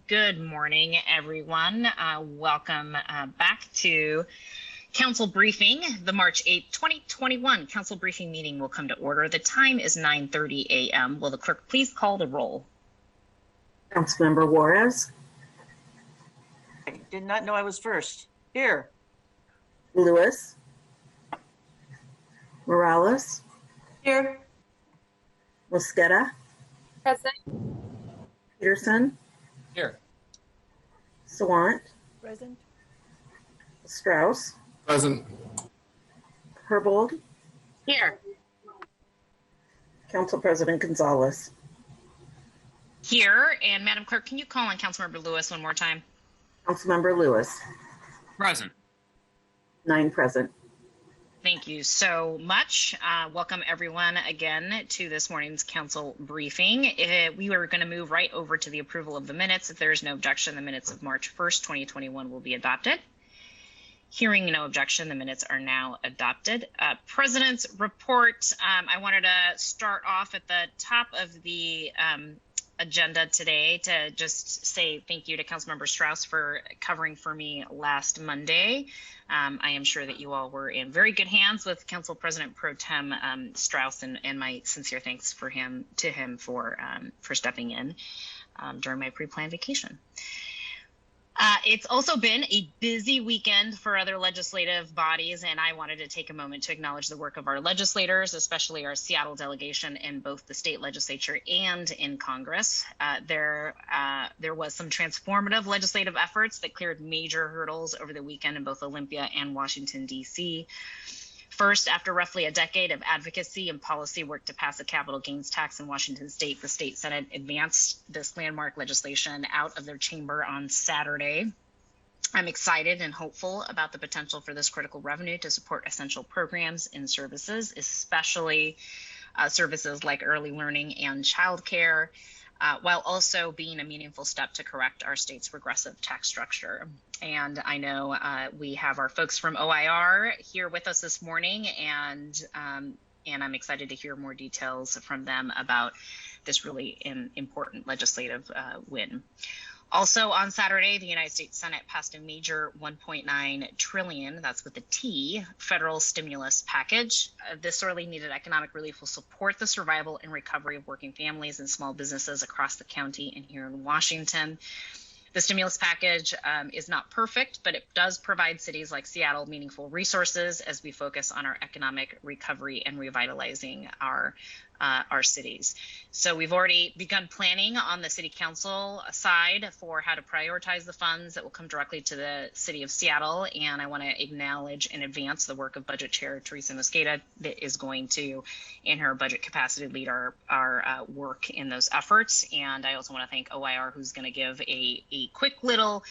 Good morning, everyone. Welcome back to Council Briefing. The March 8th, 2021 Council Briefing meeting will come to order. The time is 9:30 a.m. Will the clerk please call the roll? Councilmember Juarez. I did not know I was first. Here. Lewis. Morales. Here. Mosqueda. Present. Peterson. Here. Sawant. Present. Strauss. Present. Herbold. Here. Council President Gonzalez. Here. And Madam Clerk, can you call on Councilmember Lewis one more time? Councilmember Lewis. Present. 9 present. Thank you so much. Welcome everyone again to this morning's council briefing. We are going to move right over to the approval of the minutes. If there is no objection, the minutes of March 1st, 2021 will be adopted. Hearing no objection, the minutes are now adopted. President's report. I wanted to start off at the top of the agenda today to just say thank you to Councilmember Strauss for covering for me last Monday. I am sure that you all were in very good hands with Council President Pro Tem Strauss, and my sincere thanks for stepping in during my pre-planned vacation. It's also been a busy weekend for other legislative bodies, and I wanted to take a moment to acknowledge the work of our legislators, especially our Seattle delegation in both the state legislature and in Congress. There was some transformative legislative efforts that cleared major hurdles over the weekend in both Olympia and Washington, D.C. First, after roughly a decade of advocacy and policy work to pass a capital gains tax in Washington state, the state Senate advanced this landmark legislation out of their chamber on Saturday. I'm excited and hopeful about the potential for this critical revenue to support essential programs and services, especially services like early learning and childcare, while also being a meaningful step to correct our state's regressive tax structure. And I know we have our folks from OIR here with us this morning, and I'm excited to hear more details from them about this really important legislative win. Also on Saturday, the United States Senate passed a major $1.9 trillion, that's with a T, federal stimulus package. This sorely needed economic relief will support the survival and recovery of working families and small businesses across the county and here in Washington. The stimulus package is not perfect, but it does provide cities like Seattle meaningful resources as we focus on our economic recovery and revitalizing our cities. So we've already begun planning on the city council side for how to prioritize the funds that will come directly to the city of Seattle. And I want to acknowledge in advance the work of Budget Chair Teresa Mosqueda that is going to, in her budget capacity, lead our work in those efforts. And I also want to thank OIR, who's going to give a quick little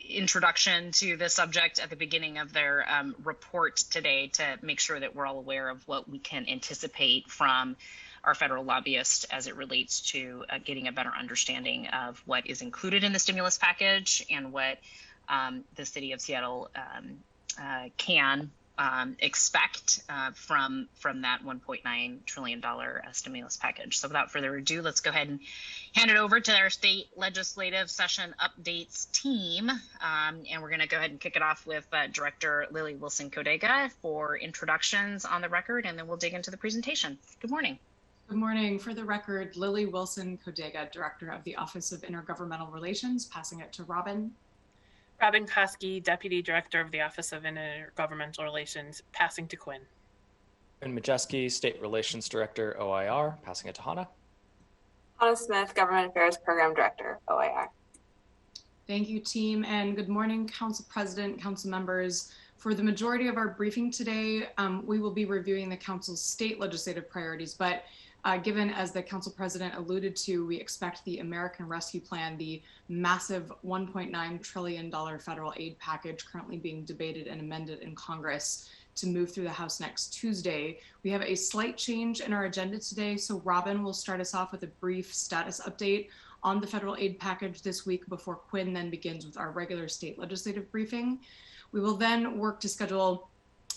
introduction to the subject at the beginning of their report today to make sure that we're all aware of what we can anticipate from our federal lobbyists as it relates to getting a better understanding of what is included in the stimulus package and what the city of Seattle can expect from that $1.9 trillion stimulus package. So without further ado, let's go ahead and hand it over to our state legislative session updates team. And we're going to go ahead and kick it off with Director Lily Wilson-Codega for introductions on the record, and then we'll dig into the presentation. Good morning. Good morning. For the record, Lily Wilson-Codega, Director of the Office of Intergovernmental Relations, passing it to Robin. Robin Koski, Deputy Director of the Office of Intergovernmental Relations, passing to Quinn. Quinn Majeski, State Relations Director, OIR, passing it to Hannah. Hannah Smith, Government Affairs Program Director, OIR. Thank you, team, and good morning, Council President, Council members. For the majority of our briefing today, we will be reviewing the Council's state legislative priorities, but given, as the Council President alluded to, we expect the American Rescue Plan, the massive $1.9 trillion federal aid package currently being debated and amended in Congress, to move through the House next Tuesday. We have a slight change in our agenda today, so Robin will start us off with a brief status update on the federal aid package this week before Quinn then begins with our regular state legislative briefing. We will then work to schedule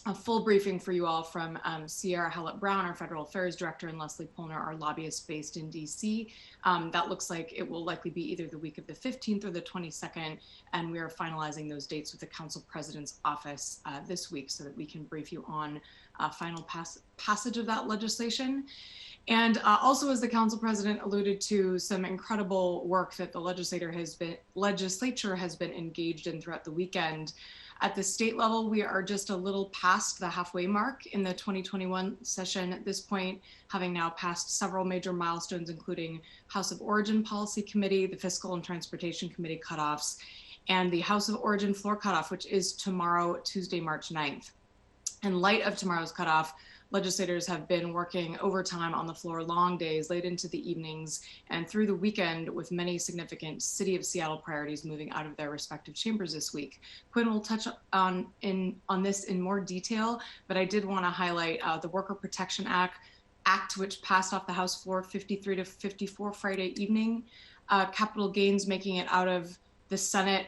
a full briefing for you all from Sierra Hallett-Brown, our Federal Affairs Director, and Leslie Polner, our lobbyist based in DC. That looks like it will likely be either the week of the 15th or the 22nd, and we are finalizing those dates with the Council President's Office this week so that we can brief you on final passage of that legislation. And also, as the Council President alluded to, some incredible work that the legislature has been engaged in throughout the weekend. At the state level, we are just a little past the halfway mark in the 2021 session at this point, having now passed several major milestones, including House of Origin Policy Committee, the Fiscal and Transportation Committee cutoffs, and the House of Origin floor cutoff, which is tomorrow, Tuesday, March 9th. In light of tomorrow's cutoff, legislators have been working overtime on the floor, long days, late into the evenings, and through the weekend, with many significant City of Seattle priorities moving out of their respective chambers this week. Quinn will touch on this in more detail, but I did want to highlight the Worker Protection Act, which passed off the House floor 53 to 54 Friday evening. Capital gains making it out of the Senate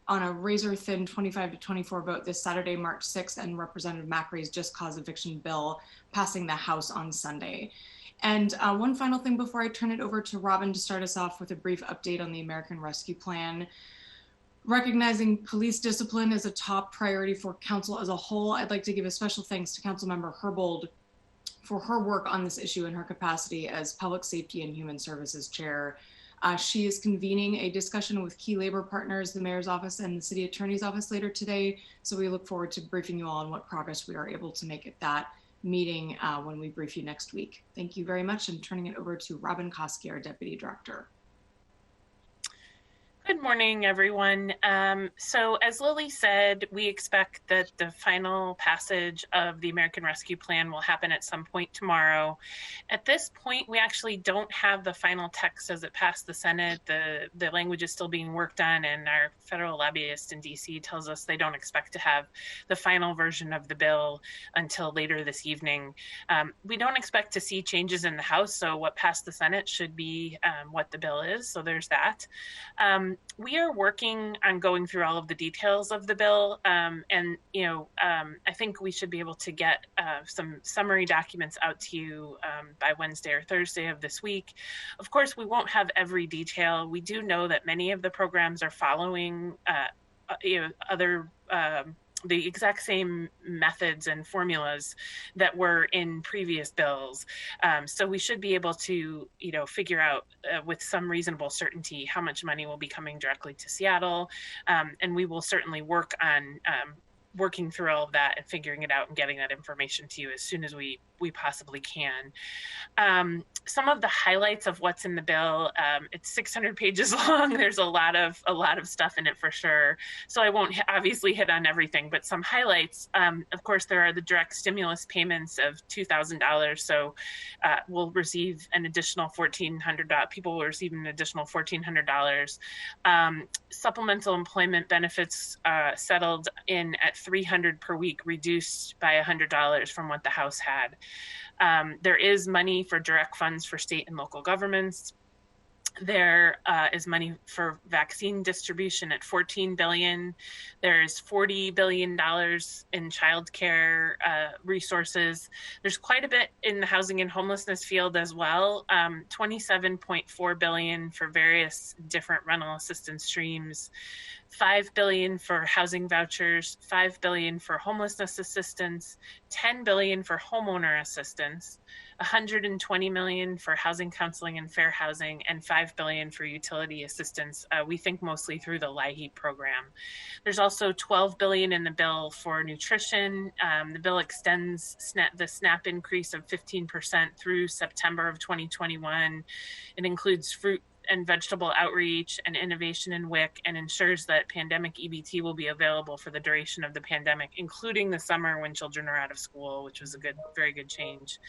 on a razor-thin 25 to 24 vote this Saturday, March 6th, and Representative Macri's just cause eviction bill passing the House on Sunday. And one final thing before I turn it over to Robin to start us off with a brief update on the American Rescue Plan. Recognizing police discipline is a top priority for Council as a whole, I'd like to give a special thanks to Councilmember Herbold for her work on this issue in her capacity as Public Safety and Human Services Chair. She is convening a discussion with key labor partners, the Mayor's Office and the City Attorney's Office later today. So we look forward to briefing you all on what progress we are able to make at that meeting when we brief you next week. Thank you very much, and turning it over to Robin Koski, our Deputy Director. Good morning, everyone. So as Lily said, we expect that the final passage of the American Rescue Plan will happen at some point tomorrow. At this point, we actually don't have the final text as it passed the Senate. The language is still being worked on, and our federal lobbyist in DC tells us they don't expect to have the final version of the bill until later this evening. We don't expect to see changes in the House, so what passed the Senate should be what the bill is, so there's that. We are working on going through all of the details of the bill, and I think we should be able to get some summary documents out to you by Wednesday or Thursday of this week. Of course, we won't have every detail. We do know that many of the programs are following the exact same methods and formulas that were in previous bills. So we should be able to, figure out with some reasonable certainty how much money will be coming directly to Seattle. And we will certainly work on working through all of that and figuring it out and getting that information to you as soon as we possibly can. Some of the highlights of what's in the bill, it's 600 pages long. There's a lot of stuff in it for sure. So I won't obviously hit on everything, but some highlights. Of course, there are the direct stimulus payments of $2,000. So we'll receive an additional $1,400. People will receive an additional $1,400. Supplemental employment benefits settled in at $300 per week, reduced by $100 from what the House had. There is money for direct funds for state and local governments. There is money for vaccine distribution at $14 billion. There's $40 billion in childcare resources. There's quite a bit in the housing and homelessness field as well. $27.4 billion for various different rental assistance streams. $5 billion for housing vouchers, $5 billion for homelessness assistance, $10 billion for homeowner assistance, $120 million for housing counseling and fair housing, and $5 billion for utility assistance. We think mostly through the LIHEAP program. There's also $12 billion in the bill for nutrition. The bill extends the SNAP increase of 15% through September of 2021. It includes fruit and vegetable outreach and innovation in WIC, and ensures that pandemic EBT will be available for the duration of the pandemic, including the summer when children are out of school, which was a very good change.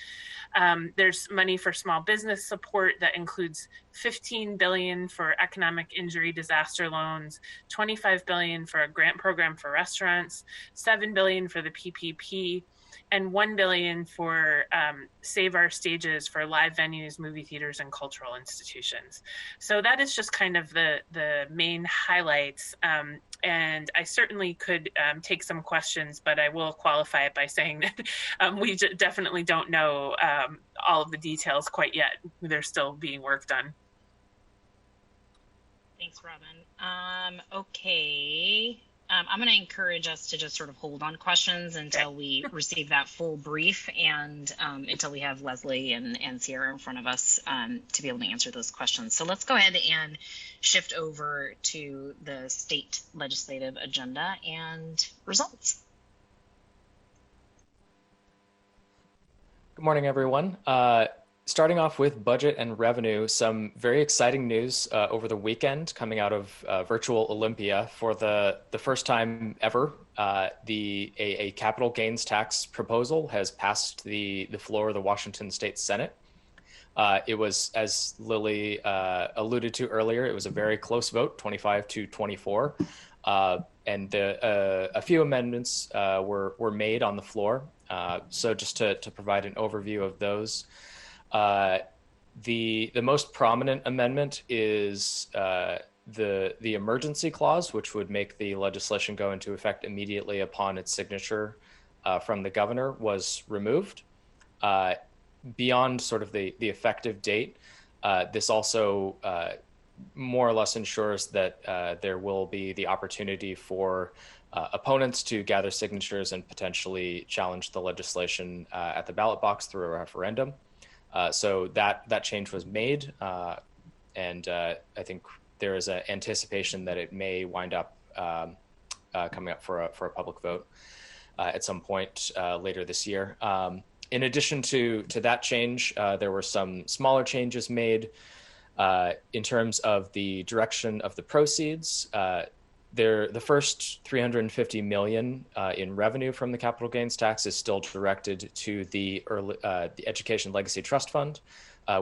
There's money for small business support that includes $15 billion for economic injury disaster loans, $25 billion for a grant program for restaurants, $7 billion for the PPP, and $1 billion for Save Our Stages for live venues, movie theaters, and cultural institutions. So that is just kind of the main highlights. And I certainly could take some questions, but I will qualify it by saying that we definitely don't know all of the details quite yet. They're still being worked on. Thanks, Robin. Okay. I'm going to encourage us to just sort of hold on questions until we receive that full brief and until we have Leslie and Sierra in front of us to be able to answer those questions. So let's go ahead and shift over to the state legislative agenda and results. Good morning, everyone. Starting off with budget and revenue, some very exciting news over the weekend coming out of virtual Olympia. For the first time ever, a capital gains tax proposal has passed the floor of the Washington State Senate. It was, as Lily alluded to earlier, it was a very close vote, 25 to 24. And a few amendments were made on the floor. So just to provide an overview of those, the most prominent amendment is the emergency clause, which would make the legislation go into effect immediately upon its signature from the governor, was removed. Beyond sort of the effective date, this also more or less ensures that there will be the opportunity for opponents to gather signatures and potentially challenge the legislation at the ballot box through a referendum. So that change was made, and I think there is an anticipation that it may wind up coming up for a public vote at some point later this year. In addition to that change, there were some smaller changes made in terms of the direction of the proceeds. The first $350 million in revenue from the capital gains tax is still directed to the Education Legacy Trust Fund,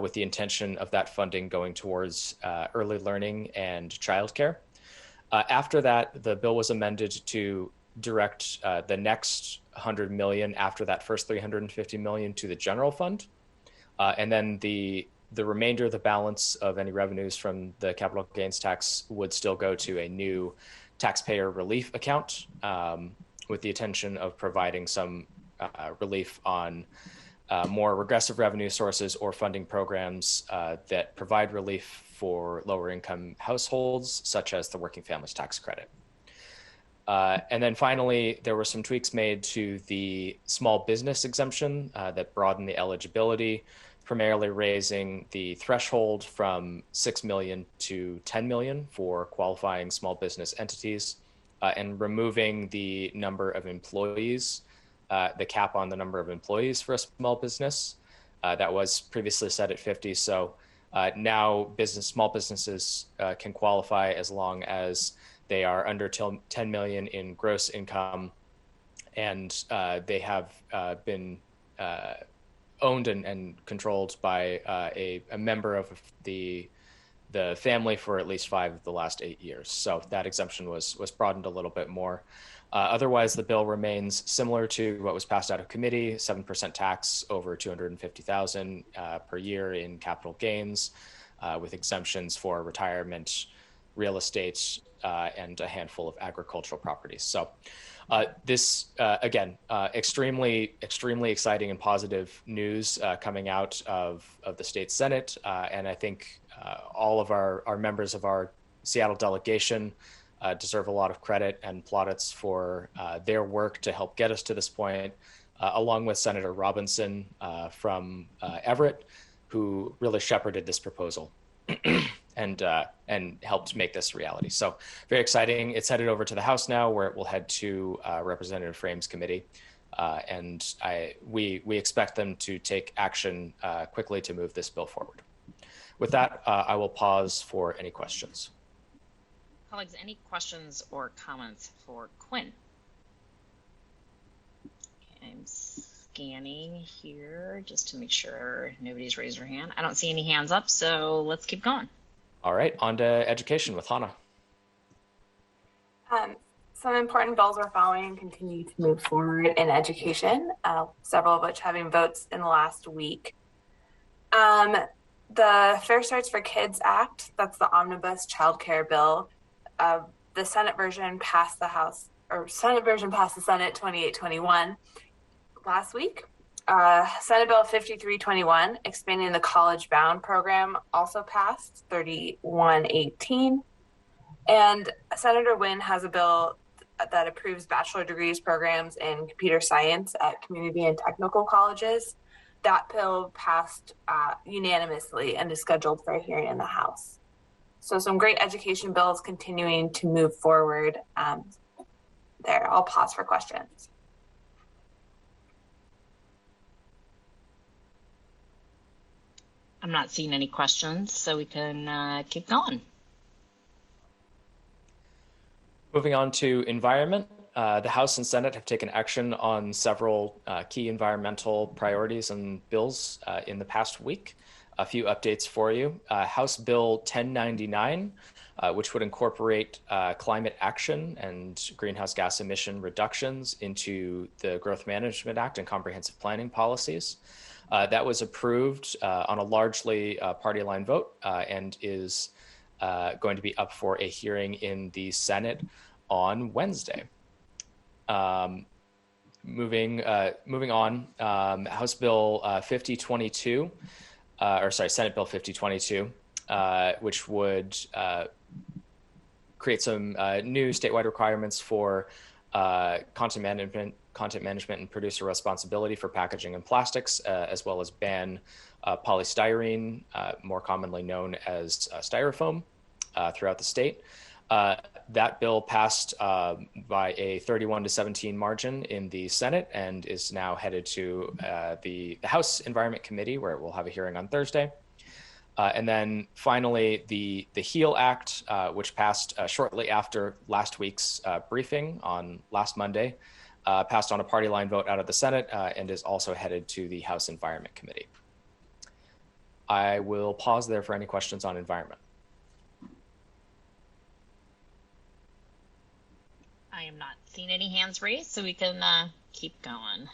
with the intention of that funding going towards early learning and childcare. After that, the bill was amended to direct the next $100 million after that first $350 million to the general fund, and then the remainder of the balance of any revenues from the capital gains tax would still go to a new taxpayer relief account, with the intention of providing some relief on more regressive revenue sources or funding programs that provide relief for lower income households, such as the Working Families Tax Credit. And then finally, there were some tweaks made to the small business exemption that broadened the eligibility, primarily raising the threshold from 6 million to 10 million for qualifying small business entities, and removing the number of employees, the cap on the number of employees for a small business that was previously set at 50. So now small businesses can qualify as long as they are under 10 million in gross income, and they have been owned and controlled by a member of the family for at least 5 of the last 8 years. So that exemption was broadened a little bit more. Otherwise, the bill remains similar to what was passed out of committee: 7% tax over $250,000 per year in capital gains, with exemptions for retirement, real estate, and a handful of agricultural properties. So this, again, extremely exciting and positive news coming out of the state Senate. And I think all of our members of our Seattle delegation deserve a lot of credit and plaudits for their work to help get us to this point, along with Senator Robinson from Everett, who really shepherded this proposal and helped make this reality. So very exciting. It's headed over to the House now, where it will head to Representative Frame's committee. And we expect them to take action quickly to move this bill forward. With that, I will pause for any questions. Colleagues, any questions or comments for Quinn? Okay, I'm scanning here just to make sure nobody's raised their hand. I don't see any hands up, so let's keep going. All right, on to education with Hannah. some important bills we're following continue to move forward in education, several of which having votes in the last week. The Fair Starts for Kids Act, that's the omnibus child care bill. The Senate version passed the House, or Senate version passed the Senate 2821 last week. Senate Bill 5321, expanding the college bound program, also passed 3118. And Senator Wynn has a bill that approves bachelor degrees programs in computer science at community and technical colleges. That bill passed unanimously and is scheduled for a hearing in the House. So some great education bills continuing to move forward there. I'll pause for questions. I'm not seeing any questions, so we can keep going. Moving on to environment, the House and Senate have taken action on several key environmental priorities and bills in the past week. A few updates for you. House Bill 1099, which would incorporate climate action and greenhouse gas emission reductions into the Growth Management Act and comprehensive planning policies. That was approved on a largely party line vote and is going to be up for a hearing in the Senate on Wednesday. Moving on, House Bill 5022, Senate Bill 5022, which would create some new statewide requirements for content management and producer responsibility for packaging and plastics, as well as ban polystyrene, more commonly known as styrofoam, throughout the state. That bill passed by a 31-17 margin in the Senate and is now headed to the House Environment Committee, where it will have a hearing on Thursday. And then finally, the HEAL Act, which passed shortly after last week's briefing on last Monday, passed on a party line vote out of the Senate and is also headed to the House Environment Committee. I will pause there for any questions on environment. I am not seeing any hands raised, so we can keep going.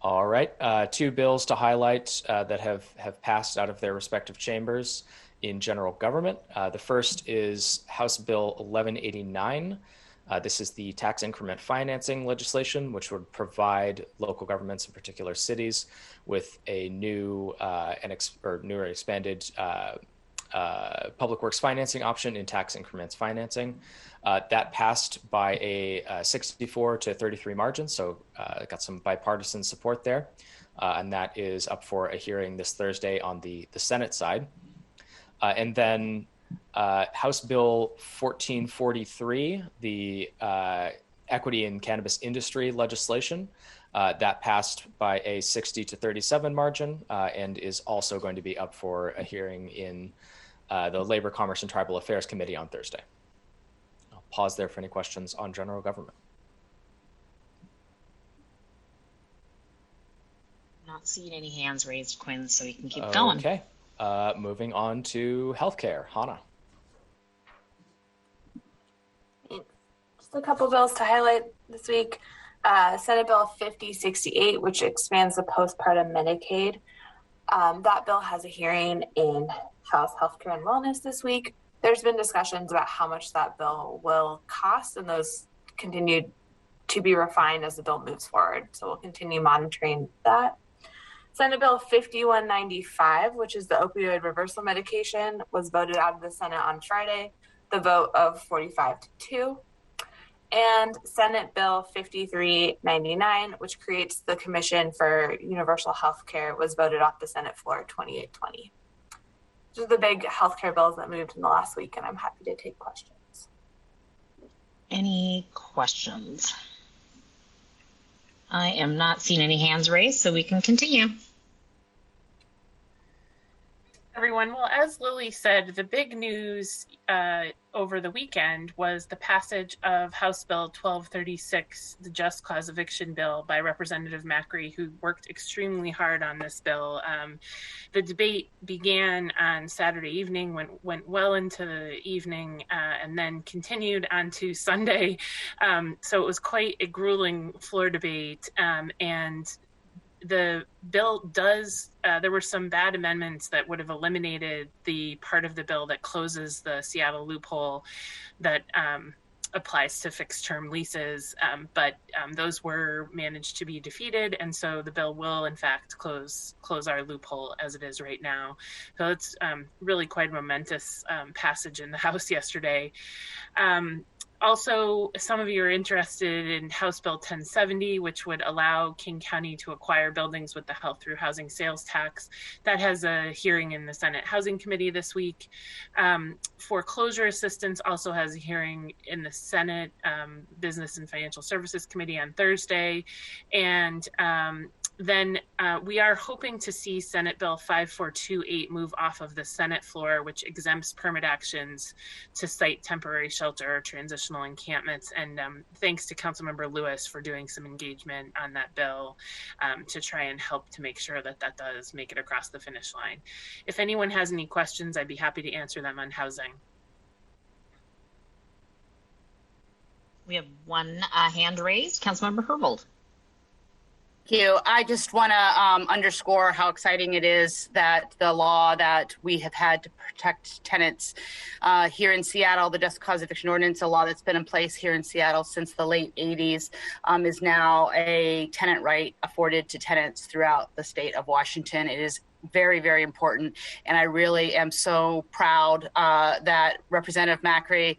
All right, two bills to highlight that have passed out of their respective chambers in general government. The first is House Bill 1189. This is the tax increment financing legislation, which would provide local governments, in particular cities, with a new newer expanded public works financing option in tax increments financing. That passed by a 64-33 margin, so it got some bipartisan support there, and that is up for a hearing this Thursday on the Senate side. And then House Bill 1443, the equity in cannabis industry legislation, that passed by a 60-37 margin and is also going to be up for a hearing in the Labor, Commerce, and Tribal Affairs Committee on Thursday. I'll pause there for any questions on general government. Not seeing any hands raised, Quinn, so we can keep going. Okay. Moving on to healthcare. Hannah. Just a couple bills to highlight this week. Senate Bill 5068, which expands the postpartum Medicaid. That bill has a hearing in House Healthcare and Wellness this week. There's been discussions about how much that bill will cost, and those continue to be refined as the bill moves forward. So we'll continue monitoring that. Senate Bill 5195, which is the opioid reversal medication, was voted out of the Senate on Friday, the vote of 45-2. And Senate Bill 5399, which creates the Commission for Universal Health Care, was voted off the Senate floor 28-20. These are the big healthcare bills that moved in the last week, and I'm happy to take questions. Any questions? I am not seeing any hands raised, so we can continue. Everyone, well, as Lily said, the big news over the weekend was the passage of House Bill 1236, the Just Cause Eviction Bill by Representative Macri, who worked extremely hard on this bill. The debate began on Saturday evening, went well into the evening, and then continued onto Sunday. So it was quite a grueling floor debate, and the bill does, there were some bad amendments that would have eliminated the part of the bill that closes the Seattle loophole that applies to fixed term leases, but those were managed to be defeated, and so the bill will in fact close our loophole as it is right now. So it's really quite a momentous passage in the House yesterday. Also, some of you are interested in House Bill 1070, which would allow King County to acquire buildings with the health through housing sales tax. That has a hearing in the Senate Housing Committee this week. Foreclosure assistance also has a hearing in the Senate Business and Financial Services Committee on Thursday. And then we are hoping to see Senate Bill 5428 move off of the Senate floor, which exempts permit actions to site temporary shelter or transitional encampments. And thanks to Councilmember Lewis for doing some engagement on that bill to try and help to make sure that that does make it across the finish line. If anyone has any questions, I'd be happy to answer them on housing. We have one hand raised. Councilmember Herbold. Thank you. I just want to underscore how exciting it is that the law that we have had to protect tenants here in Seattle, the Just Cause Eviction Ordinance, a law that's been in place here in Seattle since the late 80s, is now a tenant right afforded to tenants throughout the state of Washington. It is very, very important. And I really am so proud that Representative Macri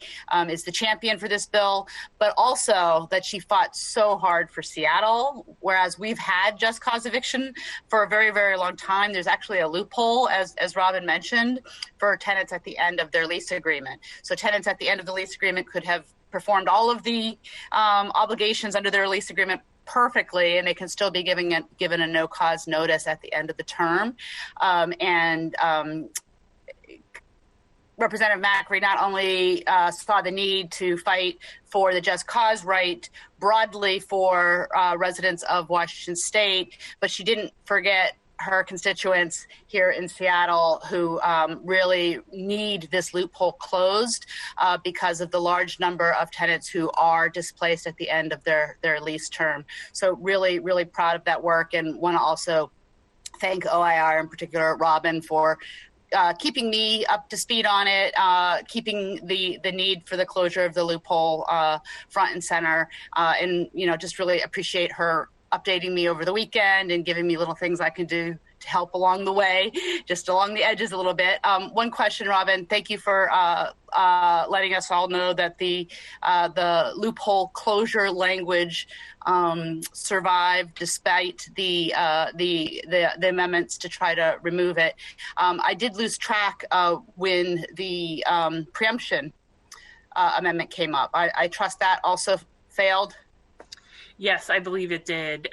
is the champion for this bill, but also that she fought so hard for Seattle, whereas we've had just cause eviction for a very, very long time. There's actually a loophole, as Robin mentioned, for tenants at the end of their lease agreement. So tenants at the end of the lease agreement could have performed all of the obligations under their lease agreement perfectly, and they can still be given a no cause notice at the end of the term. Representative Macri not only saw the need to fight for the just cause right broadly for residents of Washington State, but she didn't forget her constituents here in Seattle who really need this loophole closed because of the large number of tenants who are displaced at the end of their lease term. So really, really proud of that work, and want to also thank OIR, in particular Robin, for keeping me up to speed on it, keeping the need for the closure of the loophole front and center, and just really appreciate her updating me over the weekend and giving me little things I can do to help along the way, just along the edges a little bit. One question, Robin, thank you for letting us all know that the loophole closure language survived despite the amendments to try to remove it. I did lose track when the preemption amendment came up. I trust that also failed. Yes, I believe it did.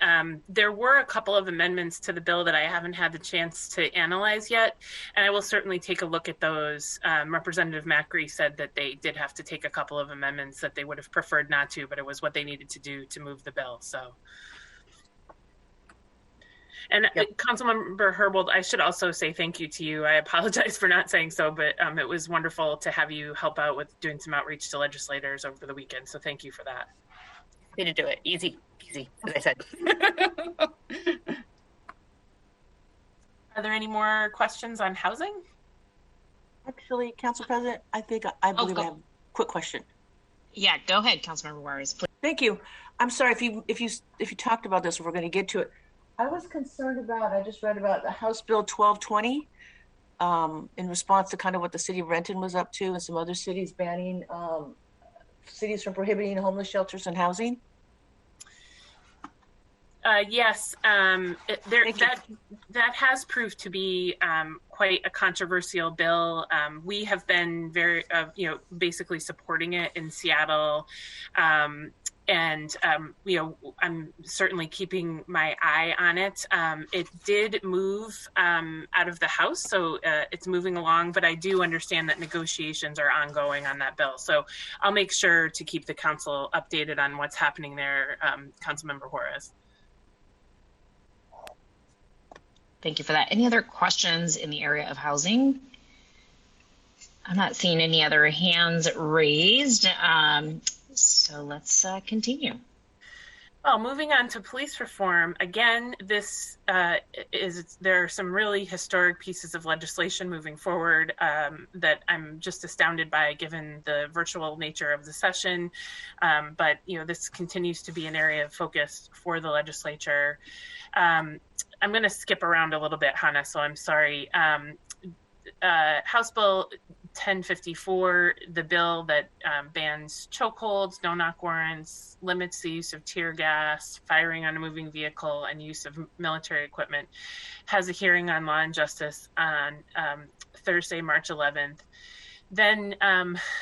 There were a couple of amendments to the bill that I haven't had the chance to analyze yet, and I will certainly take a look at those. Representative Macri said that they did have to take a couple of amendments that they would have preferred not to, but it was what they needed to do to move the bill. So, and yep. Councilmember Herbold, I should also say thank you to you. I apologize for not saying so, but it was wonderful to have you help out with doing some outreach to legislators over the weekend. So thank you for that. Way to do it. Easy, as I said. Are there any more questions on housing? Actually, Council President, I believe I have a quick question. Yeah, go ahead, Councilmember Juarez, please. Thank you. I'm sorry if you talked about this, we're going to get to it. I was concerned about, I just read about the House Bill 1220 in response to kind of what the city of Renton was up to and some other cities banning cities from prohibiting homeless shelters and housing. Yes, that has proved to be quite a controversial bill. We have been very, basically supporting it in Seattle. And I'm certainly keeping my eye on it. It did move out of the House, so it's moving along, but I do understand that negotiations are ongoing on that bill. So I'll make sure to keep the council updated on what's happening there, Councilmember Juarez. Thank you for that. Any other questions in the area of housing? I'm not seeing any other hands raised. So let's continue. Well, moving on to police reform, again, there are some really historic pieces of legislation moving forward that I'm just astounded by, given the virtual nature of the session. But this continues to be an area of focus for the legislature. I'm going to skip around a little bit, Hannah, so I'm sorry. House Bill 1054, the bill that bans chokeholds, no-knock warrants, limits the use of tear gas, firing on a moving vehicle, and use of military equipment, has a hearing on Law and Justice on Thursday, March 11th. Then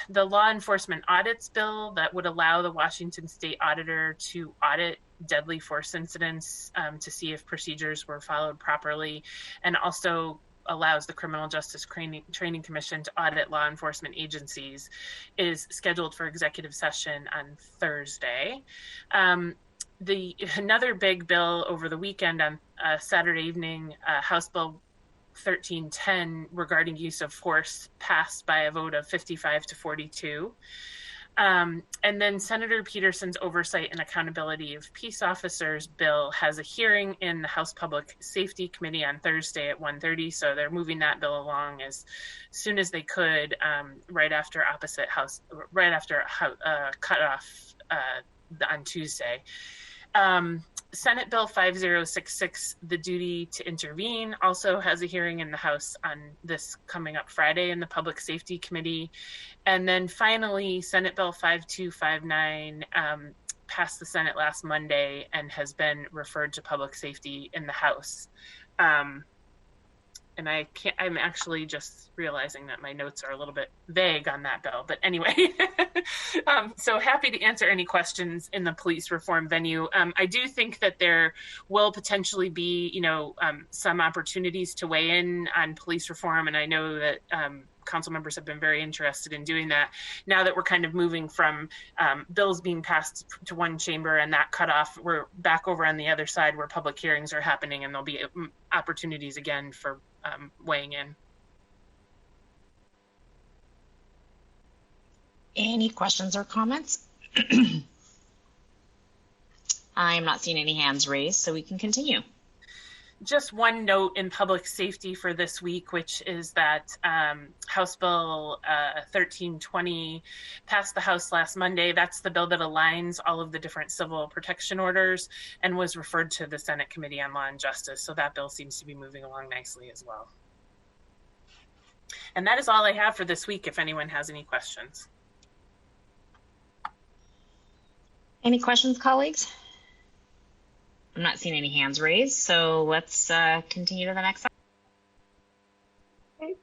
the law enforcement audits bill that would allow the Washington State Auditor to audit deadly force incidents to see if procedures were followed properly, and also allows the Criminal Justice Training Commission to audit law enforcement agencies, is scheduled for executive session on Thursday. Another big bill over the weekend on Saturday evening, House Bill 1310 regarding use of force passed by a vote of 55 to 42. And then Senator Peterson's Oversight and Accountability of Peace Officers bill has a hearing in the House Public Safety Committee on Thursday at 1:30. So they're moving that bill along as soon as they could, right after cutoff on Tuesday. Senate Bill 5066, the duty to intervene, also has a hearing in the House on this coming up Friday in the Public Safety Committee. And then finally, Senate Bill 5259 passed the Senate last Monday and has been referred to Public Safety in the House. And I'm actually just realizing that my notes are a little bit vague on that bill, but anyway, so happy to answer any questions in the police reform venue. I do think that there will potentially be, some opportunities to weigh in on police reform. And I know that council members have been very interested in doing that. Now that we're kind of moving from bills being passed to one chamber and that cutoff, we're back over on the other side where public hearings are happening, and there'll be opportunities again for weighing in. Any questions or comments? I'm not seeing any hands raised, so we can continue. Just one note in public safety for this week, which is that House Bill 1320 passed the House last Monday. That's the bill that aligns all of the different civil protection orders and was referred to the Senate Committee on Law and Justice. So that bill seems to be moving along nicely as well. And that is all I have for this week, if anyone has any questions. Any questions, colleagues? I'm not seeing any hands raised, so let's continue to the next slide.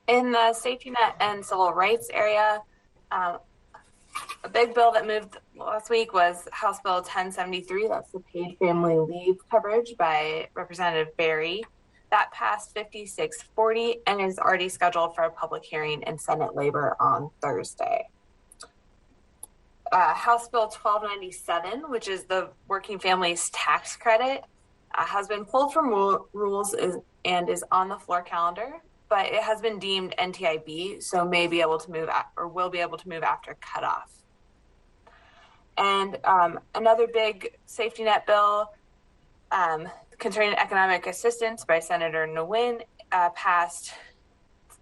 In the safety net and civil rights area, a big bill that moved last week was House Bill 1073. That's the paid family leave coverage by Representative Berry. That passed 5640 and is already scheduled for a public hearing in Senate Labor on Thursday. House Bill 1297, which is the working families tax credit, has been pulled from rules and is on the floor calendar, but it has been deemed NTIB, so may be able to move or will be able to move after cutoff. And another big safety net bill concerning economic assistance by Senator Nguyen passed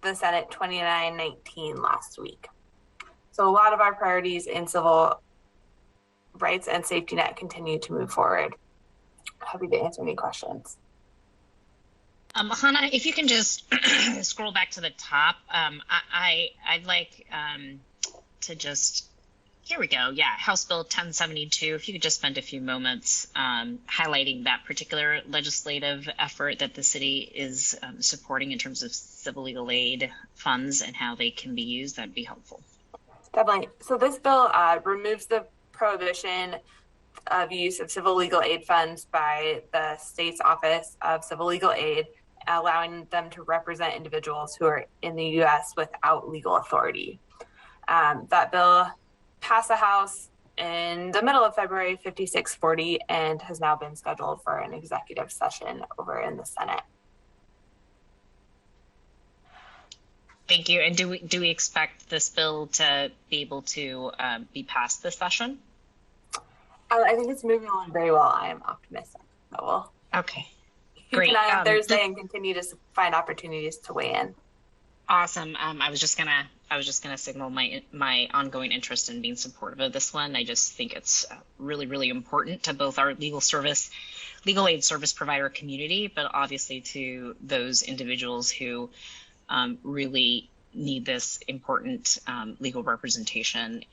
the Senate 2919 last week. So a lot of our priorities in civil rights and safety net continue to move forward. Happy to answer any questions. Hannah, if you can just scroll back to the top, I'd like to just Here we go. Yeah, House Bill 1072. If you could just spend a few moments highlighting that particular legislative effort that the city is supporting in terms of civil legal aid funds and how they can be used, that'd be helpful. Definitely. So this bill removes the prohibition of use of civil legal aid funds by the state's Office of Civil Legal Aid, allowing them to represent individuals who are in the U.S. without legal authority. That bill passed the House in the middle of February 5640 and has now been scheduled for an executive session over in the Senate. Thank you. And do we expect this bill to be able to be passed this session? I think it's moving along very well. I am optimistic. But we'll okay, great. Keep an eye on Thursday and continue to find opportunities to weigh in. Awesome. I was just gonna signal my ongoing interest in being supportive of this one. I just think it's really, really important to both our legal aid service provider community, but obviously to those individuals who really need this important legal representation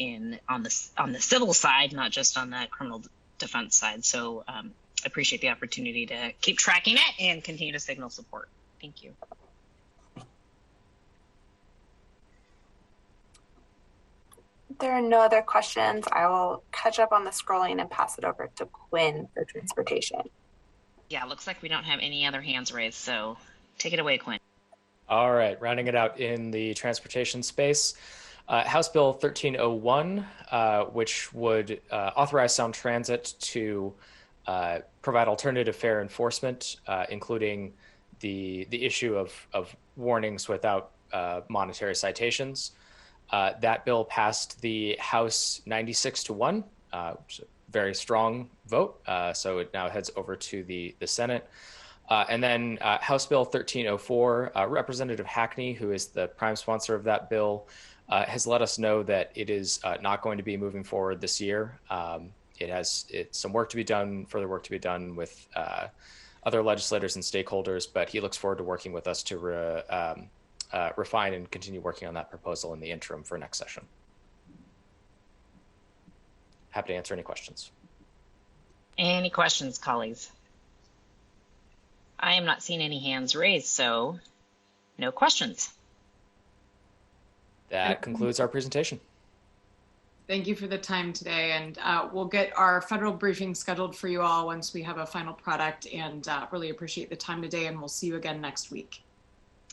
on the civil side, not just on the criminal defense side. So I appreciate the opportunity to keep tracking it and continue to signal support. Thank you. If there are no other questions, I will catch up on the scrolling and pass it over to Quinn for transportation. Yeah, looks like we don't have any other hands raised, so take it away, Quinn. All right, rounding it out in the transportation space, House Bill 1301, which would authorize Sound Transit to provide alternative fare enforcement, including the issue of warnings without monetary citations. That bill passed the House 96-1, which is a very strong vote. So it now heads over to the Senate. And then House Bill 1304, Representative Hackney, who is the prime sponsor of that bill, has let us know that it is not going to be moving forward this year. It's some work to be done, further work to be done with other legislators and stakeholders, but he looks forward to working with us to refine and continue working on that proposal in the interim for next session. Happy to answer any questions. Any questions, colleagues? I am not seeing any hands raised, so no questions. That concludes our presentation. Thank you for the time today, and we'll get our federal briefing scheduled for you all once we have a final product, and really appreciate the time today, and we'll see you again next week.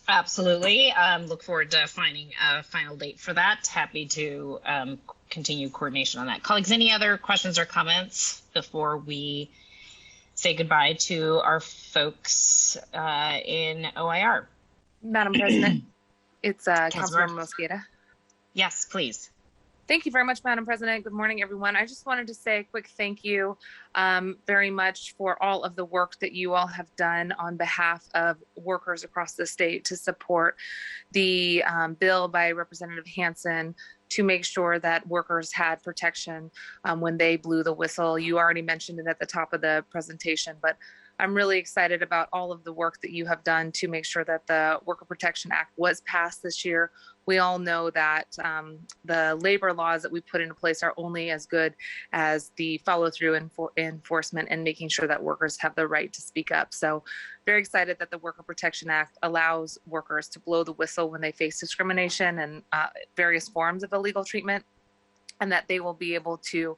Absolutely. Look forward to finding a final date for that. Happy to continue coordination on that. Colleagues, any other questions or comments before we say goodbye to our folks in OIR? Madam President, it's Councilmember Mosqueda. Yes, please. Thank you very much, Madam President. Good morning, everyone. I just wanted to say a quick thank you very much for all of the work that you all have done on behalf of workers across the state to support the bill by Representative Hansen to make sure that workers had protection when they blew the whistle. You already mentioned it at the top of the presentation, but I'm really excited about all of the work that you have done to make sure that the Worker Protection Act was passed this year. We all know that the labor laws that we put into place are only as good as the follow-through enforcement and making sure that workers have the right to speak up. So very excited that the Worker Protection Act allows workers to blow the whistle when they face discrimination and various forms of illegal treatment, and that they will be able to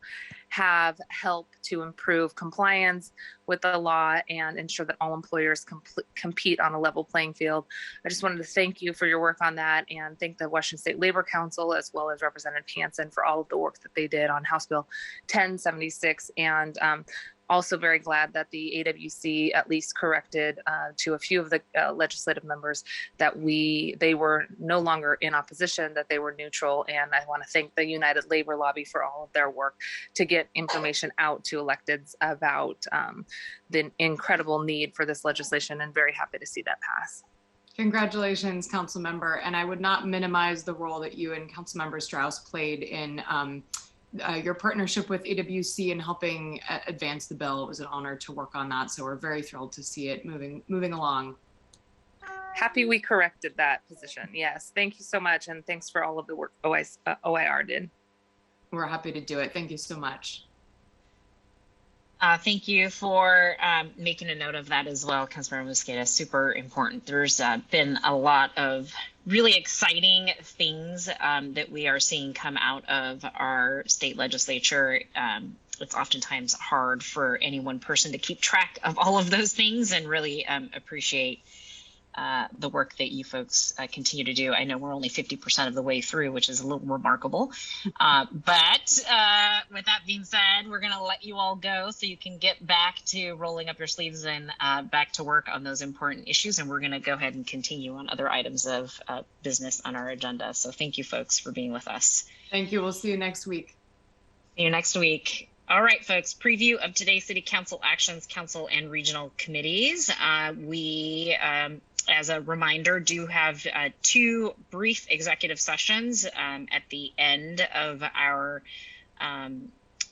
have help to improve compliance with the law and ensure that all employers compete on a level playing field. I just wanted to thank you for your work on that and thank the Washington State Labor Council as well as Representative Hansen for all of the work that they did on House Bill 1076, and also very glad that the AWC at least corrected to a few of the legislative members that they were no longer in opposition, that they were neutral. And I want to thank the United Labor Lobby for all of their work to get information out to electeds about the incredible need for this legislation, and very happy to see that pass. Congratulations, Council Member. And I would not minimize the role that you and Council Member Strauss played in your partnership with AWC in helping advance the bill. It was an honor to work on that. So we're very thrilled to see it moving along. Happy we corrected that position. Yes, thank you so much. And thanks for all of the work OIR did. we're happy to do it. Thank you so much. Thank you for making a note of that as well, Councilmember Mosqueda. Super important. There's been a lot of really exciting things that we are seeing come out of our state legislature. It's oftentimes hard for any one person to keep track of all of those things, and really appreciate the work that you folks continue to do. I know we're only 50% of the way through, which is a little remarkable. But with that being said, we're going to let you all go so you can get back to rolling up your sleeves and back to work on those important issues. And we're going to go ahead and continue on other items of business on our agenda. So thank you folks for being with us. Thank you. We'll see you next week. See you next week. All right, folks, preview of today's City Council actions, council and regional committees. We, as a reminder, do have two brief executive sessions at the end of our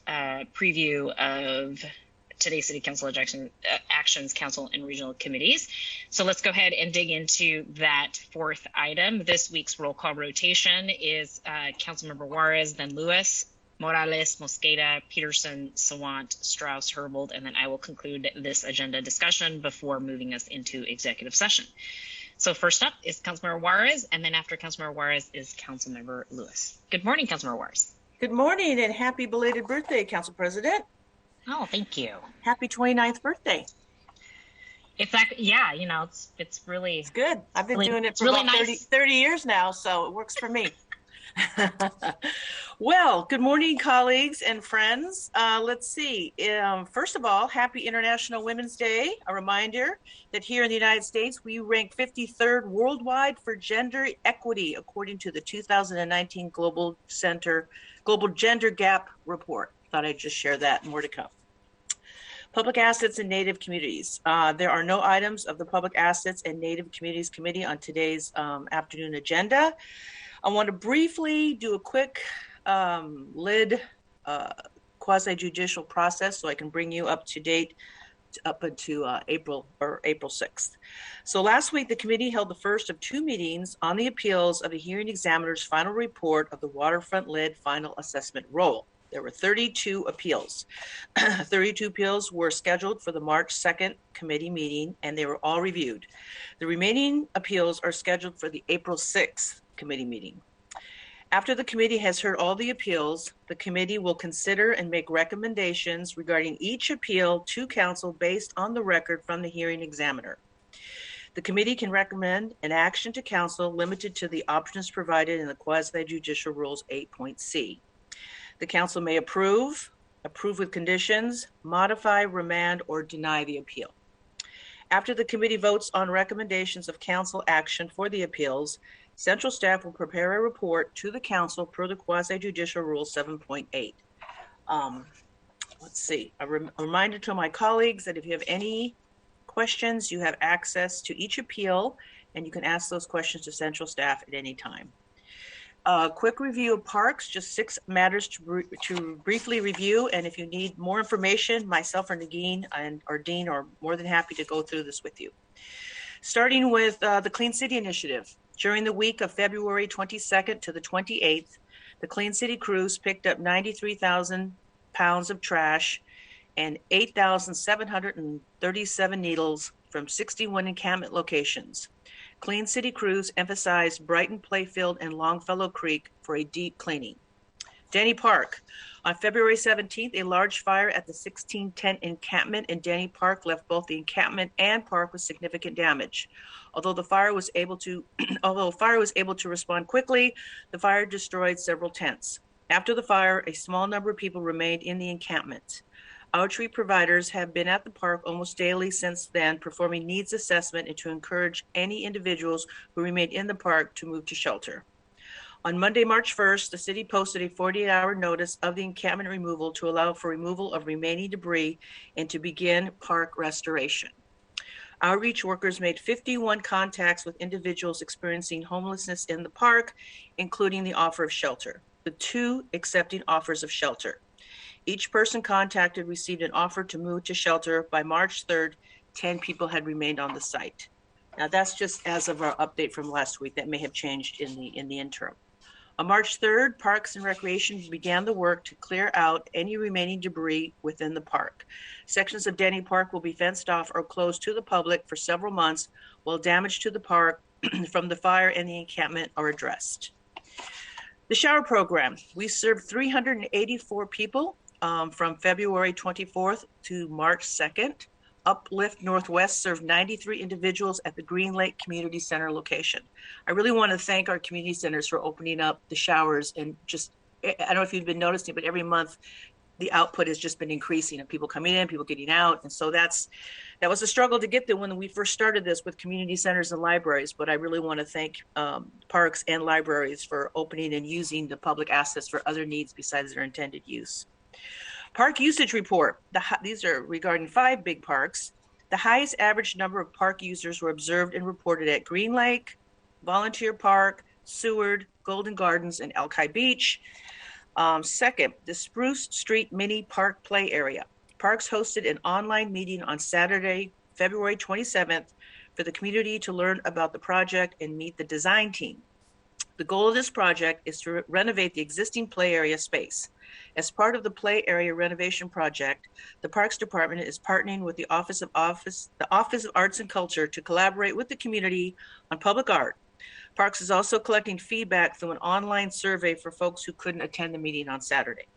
preview of today's City Council actions, council and regional committees. So let's go ahead and dig into that fourth item. This week's roll call rotation is Councilmember Juarez, then Lewis, Morales, Mosqueda, Peterson, Sawant, Strauss, Herbold, and then I will conclude this agenda discussion before moving us into executive session. So first up is Councilmember Juarez, and then after Councilmember Juarez is Councilmember Lewis. Good morning, Councilmember Juarez. Good morning and happy belated birthday, Council President. Oh, thank you. Happy 29th birthday. It's actually, yeah, you know, it's really... It's good. I've been doing it for really about nice. 30 years now, so it works for me. Well, good morning, colleagues and friends. Let's see. First of all, happy International Women's Day. A reminder that here in the United States, we rank 53rd worldwide for gender equity, according to the 2019 Global Gender Gap Report. Thought I'd just share that. More to come. Public Assets and Native Communities. There are no items of the Public Assets and Native Communities Committee on today's afternoon agenda. I want to briefly do a quick lid quasi-judicial process so I can bring you up to date up into April 6th. So last week, the committee held the first of two meetings on the appeals of the hearing examiner's final report of the waterfront lid final assessment role. There were 32 appeals. 32 appeals were scheduled for the March 2nd committee meeting, and they were all reviewed. The remaining appeals are scheduled for the April 6th committee meeting. After the committee has heard all the appeals, the committee will consider and make recommendations regarding each appeal to council based on the record from the hearing examiner. The committee can recommend an action to council limited to the options provided in the quasi-judicial rules 8.c. The council may approve with conditions, modify, remand, or deny the appeal. After the committee votes on recommendations of council action for the appeals, central staff will prepare a report to the council per the quasi-judicial rule 7.8. Let's see, a reminder to my colleagues that if you have any questions, you have access to each appeal, and you can ask those questions to central staff at any time. A quick review of parks, just 6 matters to briefly review. And if you need more information, myself or Nagin or Dean are more than happy to go through this with you. Starting with the Clean City Initiative. During the week of February 22nd to the 28th, the Clean City crews picked up 93,000 pounds of trash and 8,737 needles from 61 encampment locations. Clean City crews emphasized Brighton Playfield and Longfellow Creek for a deep cleaning. Denny Park. On February 17th, a large fire at the 1610 encampment in Denny Park left both the encampment and park with significant damage. Although fire was able to respond quickly, the fire destroyed several tents. After the fire, a small number of people remained in the encampment. Outreach providers have been at the park almost daily since then, performing needs assessment and to encourage any individuals who remained in the park to move to shelter. On Monday, March 1st, the city posted a 48-hour notice of the encampment removal to allow for removal of remaining debris and to begin park restoration. Outreach workers made 51 contacts with individuals experiencing homelessness in the park, including the offer of shelter, with 2 accepting offers of shelter. Each person contacted received an offer to move to shelter. By March 3rd, 10 people had remained on the site. Now that's just as of our update from last week. That may have changed in the interim. On March 3rd, Parks and Recreation began the work to clear out any remaining debris within the park. Sections of Denny Park will be fenced off or closed to the public for several months while damage to the park from the fire and the encampment are addressed. The shower program. We served 384 people from February 24th to March 2nd. Uplift Northwest served 93 individuals at the Green Lake Community Center location. I really want to thank our community centers for opening up the showers, and just, I don't know if you've been noticing, but every month the output has just been increasing of people coming in, people getting out. And so that was a struggle to get there when we first started this with community centers and libraries. But I really want to thank parks and libraries for opening and using the public assets for other needs besides their intended use. Park usage report. These are regarding 5 big parks. The highest average number of park users were observed and reported at Green Lake, Volunteer Park, Seward, Golden Gardens, and Elk Beach. Second, the Spruce Street Mini Park Play Area. Parks hosted an online meeting on Saturday, February 27th, for the community to learn about the project and meet the design team. The goal of this project is to renovate the existing play area space. As part of the play area renovation project, the Parks Department is partnering with the Office of Arts and Culture to collaborate with the community on public art. Parks is also collecting feedback through an online survey for folks who couldn't attend the meeting on Saturday.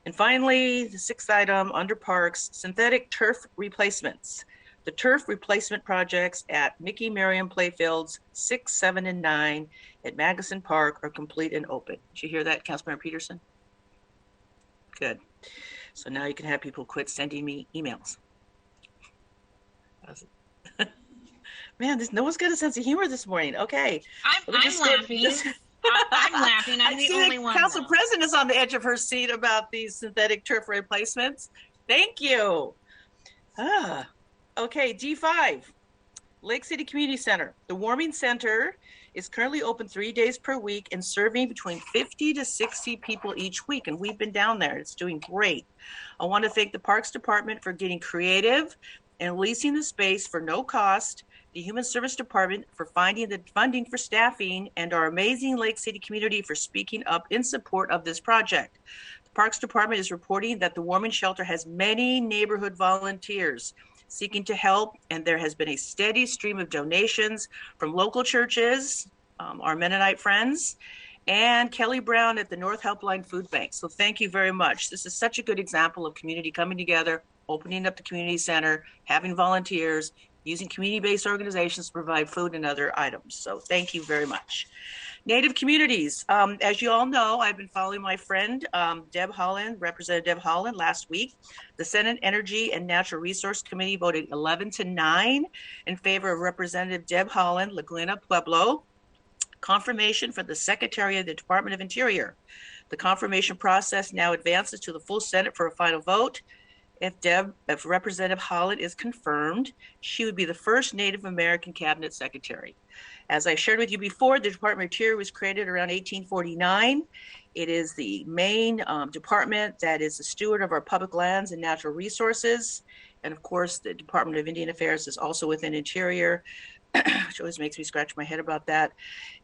And finally, the 6th item under Parks, synthetic turf replacements. The turf replacement projects at Mickey Merriam Playfields 6, 7, and 9 at Magasin Park are complete and open. Did you hear that, Councilmember Peterson? Good. So now you can have people quit sending me emails. Man, no one's got a sense of humor this morning. Okay. I'm laughing. I'm laughing. I'm the only one. Council President is on the edge of her seat about these synthetic turf replacements. Thank you. Okay, D5, Lake City Community Center. The warming center is currently open 3 days per week and serving between 50 to 60 people each week. And we've been down there. It's doing great. I want to thank the Parks Department for getting creative and leasing the space for no cost, the Human Service Department for finding the funding for staffing, and our amazing Lake City community for speaking up in support of this project. The Parks Department is reporting that the warming shelter has many neighborhood volunteers seeking to help, and there has been a steady stream of donations from local churches, our Mennonite friends, and Kelly Brown at the North Helpline Food Bank. So thank you very much. This is such a good example of community coming together, opening up the community center, having volunteers, using community-based organizations to provide food and other items. So thank you very much. Native communities. As you all know, I've been following my friend, Deb Holland, Representative Deb Holland, last week. The Senate Energy and Natural Resource Committee voted 11-9 in favor of Representative Deb Holland, Laguna Pueblo, confirmation for the Secretary of the Department of Interior. The confirmation process now advances to the full Senate for a final vote. If Representative Holland is confirmed, she would be the first Native American cabinet secretary. As I shared with you before, the Department of Interior was created around 1849. It is the main department that is the steward of our public lands and natural resources. And of course, the Department of Indian Affairs is also within Interior, which always makes me scratch my head about that.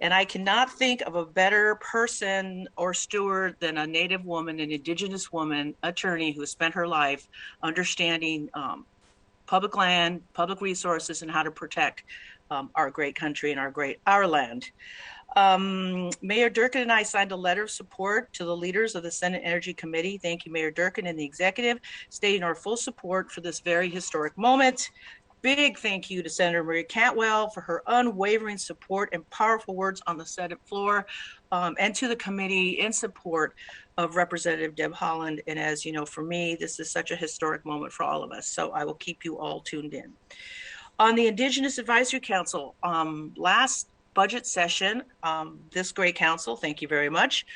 And I cannot think of a better person or steward than a Native woman, an Indigenous woman, attorney who has spent her life understanding public land, public resources, and how to protect our great country and our land. Mayor Durkin and I signed a letter of support to the leaders of the Senate Energy Committee. Thank you, Mayor Durkin and the executive, stating our full support for this very historic moment. Big thank you to Senator Maria Cantwell for her unwavering support and powerful words on the Senate floor, and to the committee in support of Representative Deb Holland. And as you know, for me, this is such a historic moment for all of us. So I will keep you all tuned in. On the Indigenous Advisory Council, last budget session, this great council, thank you very much,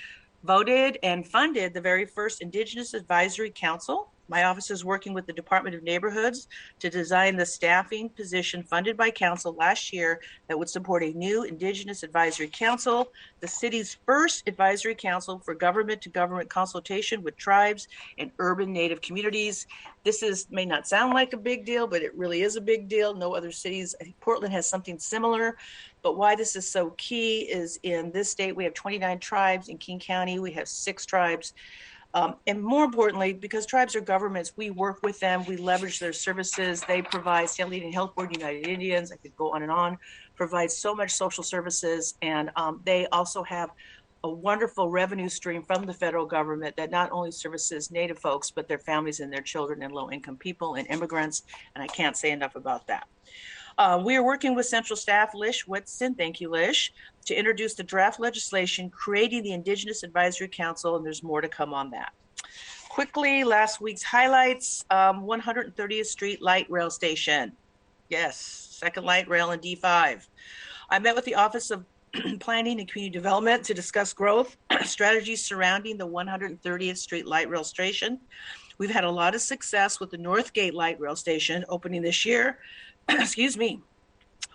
voted and funded the very first Indigenous Advisory Council, My office is working with the Department of Neighborhoods to design the staffing position funded by council last year that would support a new Indigenous Advisory Council, the city's first advisory council for government-to-government consultation with tribes and urban Native communities. This may not sound like a big deal, but it really is a big deal. No other cities, I think Portland has something similar. But why this is so key is in this state, we have 29 tribes. In King County, we have 6 tribes. And more importantly, because tribes are governments, we work with them, we leverage their services. They provide Seattle Indian Health Board, United Indians, I could go on, provides so much social services. And they also have a wonderful revenue stream from the federal government that not only services Native folks, but their families and their children and low-income people and immigrants. And I can't say enough about that. We are working with Central Staff Lish Whitson, thank you, Lish, to introduce the draft legislation creating the Indigenous Advisory Council, and there's more to come on that. Quickly, last week's highlights, 130th Street Light Rail Station. Yes, second light rail in D5. I met with the Office of Planning and Community Development to discuss growth strategies surrounding the 130th Street Light Rail Station. We've had a lot of success with the Northgate Light Rail Station opening this year, excuse me,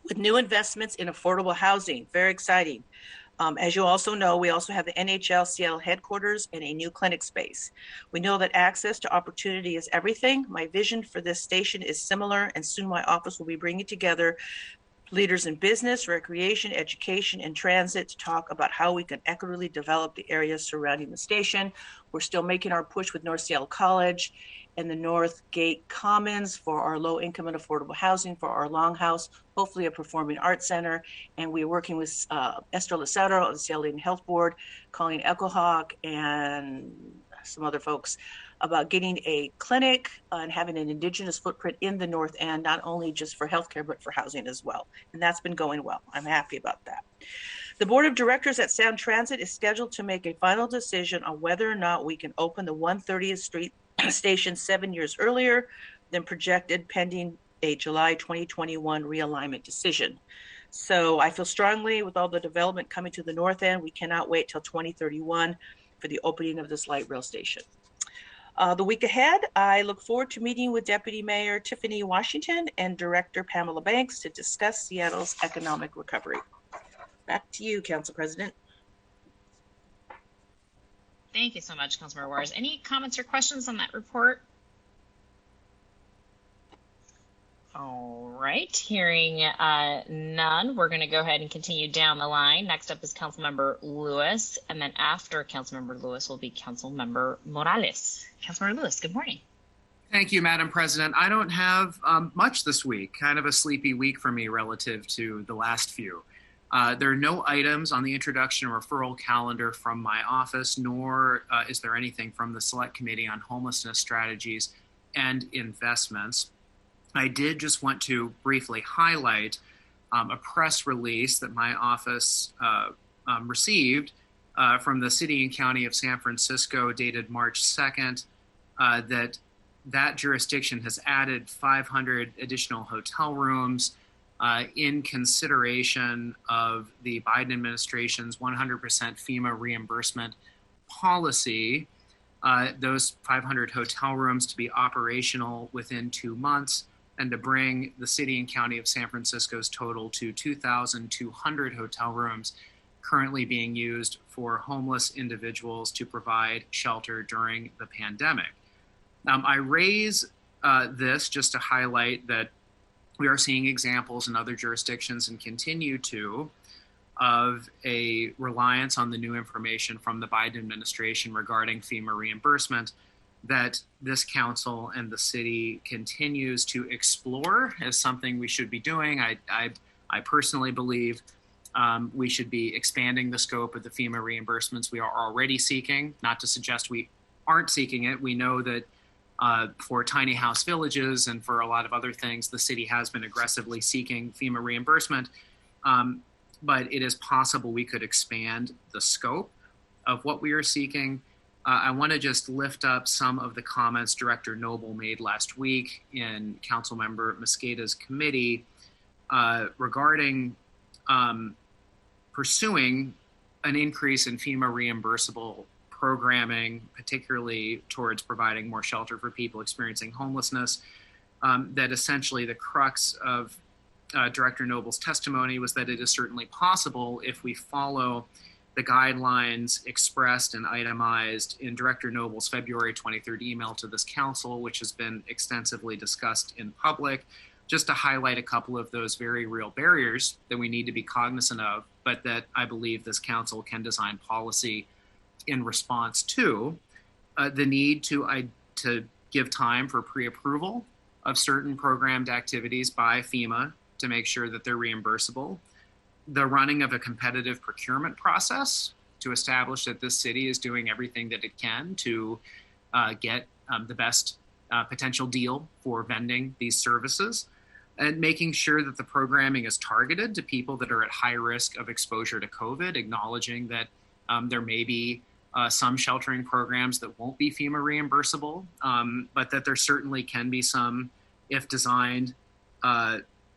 with new investments in affordable housing. Very exciting. As you also know, we also have the NHL Seattle headquarters and a new clinic space. We know that access to opportunity is everything. My vision for this station is similar, and soon my office will be bringing together leaders in business, recreation, education, and transit to talk about how we can equitably develop the areas surrounding the station. We're still making our push with North Seattle College and the Northgate Commons for our low income and affordable housing, for our Longhouse, hopefully a performing arts center. And we're working with Esther Lucero of the Seattle Indian Health Board, Colleen Echohawk, and some other folks about getting a clinic and having an Indigenous footprint in the North End, not only just for healthcare, but for housing as well. And that's been going well. I'm happy about that. The Board of Directors at Sound Transit is scheduled to make a final decision on whether or not we can open the 130th Street station 7 years earlier than projected, pending a July 2021 realignment decision. So I feel strongly with all the development coming to the North End, we cannot wait till 2031 for the opening of this light rail station. The week ahead, I look forward to meeting with Deputy Mayor Tiffany Washington and Director Pamela Banks to discuss Seattle's economic recovery. Back to you, Council President. Thank you so much, Councilmember Wars. Any comments or questions on that report? All right, hearing none, we're going to go ahead and continue down the line. Next up is Councilmember Lewis, and then after Councilmember Lewis will be Councilmember Morales. Councilmember Lewis, good morning. Thank you, Madam President. I don't have much this week, kind of a sleepy week for me relative to the last few. There are no items on the introduction or referral calendar from my office, nor is there anything from the Select Committee on Homelessness Strategies and Investments. I did just want to briefly highlight a press release that my office received from the City and County of San Francisco dated March 2nd, that jurisdiction has added 500 additional hotel rooms in consideration of the Biden administration's 100% FEMA reimbursement policy. Those 500 hotel rooms to be operational within 2 months, and to bring the City and County of San Francisco's total to 2,200 hotel rooms currently being used for homeless individuals to provide shelter during the pandemic. I raise this just to highlight that we are seeing examples in other jurisdictions and continue to of a reliance on the new information from the Biden administration regarding FEMA reimbursement that this council and the city continues to explore as something we should be doing. I personally believe we should be expanding the scope of the FEMA reimbursements we are already seeking, not to suggest we aren't seeking it. We know that for tiny house villages and for a lot of other things, the city has been aggressively seeking FEMA reimbursement, but it is possible we could expand the scope of what we are seeking. I want to just lift up some of the comments Director Noble made last week in Councilmember Mosqueda's committee regarding pursuing an increase in FEMA reimbursable programming, particularly towards providing more shelter for people experiencing homelessness. That essentially the crux of Director Noble's testimony was that it is certainly possible if we follow the guidelines expressed and itemized in Director Noble's February 23rd email to this council, which has been extensively discussed in public, just to highlight a couple of those very real barriers that we need to be cognizant of, but that I believe this council can design policy in response to. The need to give time for pre-approval of certain programmed activities by FEMA to make sure that they're reimbursable. The running of a competitive procurement process to establish that this city is doing everything that it can to get the best potential deal for vending these services, and making sure that the programming is targeted to people that are at high risk of exposure to COVID, acknowledging that there may be some sheltering programs that won't be FEMA reimbursable, but that there certainly can be some, if designed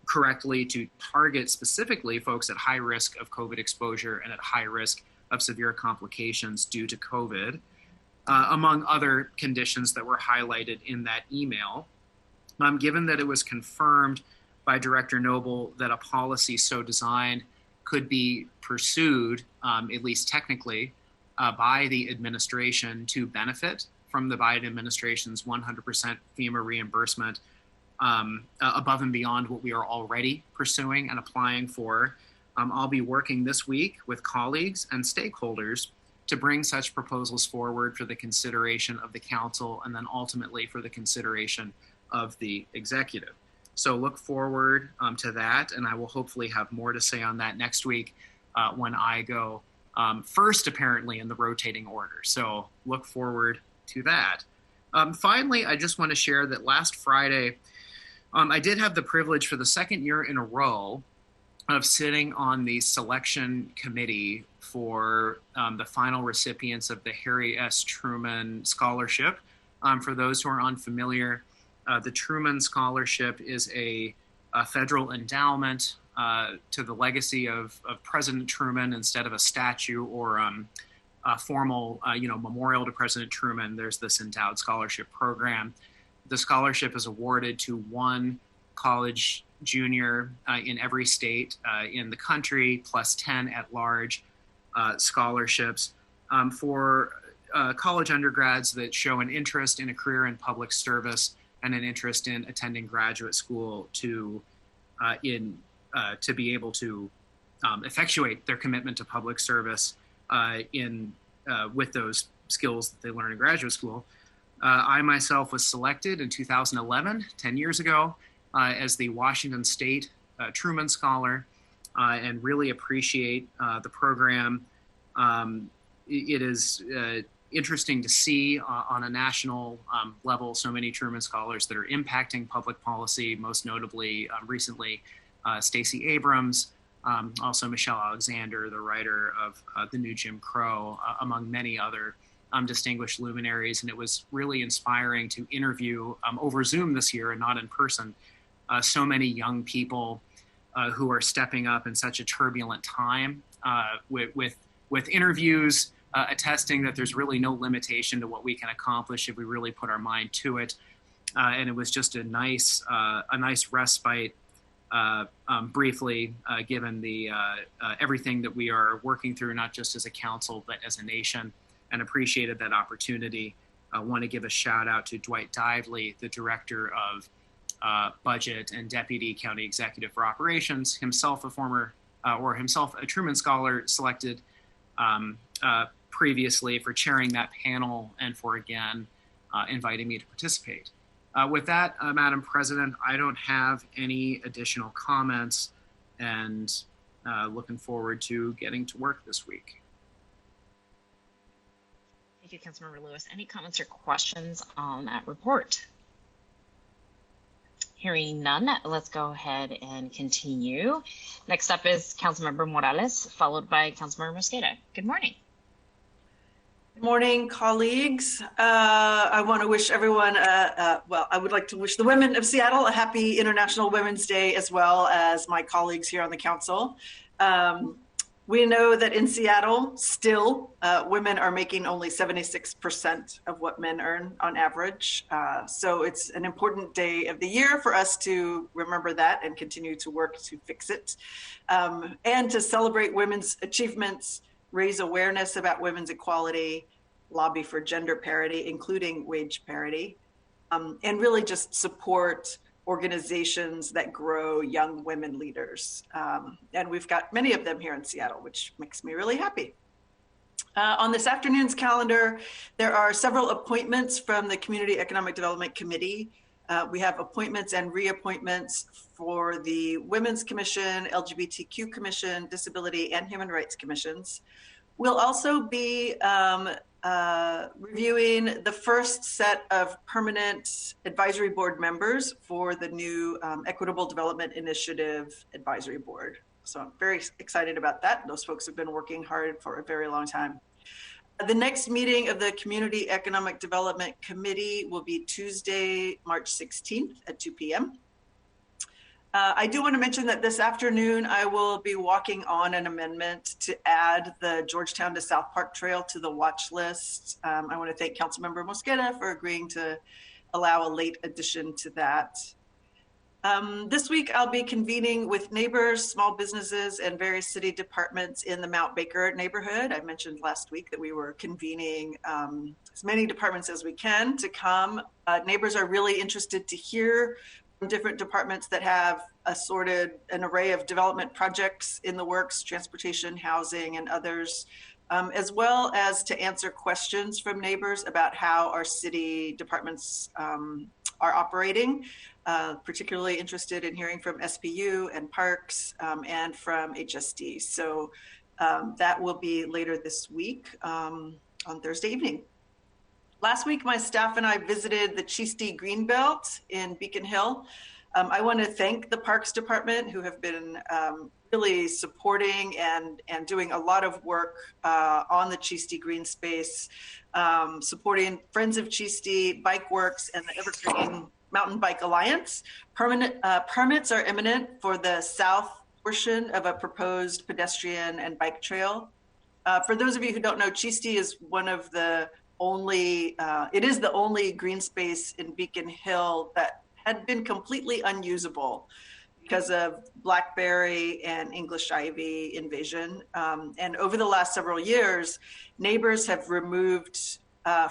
correctly, to target specifically folks at high risk of COVID exposure and at high risk of severe complications due to COVID, among other conditions that were highlighted in that email. Given that it was confirmed by Director Noble that a policy so designed could be pursued, at least technically, by the administration to benefit from the Biden administration's 100% FEMA reimbursement, above and beyond what we are already pursuing and applying for. I'll be working this week with colleagues and stakeholders to bring such proposals forward for the consideration of the council and then ultimately for the consideration of the executive. So look forward to that, and I will hopefully have more to say on that next week when I go first, apparently, in the rotating order. So look forward to that. Finally, I just want to share that last Friday, I did have the privilege for the second year in a row of sitting on the selection committee for the final recipients of the Harry S. Truman Scholarship. For those who are unfamiliar, the Truman Scholarship is a federal endowment to the legacy of President Truman. Instead of a statue or a formal memorial to President Truman, there's this endowed scholarship program. The scholarship is awarded to one college junior in every state in the country, plus 10 at-large scholarships for college undergrads that show an interest in a career in public service and an interest in attending graduate school to be able to effectuate their commitment to public service with those skills that they learn in graduate school. I myself was selected in 2011, 10 years ago, as the Washington State Truman Scholar, and really appreciate the program. It is interesting to see on a national level so many Truman Scholars that are impacting public policy, most notably recently Stacey Abrams, also Michelle Alexander, the writer of The New Jim Crow, among many other distinguished luminaries. And it was really inspiring to interview over Zoom this year and not in person so many young people who are stepping up in such a turbulent time with interviews attesting that there's really no limitation to what we can accomplish if we really put our mind to it. And it was just a nice respite, briefly, given the everything that we are working through, not just as a council, but as a nation, and appreciated that opportunity. I want to give a shout out to Dwight Dively, the director of budget and deputy county executive for operations, himself a Truman Scholar selected previously, for chairing that panel and for again inviting me to participate. With that, Madam President, I don't have any additional comments, and looking forward to getting to work this week. Thank you, Councilmember Lewis. Any comments or questions on that report? Hearing none, let's go ahead and continue. Next up is Councilmember Morales, followed by Councilmember Mosqueda. Good morning. Good morning, colleagues. I want to wish everyone, I would like to wish the women of Seattle a happy International Women's Day, as well as my colleagues here on the council. We know that in Seattle, still, women are making only 76% of what men earn on average. So it's an important day of the year for us to remember that and continue to work to fix it. And to celebrate women's achievements, raise awareness about women's equality, lobby for gender parity, including wage parity, and really just support organizations that grow young women leaders. And we've got many of them here in Seattle, which makes me really happy. On this afternoon's calendar, there are several appointments from the Community Economic Development Committee. We have appointments and reappointments for the Women's Commission, LGBTQ Commission, Disability and Human Rights Commissions. We'll also be reviewing the first set of permanent advisory board members for the new Equitable Development Initiative Advisory Board. So I'm very excited about that. Those folks have been working hard for a very long time. The next meeting of the Community Economic Development Committee will be Tuesday, March 16th at 2 p.m. I do want to mention that this afternoon I will be walking on an amendment to add the Georgetown to South Park Trail to the watch list. I want to thank Councilmember Mosqueda for agreeing to allow a late addition to that. This week I'll be convening with neighbors, small businesses, and various city departments in the Mount Baker neighborhood. I mentioned last week that we were convening as many departments as we can to come. Neighbors are really interested to hear different departments that have an array of development projects in the works, transportation, housing, and others, as well as to answer questions from neighbors about how our city departments are operating. Particularly interested in hearing from SPU and Parks and from HSD. So that will be later this week on Thursday evening. Last week, my staff and I visited the Cheesty Greenbelt in Beacon Hill. I want to thank the Parks Department, who have been really supporting and doing a lot of work on the Cheesty Green space, supporting Friends of Cheesty, Bike Works, and the Evergreen Mountain Bike Alliance. Permits are imminent for the south portion of a proposed pedestrian and bike trail. For those of you who don't know, Cheesty is one of the it is the only green space in Beacon Hill that had been completely unusable because of blackberry and English ivy invasion. And over the last several years, neighbors have removed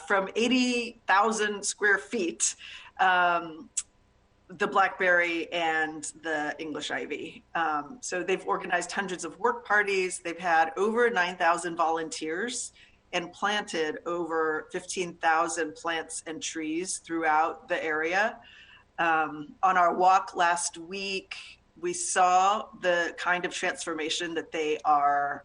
from 80,000 square feet the blackberry and the English ivy. So they've organized hundreds of work parties. They've had over 9,000 volunteers and planted over 15,000 plants and trees throughout the area. On our walk last week, we saw the kind of transformation that they are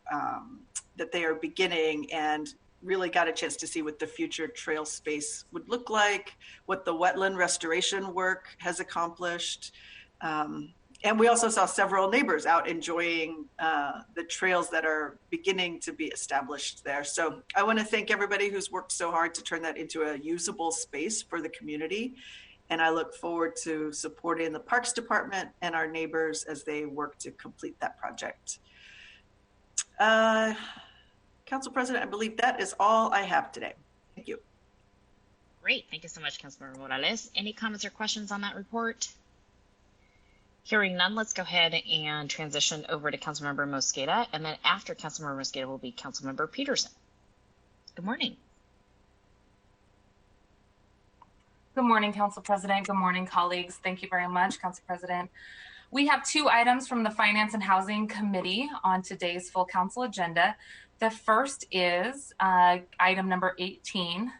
beginning, and really got a chance to see what the future trail space would look like, what the wetland restoration work has accomplished. And we also saw several neighbors out enjoying the trails that are beginning to be established there. So I want to thank everybody who's worked so hard to turn that into a usable space for the community. And I look forward to supporting the Parks Department and our neighbors as they work to complete that project. Council President, I believe that is all I have today. Thank you. Great. Thank you so much, Councilmember Morales. Any comments or questions on that report? Hearing none, let's go ahead and transition over to Councilmember Mosqueda. And then after Councilmember Mosqueda will be Councilmember Peterson. Good morning. Good morning, Council President. Good morning, colleagues. Thank you very much, Council President. We have two items from the Finance and Housing Committee on today's full council agenda. The first is item number 18.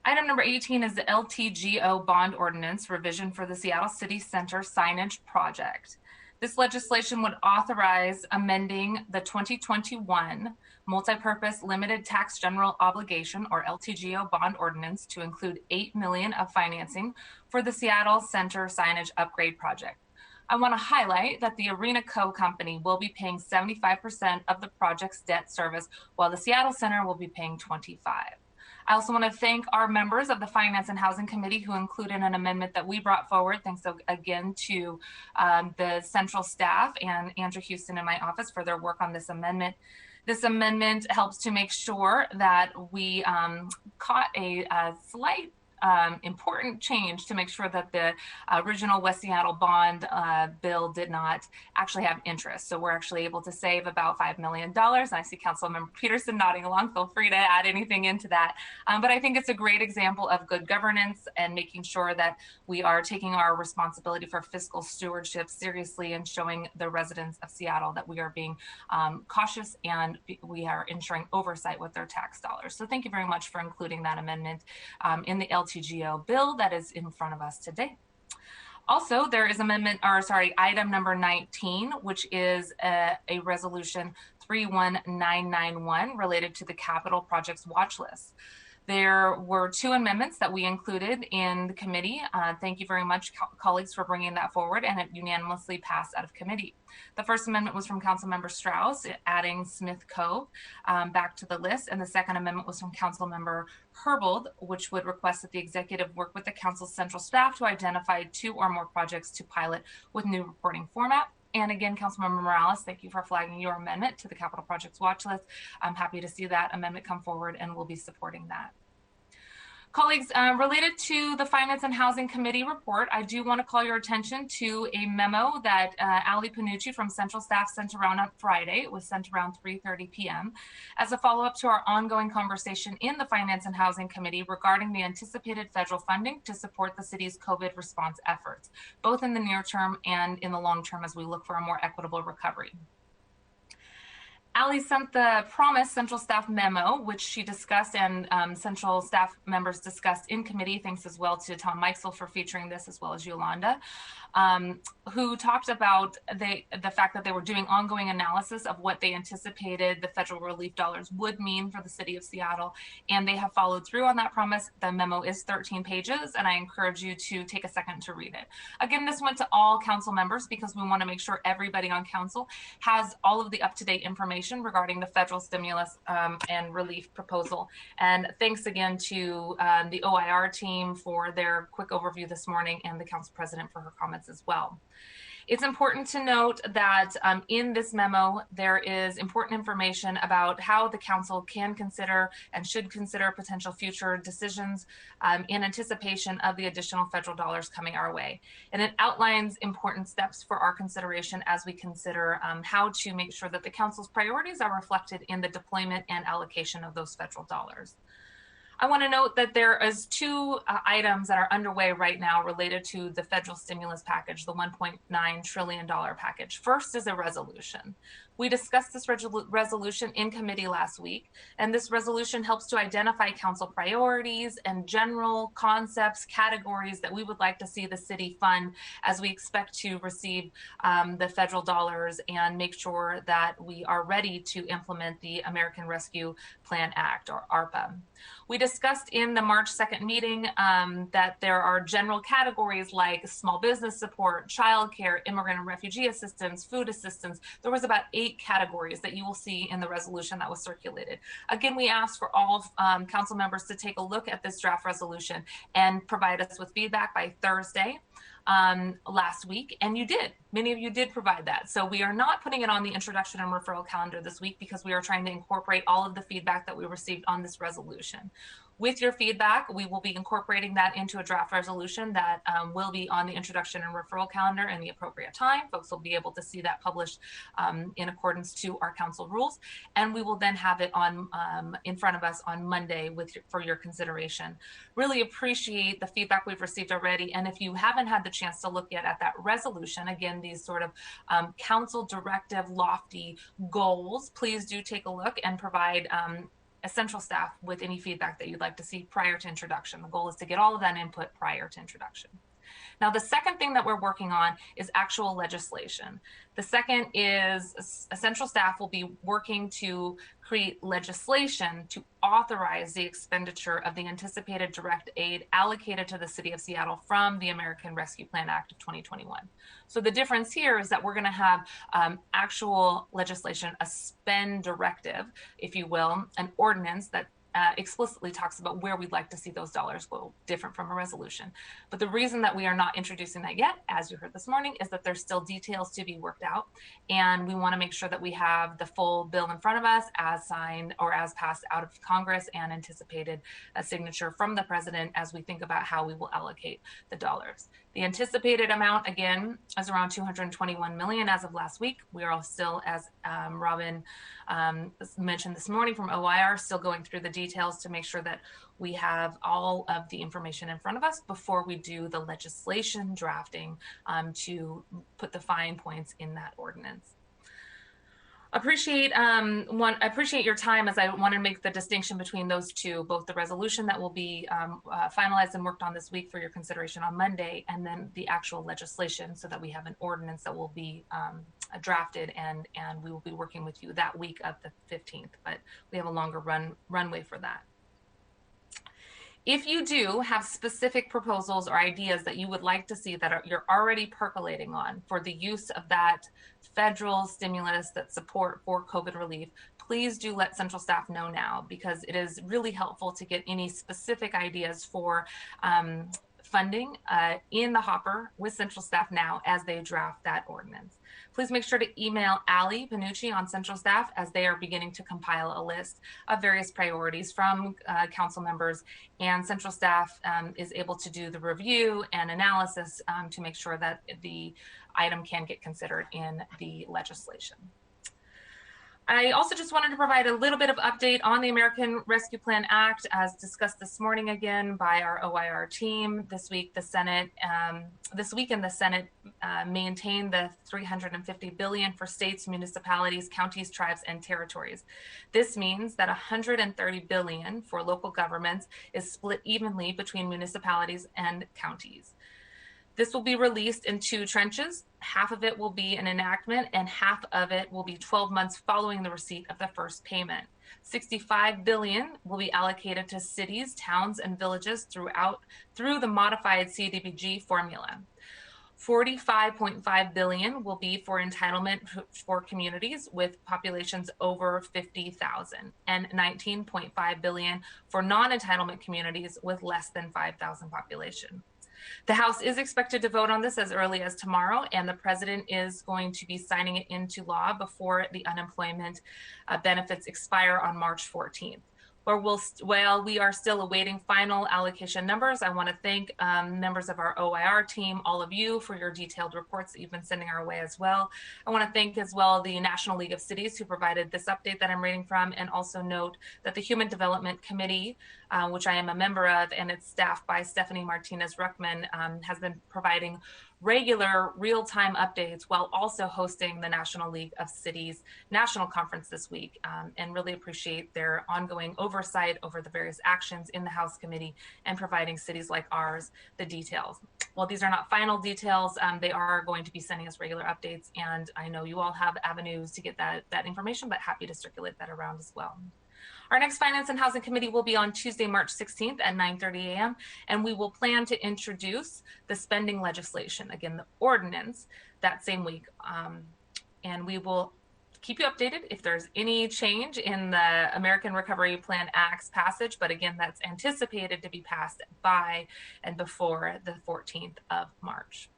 Item number 18 is the LTGO bond ordinance revision for the Seattle City Center signage project. This legislation would authorize amending the 2021 multipurpose limited tax general obligation, or LTGO bond ordinance, to include $8 million of financing for the Seattle Center signage upgrade project. I want to highlight that the Arena Co. company will be paying 75% of the project's debt service, while the Seattle Center will be paying 25%. I also want to thank our members of the Finance and Housing Committee who included an amendment that we brought forward. Thanks again to the central staff and Andrew Houston in my office for their work on this amendment. This amendment helps to make sure that we caught a slight important change to make sure that the original West Seattle bond bill did not actually have interest. So we're actually able to save about $5 million. And I see Councilmember Peterson nodding along. Feel free to add anything into that. But I think it's a great example of good governance and making sure that we are taking our responsibility for fiscal stewardship seriously and showing the residents of Seattle that we are being cautious and we are ensuring oversight with their tax dollars. So thank you very much for including that amendment in the LTGO bill that is in front of us today. Also, there is item number 19, which is a resolution 31991 related to the capital projects watch list. There were 2 amendments that we included in the committee. Thank you very much, colleagues, for bringing that forward, and it unanimously passed out of committee. The first amendment was from Councilmember Strauss, adding Smith Cove back to the list, and the second amendment was from Councilmember Herbold, which would request that the executive work with the council's central staff to identify 2 or more projects to pilot with new reporting format. And again, Councilmember Morales, thank you for flagging your amendment to the capital projects watch list. I'm happy to see that amendment come forward and we'll be supporting that. Colleagues, related to the Finance and Housing Committee report, I do want to call your attention to a memo that Ali Panucci from Central Staff sent around on Friday. It was sent around 3:30 p.m. as a follow-up to our ongoing conversation in the Finance and Housing Committee regarding the anticipated federal funding to support the city's COVID response efforts, both in the near term and in the long term as we look for a more equitable recovery. Ali sent the promised central staff memo, which she discussed and central staff members discussed in committee. Thanks as well to Tom Meixel for featuring this, as well as Yolanda, who talked about the fact that they were doing ongoing analysis of what they anticipated the federal relief dollars would mean for the city of Seattle. And they have followed through on that promise. The memo is 13 pages, and I encourage you to take a second to read it. Again, this went to all council members because we want to make sure everybody on council has all of the up-to-date information regarding the federal stimulus and relief proposal. And thanks again to the OIR team for their quick overview this morning and the council president for her comments as well. It's important to note that in this memo, there is important information about how the council can consider and should consider potential future decisions in anticipation of the additional federal dollars coming our way. And it outlines important steps for our consideration as we consider how to make sure that the council's priorities are reflected in the deployment and allocation of those federal dollars. I want to note that there is 2 items that are underway right now related to the federal stimulus package, the $1.9 trillion package. First is a resolution. We discussed this resolution in committee last week, and this resolution helps to identify council priorities and general concepts, categories that we would like to see the city fund as we expect to receive the federal dollars and make sure that we are ready to implement the American Rescue Plan Act, or ARPA. We discussed in the March 2nd meeting that there are general categories like small business support, childcare, immigrant and refugee assistance, food assistance. There was about 8 categories that you will see in the resolution that was circulated. Again, we asked for all council members to take a look at this draft resolution and provide us with feedback by Thursday last week, and you did. Many of you did provide that. So we are not putting it on the introduction and referral calendar this week because we are trying to incorporate all of the feedback that we received on this resolution. With your feedback, we will be incorporating that into a draft resolution that will be on the introduction and referral calendar in the appropriate time. Folks will be able to see that published in accordance to our council rules. And we will then have it on in front of us on Monday for your consideration. Really appreciate the feedback we've received already. And if you haven't had the chance to look yet at that resolution, again, these sort of council directive, lofty goals, please do take a look and provide central staff with any feedback that you'd like to see prior to introduction. The goal is to get all of that input prior to introduction. Now, the second thing that we're working on is actual legislation. The second is central staff will be working to create legislation to authorize the expenditure of the anticipated direct aid allocated to the city of Seattle from the American Rescue Plan Act of 2021. So the difference here is that we're going to have actual legislation, a spend directive, if you will, an ordinance that explicitly talks about where we'd like to see those dollars go, different from a resolution. But the reason that we are not introducing that yet, as you heard this morning, is that there's still details to be worked out. And we want to make sure that we have the full bill in front of us as signed or as passed out of Congress and anticipated a signature from the president as we think about how we will allocate the dollars. The anticipated amount, again, is around 221 million as of last week. We are still, as Robin mentioned this morning from OIR, still going through the details to make sure that we have all of the information in front of us before we do the legislation drafting to put the fine points in that ordinance. Appreciate your time, as I want to make the distinction between those two, both the resolution that will be finalized and worked on this week for your consideration on Monday, and then the actual legislation, so that we have an ordinance that will be drafted and we will be working with you that week of the 15th, but we have a longer runway for that. If you do have specific proposals or ideas that you would like to see that you're already percolating on for the use of that federal stimulus, that support for COVID relief, please do let central staff know now, because it is really helpful to get any specific ideas for funding in the hopper with central staff now as they draft that ordinance. Please make sure to email Ali Panucci on central staff as they are beginning to compile a list of various priorities from council members, and central staff is able to do the review and analysis to make sure that the item can get considered in the legislation. I also just wanted to provide a little bit of update on the American Rescue Plan Act, as discussed this morning again by our OIR team. This week, the Senate, maintained the $350 billion for states, municipalities, counties, tribes, and territories. This means that $130 billion for local governments is split evenly between municipalities and counties. This will be released in two tranches. Half of it will be an enactment and half of it will be 12 months following the receipt of the first payment. $65 billion will be allocated to cities, towns, and villages through the modified CDBG formula. $45.5 billion will be for entitlement for communities with populations over 50,000, and $19.5 billion for non-entitlement communities with less than 5,000 population. The House is expected to vote on this as early as tomorrow, and the president is going to be signing it into law before the unemployment benefits expire on March 14th. While we are still awaiting final allocation numbers, I want to thank members of our OIR team, all of you, for your detailed reports that you've been sending our way as well. I want to thank as well the National League of Cities who provided this update that I'm reading from, and also note that the Human Development Committee, which I am a member of, and it's staffed by Stephanie Martinez-Ruckman, has been providing regular real-time updates while also hosting the National League of Cities National Conference this week, and really appreciate their ongoing oversight over the various actions in the House Committee and providing cities like ours the details. While these are not final details, they are going to be sending us regular updates, and I know you all have avenues to get that information, but happy to circulate that around as well. Our next Finance and Housing Committee will be on Tuesday, March 16th at 9:30 a.m. and we will plan to introduce the spending legislation, again, the ordinance, that same week. And we will keep you updated if there's any change in the American Recovery Plan Act's passage, but again, that's anticipated to be passed by and before the 14th of March.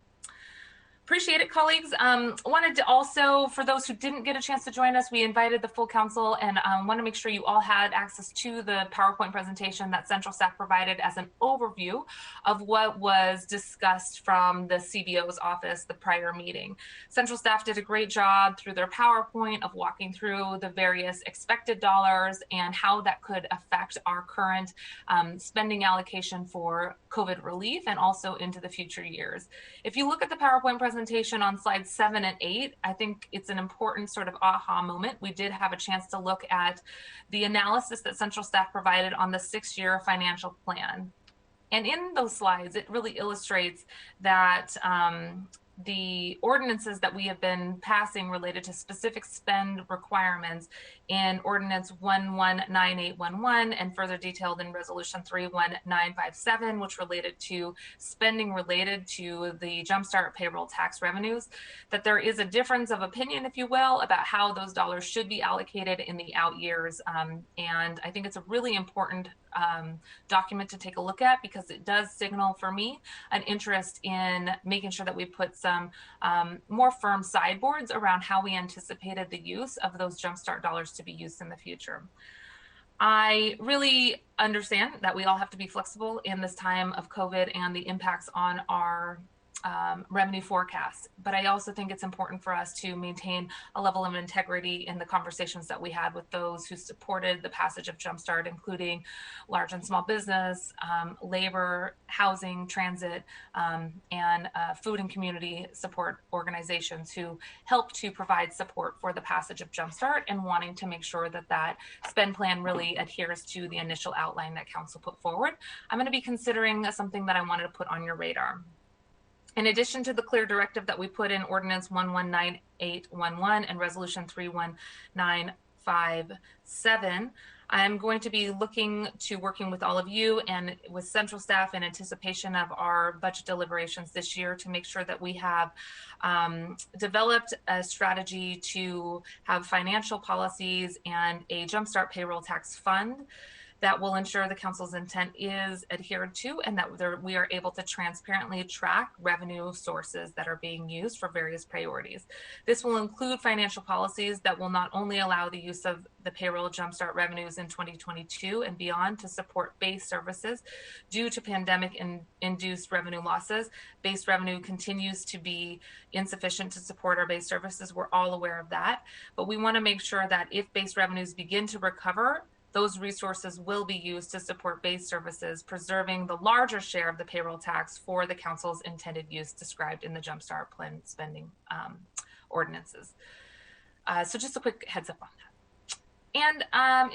Appreciate it, colleagues. Wanted to also, for those who didn't get a chance to join us, we invited the full council, and want to make sure you all had access to the PowerPoint presentation that Central Staff provided as an overview of what was discussed from the CBO's office the prior meeting. Central Staff did a great job through their PowerPoint of walking through the various expected dollars and how that could affect our current spending allocation for COVID relief and also into the future years. If you look at the PowerPoint presentation on slides 7 and 8, I think it's an important sort of aha moment. We did have a chance to look at the analysis that Central Staff provided on the 6-year financial plan. And in those slides, it really illustrates that the ordinances that we have been passing related to specific spend requirements in Ordinance 119811 and further detailed in Resolution 31957, which related to spending related to the Jumpstart payroll tax revenues, that there is a difference of opinion, if you will, about how those dollars should be allocated in the out years. And I think it's a really important document to take a look at, because it does signal for me an interest in making sure that we put some more firm sideboards around how we anticipated the use of those Jumpstart dollars to be used in the future. I really understand that we all have to be flexible in this time of COVID and the impacts on our revenue forecast. But I also think it's important for us to maintain a level of integrity in the conversations that we had with those who supported the passage of Jumpstart, including large and small business, labor, housing, transit, and food and community support organizations who help to provide support for the passage of Jumpstart, and wanting to make sure that that spend plan really adheres to the initial outline that Council put forward. I'm going to be considering something that I wanted to put on your radar. In addition to the clear directive that we put in Ordinance 119811 and Resolution 31957, I'm going to be looking to working with all of you and with central staff in anticipation of our budget deliberations this year to make sure that we have developed a strategy to have financial policies and a Jumpstart payroll tax fund that will ensure the council's intent is adhered to, and that we are able to transparently track revenue sources that are being used for various priorities. This will include financial policies that will not only allow the use of the payroll Jumpstart revenues in 2022 and beyond to support base services due to pandemic-induced revenue losses. Base revenue continues to be insufficient to support our base services. We're all aware of that, but we want to make sure that if base revenues begin to recover, those resources will be used to support base services, preserving the larger share of the payroll tax for the council's intended use described in the Jumpstart plan spending ordinances. So just a quick heads up on that. And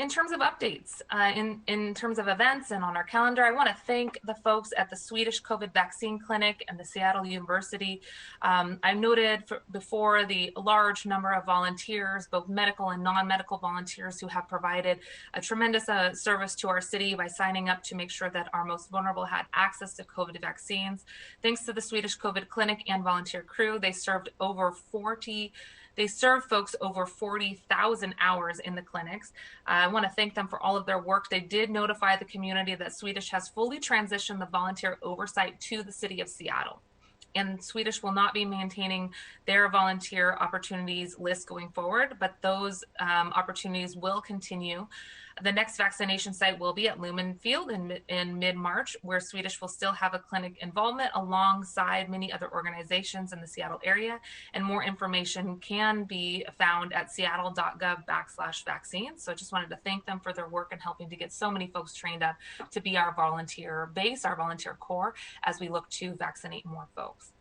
in terms of updates, in terms of events and on our calendar, I want to thank the folks at the Swedish COVID Vaccine Clinic and the Seattle University. I noted before the large number of volunteers, both medical and non-medical volunteers, who have provided a tremendous service to our city by signing up to make sure that our most vulnerable had access to COVID vaccines. Thanks to the Swedish COVID Clinic and volunteer crew, they served folks over 40,000 hours in the clinics. I want to thank them for all of their work. They did notify the community that Swedish has fully transitioned the volunteer oversight to the city of Seattle. And Swedish will not be maintaining their volunteer opportunities list going forward, but those opportunities will continue. The next vaccination site will be at Lumen Field in mid-March, where Swedish will still have a clinic involvement alongside many other organizations in the Seattle area. And more information can be found at seattle.gov/vaccines. So I just wanted to thank them for their work in helping to get so many folks trained up to be our volunteer base, our volunteer corps, as we look to vaccinate more folks.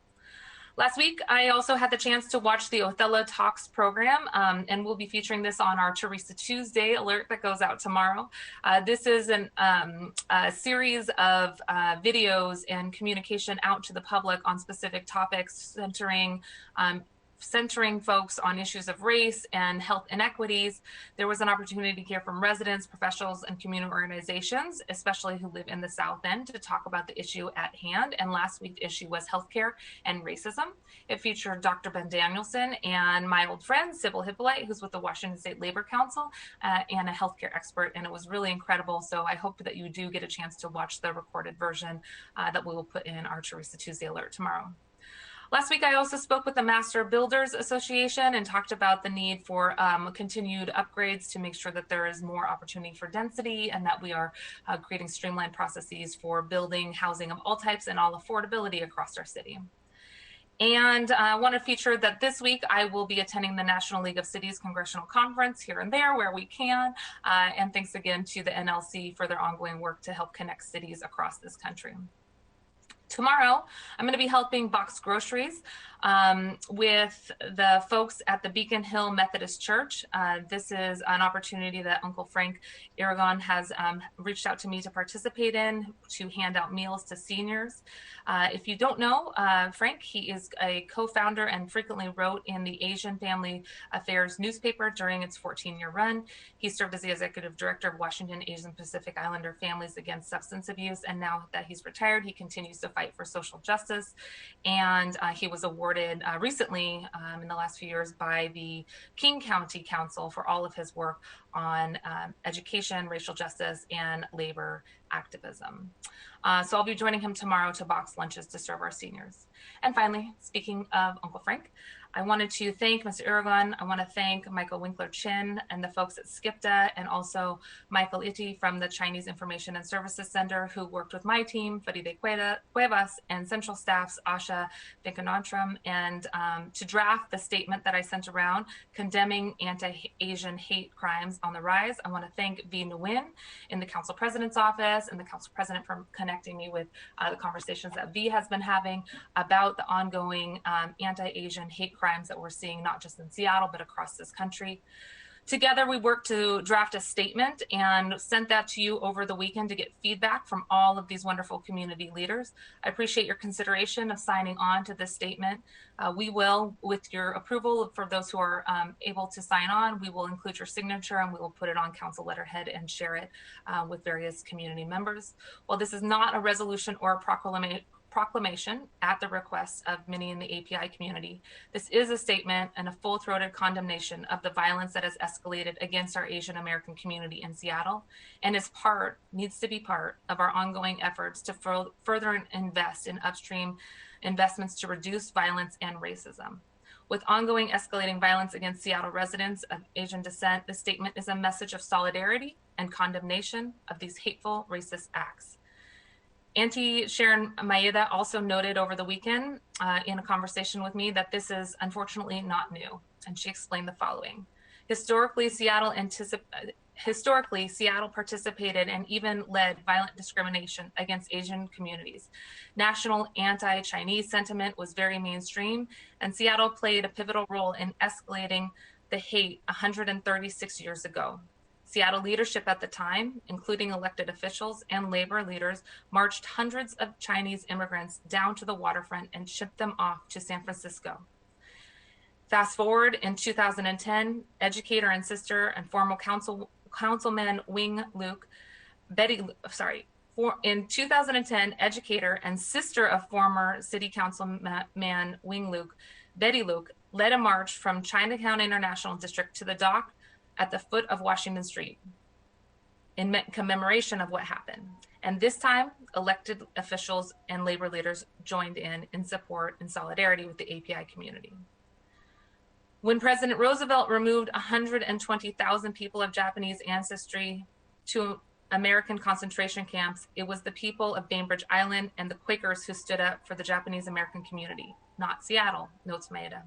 Last week, I also had the chance to watch the Othello Talks program, and we'll be featuring this on our Teresa Tuesday alert that goes out tomorrow. This is a series of videos and communication out to the public on specific topics centering folks on issues of race and health inequities. There was an opportunity to hear from residents, professionals, and community organizations, especially who live in the South End, to talk about the issue at hand. And last week's issue was healthcare and racism. It featured Dr. Ben Danielson and my old friend, Sybil Hippolyte, who's with the Washington State Labor Council and a healthcare expert. And it was really incredible. So I hope that you do get a chance to watch the recorded version that we will put in our Teresa Tuesday alert tomorrow. Last week, I also spoke with the Master Builders Association and talked about the need for continued upgrades to make sure that there is more opportunity for density and that we are creating streamlined processes for building housing of all types and all affordability across our city. And I want to feature that this week I will be attending the National League of Cities Congressional Conference here and there where we can. And thanks again to the NLC for their ongoing work to help connect cities across this country. Tomorrow, I'm going to be helping box groceries with the folks at the Beacon Hill Methodist Church. This is an opportunity that Uncle Frank Aragon has reached out to me to participate in, to hand out meals to seniors. If you don't know Frank, he is a co-founder and frequently wrote in the Asian Family Affairs newspaper during its 14-year run. He served as the executive director of Washington Asian Pacific Islander Families Against Substance Abuse, and now that he's retired, he continues to fight for social justice. And he was awarded recently in the last few years by the King County Council for all of his work on education, racial justice, and labor activism. So I'll be joining him tomorrow to box lunches to serve our seniors. And finally, speaking of Uncle Frank, I wanted to thank Mr. Aragon. I want to thank Michael Winkler-Chin and the folks at SCIPTA, and also Michael Itti from the Chinese Information and Services Center, who worked with my team, Faride Cuevas, and Central Staff's Asha Venkanatram, and to draft the statement that I sent around condemning anti-Asian hate crimes on the rise. I want to thank V. Nguyen in the Council President's office and the Council President for connecting me with the conversations that V has been having about the ongoing anti-Asian hate crimes that we're seeing, not just in Seattle, but across this country. Together, we worked to draft a statement and sent that to you over the weekend to get feedback from all of these wonderful community leaders. I appreciate your consideration of signing on to this statement. We will, with your approval, for those who are able to sign on, we will include your signature and we will put it on council letterhead and share it with various community members. While this is not a resolution or a proclamation at the request of many in the API community, this is a statement and a full-throated condemnation of the violence that has escalated against our Asian American community in Seattle, and needs to be part of our ongoing efforts to further invest in upstream investments to reduce violence and racism. With ongoing escalating violence against Seattle residents of Asian descent, this statement is a message of solidarity and condemnation of these hateful racist acts. Auntie Sharon Maeda also noted over the weekend in a conversation with me that this is unfortunately not new, and she explained the following. Historically, Seattle participated and even led violent discrimination against Asian communities. National anti-Chinese sentiment was very mainstream, and Seattle played a pivotal role in escalating the hate 136 years ago. Seattle leadership at the time, including elected officials and labor leaders, marched hundreds of Chinese immigrants down to the waterfront and shipped them off to San Francisco. Fast forward in 2010, educator and sister and former councilman in 2010, educator and sister of former city councilman Wing Luke, Betty Luke, led a march from Chinatown International District to the dock at the foot of Washington Street in commemoration of what happened. And this time, elected officials and labor leaders joined in support and solidarity with the API community. When President Roosevelt removed 120,000 people of Japanese ancestry to American concentration camps, it was the people of Bainbridge Island and the Quakers who stood up for the Japanese American community, not Seattle, notes Maeda.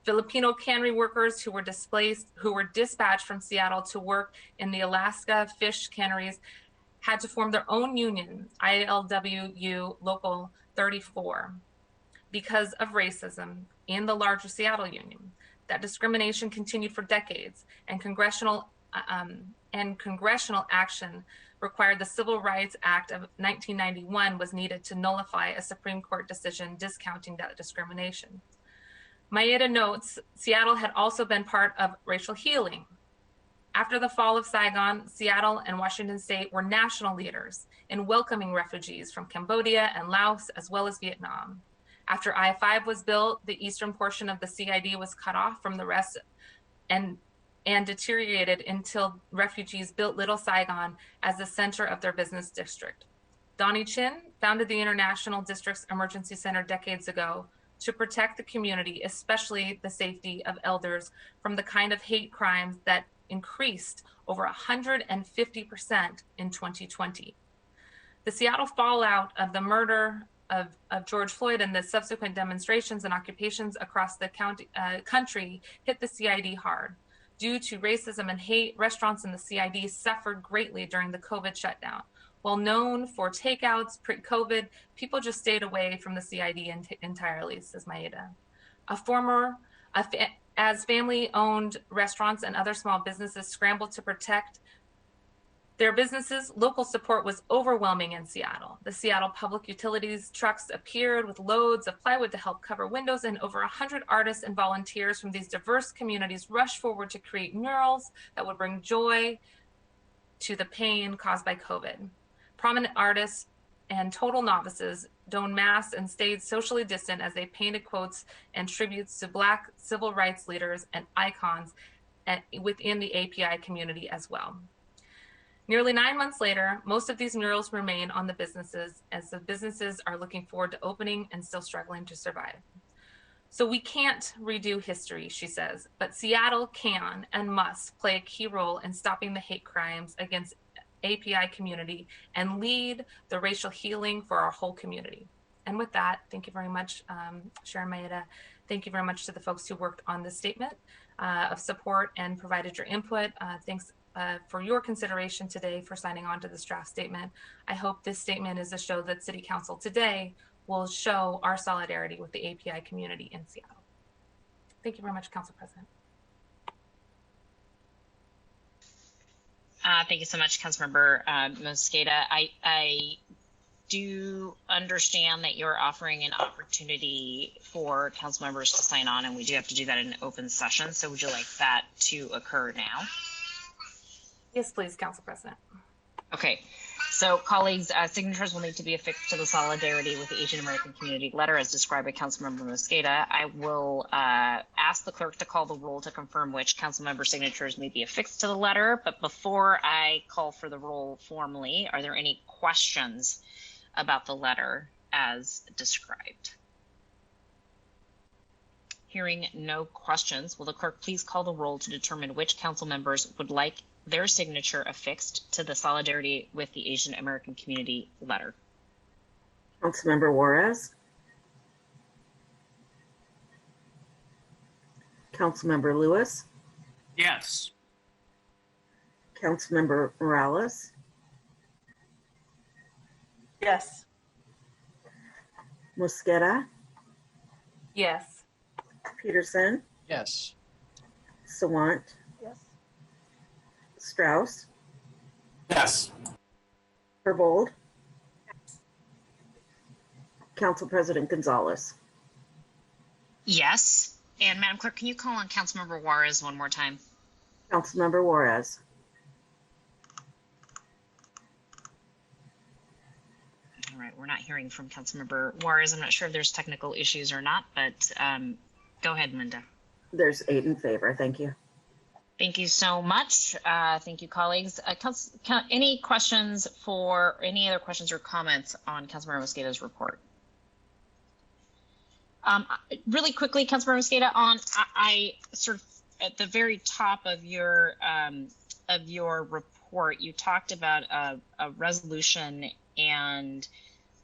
Filipino cannery workers who were dispatched from Seattle to work in the Alaska fish canneries had to form their own union, ILWU Local 34, because of racism in the larger Seattle union. That discrimination continued for decades, and congressional action required the Civil Rights Act of 1991 was needed to nullify a Supreme Court decision discounting that discrimination. Maeda notes, Seattle had also been part of racial healing. After the fall of Saigon, Seattle and Washington State were national leaders in welcoming refugees from Cambodia and Laos, as well as Vietnam. After I-5 was built, the eastern portion of the CID was cut off from the rest and deteriorated until refugees built Little Saigon as the center of their business district. Donnie Chin founded the International District's Emergency Center decades ago to protect the community, especially the safety of elders, from the kind of hate crimes that increased over 150% in 2020. The Seattle fallout of the murder of George Floyd and the subsequent demonstrations and occupations across the country hit the CID hard. Due to racism and hate, restaurants in the CID suffered greatly during the COVID shutdown. While known for takeouts pre-COVID, people just stayed away from the CID entirely, says Maeda. As family-owned restaurants and other small businesses scrambled to protect their businesses, local support was overwhelming in Seattle. The Seattle Public Utilities trucks appeared with loads of plywood to help cover windows, and over 100 artists and volunteers from these diverse communities rushed forward to create murals that would bring joy to the pain caused by COVID. Prominent artists and total novices donned masks and stayed socially distant as they painted quotes and tributes to Black civil rights leaders and icons within the API community as well. Nearly 9 months later, most of these murals remain on the businesses as the businesses are looking forward to opening and still struggling to survive. So we can't redo history, she says, but Seattle can and must play a key role in stopping the hate crimes against API community and lead the racial healing for our whole community. And with that, thank you very much, Sharon Maeda. Thank you very much to the folks who worked on this statement of support and provided your input. Thanks for your consideration today for signing on to this draft statement. I hope this statement is a show that City Council today will show our solidarity with the API community in Seattle. Thank you very much, Council President. Thank you so much, Councilmember Mosqueda. I do understand that you're offering an opportunity for council members to sign on, and we do have to do that in an open session. So would you like that to occur now? Yes, please, Council President. Okay, so colleagues, signatures will need to be affixed to the Solidarity with the Asian American Community letter as described by Councilmember Mosqueda. I will ask the clerk to call the roll to confirm which council member signatures may be affixed to the letter. But before I call for the roll formally, are there any questions about the letter as described? Hearing no questions, will the clerk please call the roll to determine which council members would like their signature affixed to the Solidarity with the Asian American Community letter? Councilmember Juarez. Councilmember Lewis. Yes. Councilmember Morales. Yes. Mosqueda. Yes. Peterson. Yes. Sawant. Yes. Strauss. Yes. Herbold. Council President Gonzalez. Yes. And Madam Clerk, can you call on Councilmember Juarez one more time? Councilmember Juarez. All right, we're not hearing from Councilmember Juarez. I'm not sure if there's technical issues or not, but go ahead, Linda. There's 8 in favor. Thank you. Thank you so much. Thank you, colleagues. Any questions for any other questions or comments on Councilmember Mosqueda's report? Really quickly, Councilmember Mosqueda, I sort of at the very top of your report, you talked about a resolution and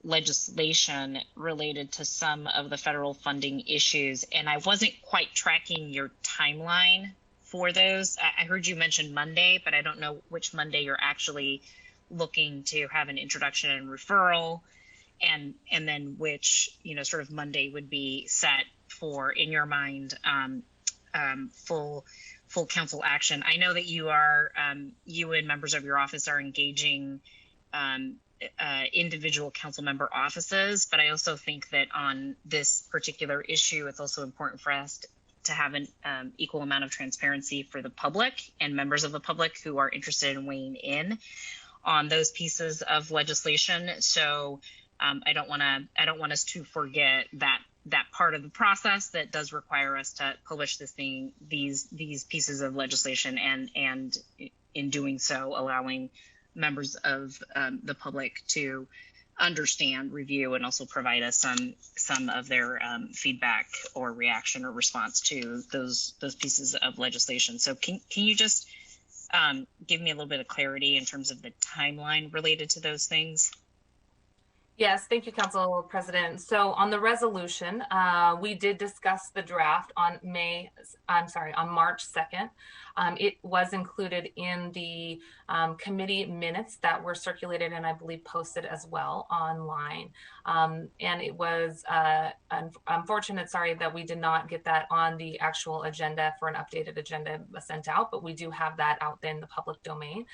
legislation related to some of the federal funding issues, and I wasn't quite tracking your timeline for those. I heard you mention Monday, but I don't know which Monday you're actually looking to have an introduction and referral, and then which, sort of Monday would be set for, in your mind, full council action. I know that you and members of your office are engaging individual council member offices, but I also think that on this particular issue, it's also important for us to have an equal amount of transparency for the public and members of the public who are interested in weighing in on those pieces of legislation. So I don't want us to forget that part of the process that does require us to publish these pieces of legislation, and in doing so, allowing members of the public to understand, review, and also provide us some of their feedback or reaction or response to those pieces of legislation. So can you just give me a little bit of clarity in terms of the timeline related to those things? Yes, thank you, Council President. So on the resolution, we did discuss the draft on March 2nd. It was included in the committee minutes that were circulated and I believe posted as well online. And it was unfortunate, that we did not get that on the actual agenda for an updated agenda sent out, but we do have that out in the public domain.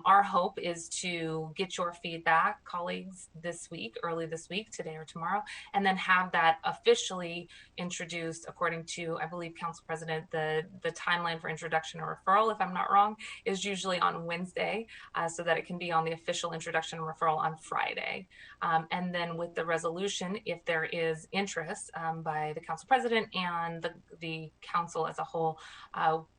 Our hope is to get your feedback, colleagues, early this week, today or tomorrow, and then have that officially introduced according to, I believe, Council President, the timeline for introduction or referral, if I'm not wrong, is usually on Wednesday, so that it can be on the official introduction and referral on Friday. And then with the resolution, if there is interest by the Council President and the Council as a whole,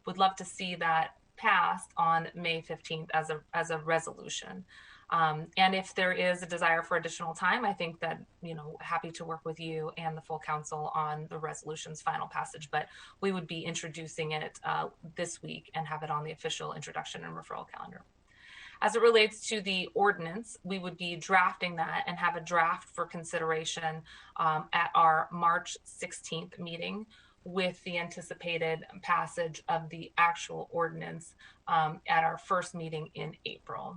would love to see that passed on May 15th as a resolution. And if there is a desire for additional time, I think that, happy to work with you and the full council on the resolution's final passage, but we would be introducing it this week and have it on the official introduction and referral calendar. As it relates to the ordinance, we would be drafting that and have a draft for consideration at our March 16th meeting, with the anticipated passage of the actual ordinance at our first meeting in April.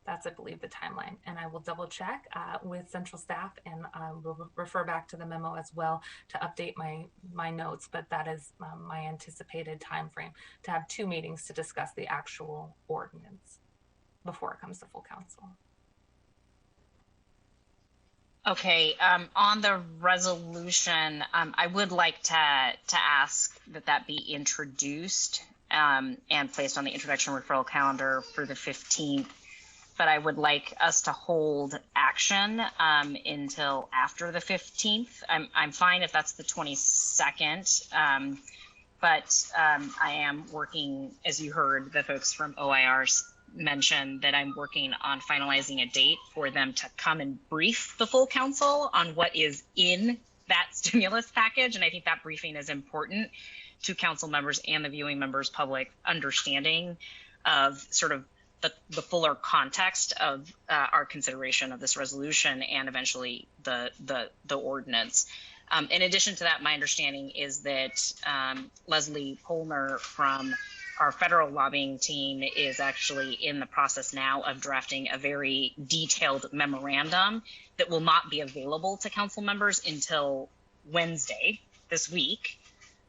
That's, I believe, the timeline. And I will double check with central staff and we'll refer back to the memo as well to update my notes, but that is my anticipated time frame to have 2 meetings to discuss the actual ordinance before it comes to full council. Okay, on the resolution, I would like to ask that be introduced and placed on the introduction referral calendar for the 15th, but I would like us to hold action until after the 15th. I'm fine if that's the 22nd, but I am working, as you heard, the folks from OIRs mentioned that I'm working on finalizing a date for them to come and brief the full council on what is in that stimulus package. And I think that briefing is important to council members and the viewing members' public understanding of sort of the fuller context of our consideration of this resolution and eventually the ordinance. In addition to that, my understanding is that Leslie Polner from our federal lobbying team is actually in the process now of drafting a very detailed memorandum that will not be available to council members until Wednesday this week.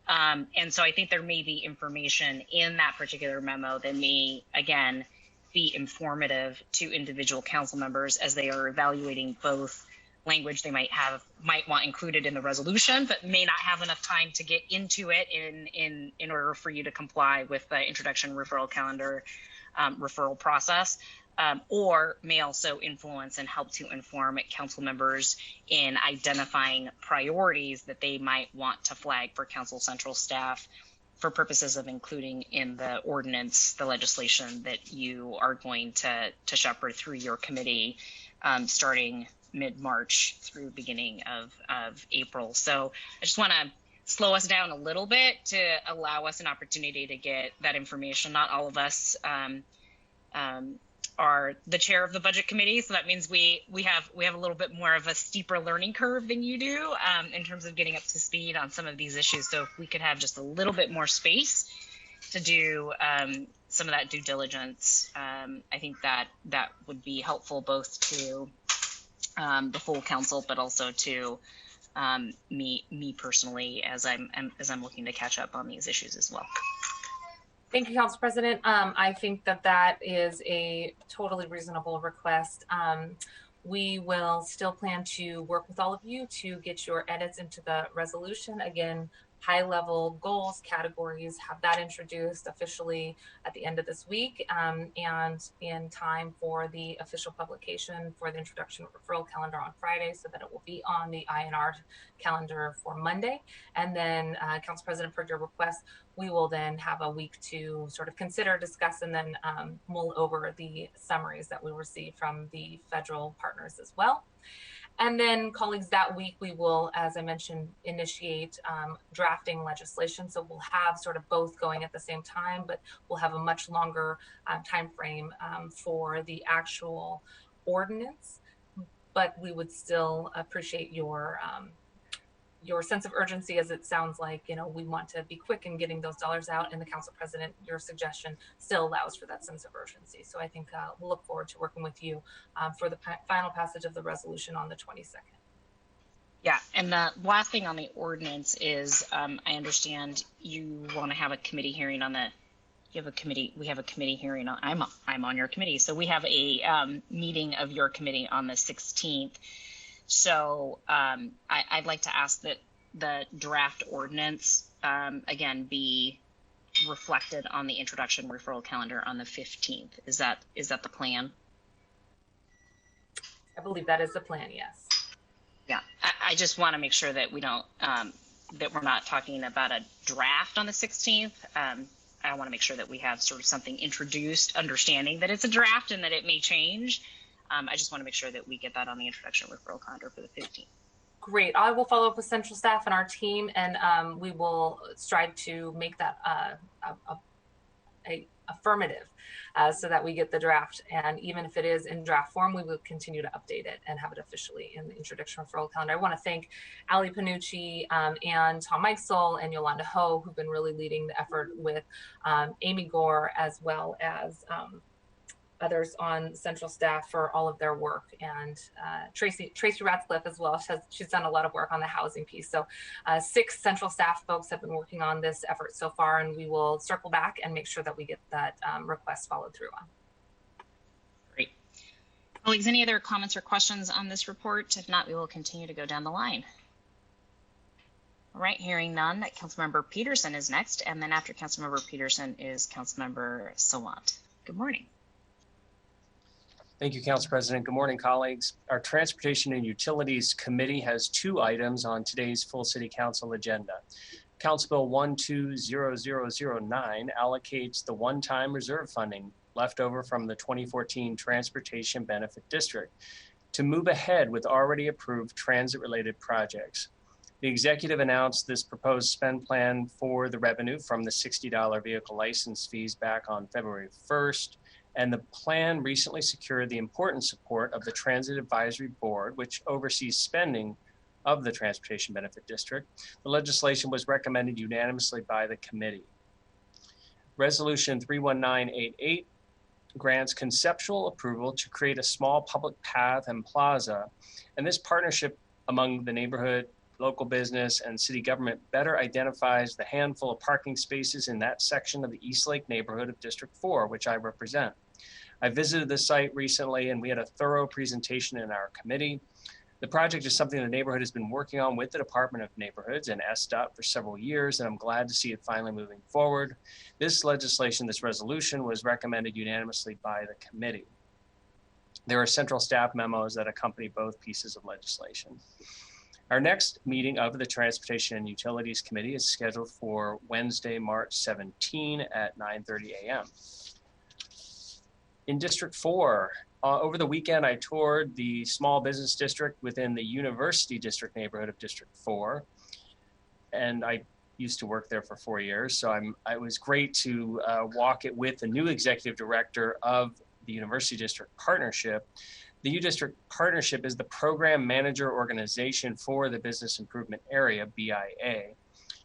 And so I think there may be information in that particular memo that may, again, be informative to individual council members as they are evaluating both language they might want included in the resolution, but may not have enough time to get into it in order for you to comply with the introduction referral calendar referral process, or may also influence and help to inform council members in identifying priorities that they might want to flag for council central staff for purposes of including in the ordinance, the legislation that you are going to shepherd through your committee starting mid-March through beginning of April. So I just want to slow us down a little bit to allow us an opportunity to get that information. Not all of us are the chair of the budget committee, so that means we have a little bit more of a steeper learning curve than you do in terms of getting up to speed on some of these issues. So if we could have just a little bit more space to do some of that due diligence, I think that would be helpful both to the full council, but also to me personally as I'm looking to catch up on these issues as well. Thank you, Council President. I think that is a totally reasonable request. We will still plan to work with all of you to get your edits into the resolution. Again, high-level goals, categories, have that introduced officially at the end of this week and in time for the official publication for the introduction referral calendar on Friday so that it will be on the INR calendar for Monday. And then, Council President, per your request, we will then have a week to sort of consider, discuss, and then mull over the summaries that we receive from the federal partners as well. And then, colleagues, that week we will, as I mentioned, initiate drafting legislation. So we'll have sort of both going at the same time, but we'll have a much longer time frame for the actual ordinance. but we would still appreciate your sense of urgency, as it sounds like, we want to be quick in getting those dollars out, and the council president, your suggestion still allows for that sense of urgency. So I think we'll look forward to working with you for the final passage of the resolution on the 22nd. Yeah, and the last thing on the ordinance is I understand you want to have a committee hearing on the. We have a committee hearing on. I'm on your committee, so we have a meeting of your committee on the 16th. So I'd like to ask that the draft ordinance again be reflected on the introduction referral calendar on the 15th. Is that the plan? I believe that is the plan. Yes. Yeah, I just want to make sure that we don't that we're not talking about a draft on the 16th. I want to make sure that we have sort of something introduced, understanding that it's a draft and that it may change. I just want to make sure that we get that on the introduction referral calendar for the 15th. Great. I will follow up with central staff and our team, and we will strive to make that a affirmative so that we get the draft. And even if it is in draft form, we will continue to update it and have it officially in the introduction referral calendar. I want to thank Ali Panucci and Tom Meixel and Yolanda Ho, who've been really leading the effort with Amy Gore, as well as others on central staff for all of their work, and Tracy Ratcliffe as well. She's done a lot of work on the housing piece. So 6 central staff folks have been working on this effort so far, and we will circle back and make sure that we get that request followed through on. Great. Colleagues, any other comments or questions on this report? If not, we will continue to go down the line. All right, hearing none, Councilmember Peterson is next, and then after Councilmember Peterson is Councilmember Sawant. Good morning. Thank you, Council President. Good morning, colleagues. Our Transportation and Utilities Committee has 2 items on today's full City Council agenda. Council Bill 120009 allocates the one-time reserve funding left over from the 2014 Transportation Benefit District to move ahead with already approved transit-related projects. The executive announced this proposed spend plan for the revenue from the $60 vehicle license fees back on February 1st. And the plan recently secured the important support of the Transit Advisory Board, which oversees spending of the Transportation Benefit District. The legislation was recommended unanimously by the committee. Resolution 31988 grants conceptual approval to create a small public path and plaza. And this partnership among the neighborhood, local business, and city government better identifies the handful of parking spaces in that section of the Eastlake neighborhood of District 4, which I represent. I visited the site recently, and we had a thorough presentation in our committee. The project is something the neighborhood has been working on with the Department of Neighborhoods and SDOT for several years, and I'm glad to see it finally moving forward. This resolution was recommended unanimously by the committee. There are central staff memos that accompany both pieces of legislation. Our next meeting of the Transportation and Utilities Committee is scheduled for Wednesday, March 17 at 9:30 a.m. In District 4, over the weekend, I toured the small business district within the University District neighborhood of District 4. And I used to work there for 4 years. So it was great to walk it with the new executive director of the University District Partnership. The U-District Partnership is the program manager organization for the Business Improvement Area, BIA.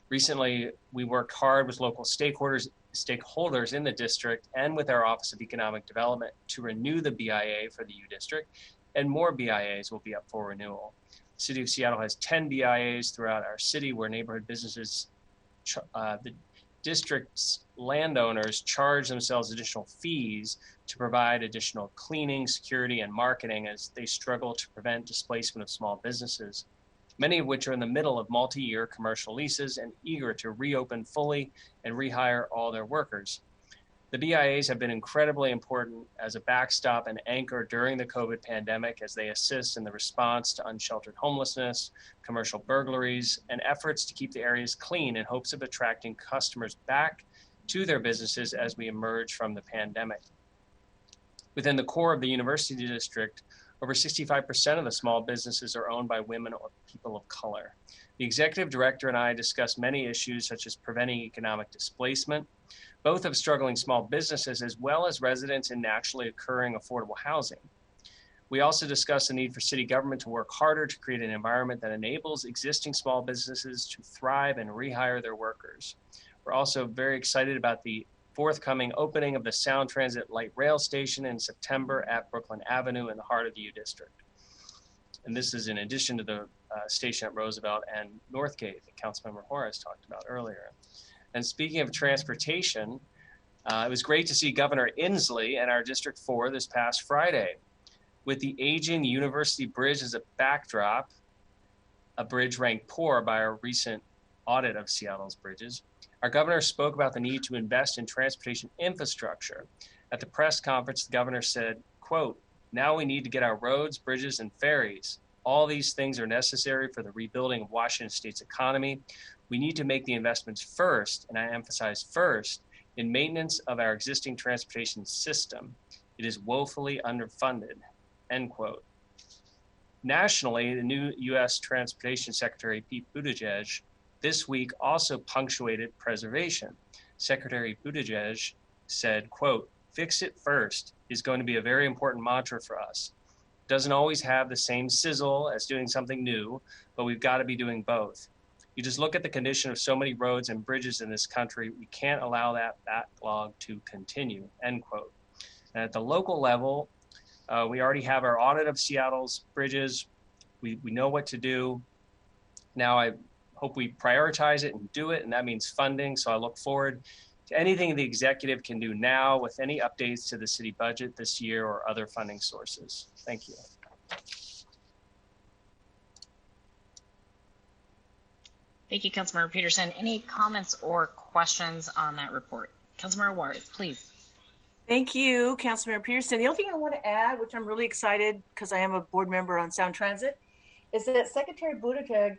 Recently, we worked hard with local stakeholders in the district and with our Office of Economic Development to renew the BIA for the U-District, and more BIAs will be up for renewal. The City of Seattle has 10 BIAs throughout our city where neighborhood businesses, the district's landowners charge themselves additional fees to provide additional cleaning, security, and marketing as they struggle to prevent displacement of small businesses, many of which are in the middle of multi-year commercial leases and eager to reopen fully and rehire all their workers. The BIAs have been incredibly important as a backstop and anchor during the COVID pandemic as they assist in the response to unsheltered homelessness, commercial burglaries, and efforts to keep the areas clean in hopes of attracting customers back to their businesses as we emerge from the pandemic. Within the core of the University District, over 65% of the small businesses are owned by women or people of color. The executive director and I discussed many issues such as preventing economic displacement, both of struggling small businesses as well as residents in naturally occurring affordable housing. We also discussed the need for city government to work harder to create an environment that enables existing small businesses to thrive and rehire their workers. We're also very excited about the forthcoming opening of the Sound Transit Light Rail Station in September at Brooklyn Avenue in the heart of the U District. And this is in addition to the station at Roosevelt and Northgate that Councilmember Juarez talked about earlier. And speaking of transportation, it was great to see Governor Inslee at our District 4 this past Friday. With the aging University Bridge as a backdrop, a bridge ranked poor by our recent audit of Seattle's bridges, our governor spoke about the need to invest in transportation infrastructure. At the press conference, the governor said, quote, "Now we need to get our roads, bridges, and ferries. All these things are necessary for the rebuilding of Washington State's economy. We need to make the investments first, and I emphasize first, in maintenance of our existing transportation system. It is woefully underfunded," end quote. Nationally, the new U.S. Transportation Secretary Pete Buttigieg this week also punctuated preservation. Secretary Buttigieg said, quote, "Fix it first is going to be a very important mantra for us. Doesn't always have the same sizzle as doing something new, but we've got to be doing both. You just look at the condition of so many roads and bridges in this country, we can't allow that backlog to continue," end quote. And at the local level, we already have our audit of Seattle's bridges. We know what to do. Now I hope we prioritize it and do it, and that means funding. So I look forward to anything the executive can do now with any updates to the city budget this year or other funding sources. Thank you. Thank you, Councilmember Peterson. Any comments or questions on that report? Councilmember Juarez, please. Thank you, Councilmember Peterson. The only thing I want to add, which I'm really excited because I am a board member on Sound Transit, is that Secretary Buttigieg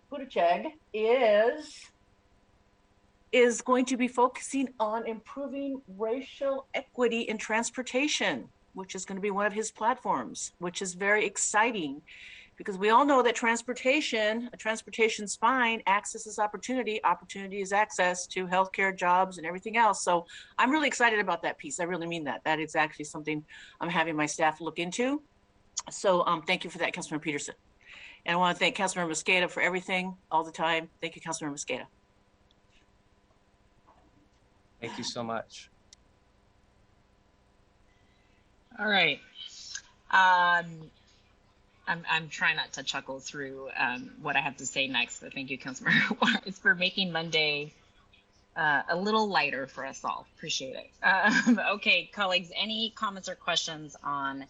is going to be focusing on improving racial equity in transportation, which is going to be one of his platforms, which is very exciting because we all know that transportation, a transportation spine, access is opportunity, opportunity is access to healthcare, jobs, and everything else. So I'm really excited about that piece. I really mean that. That is actually something I'm having my staff look into. So thank you for that, Councilmember Peterson. And I want to thank Councilmember Mosqueda for everything, all the time. Thank you, Councilmember Mosqueda. Thank you so much. All right. I'm trying not to chuckle through what I have to say next, but thank you, Councilmember Juarez, for making Monday a little lighter for us all. Appreciate it. Okay, colleagues, any comments or questions on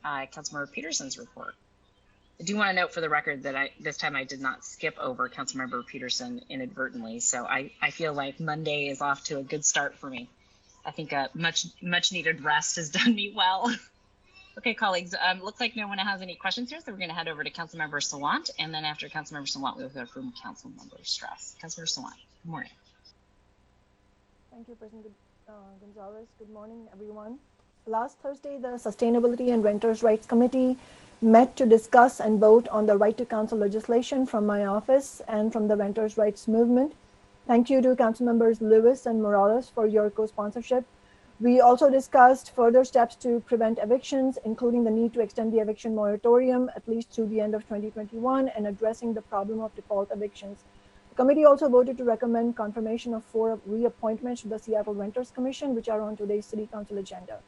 Councilmember Peterson's report? I do want to note for the record that this time I did not skip over Councilmember Peterson inadvertently, so I feel like Monday is off to a good start for me. I think a much needed rest has done me well. Okay, colleagues, looks like no one has any questions here, so we're going to head over to Councilmember Sawant, and then after Councilmember Sawant, we'll hear from Councilmember Strauss. Councilmember Sawant, good morning. Thank you, President Gonzalez. Good morning, everyone. Last Thursday, the Sustainability and Renters' Rights Committee met to discuss and vote on the right to counsel legislation from my office and from the renters' rights movement. Thank you to Council Members Lewis and Morales for your co-sponsorship. We also discussed further steps to prevent evictions, including the need to extend the eviction moratorium at least through the end of 2021 and addressing the problem of default evictions. The committee also voted to recommend confirmation of 4 reappointments to the Seattle Renters Commission, which are on today's City Council agenda.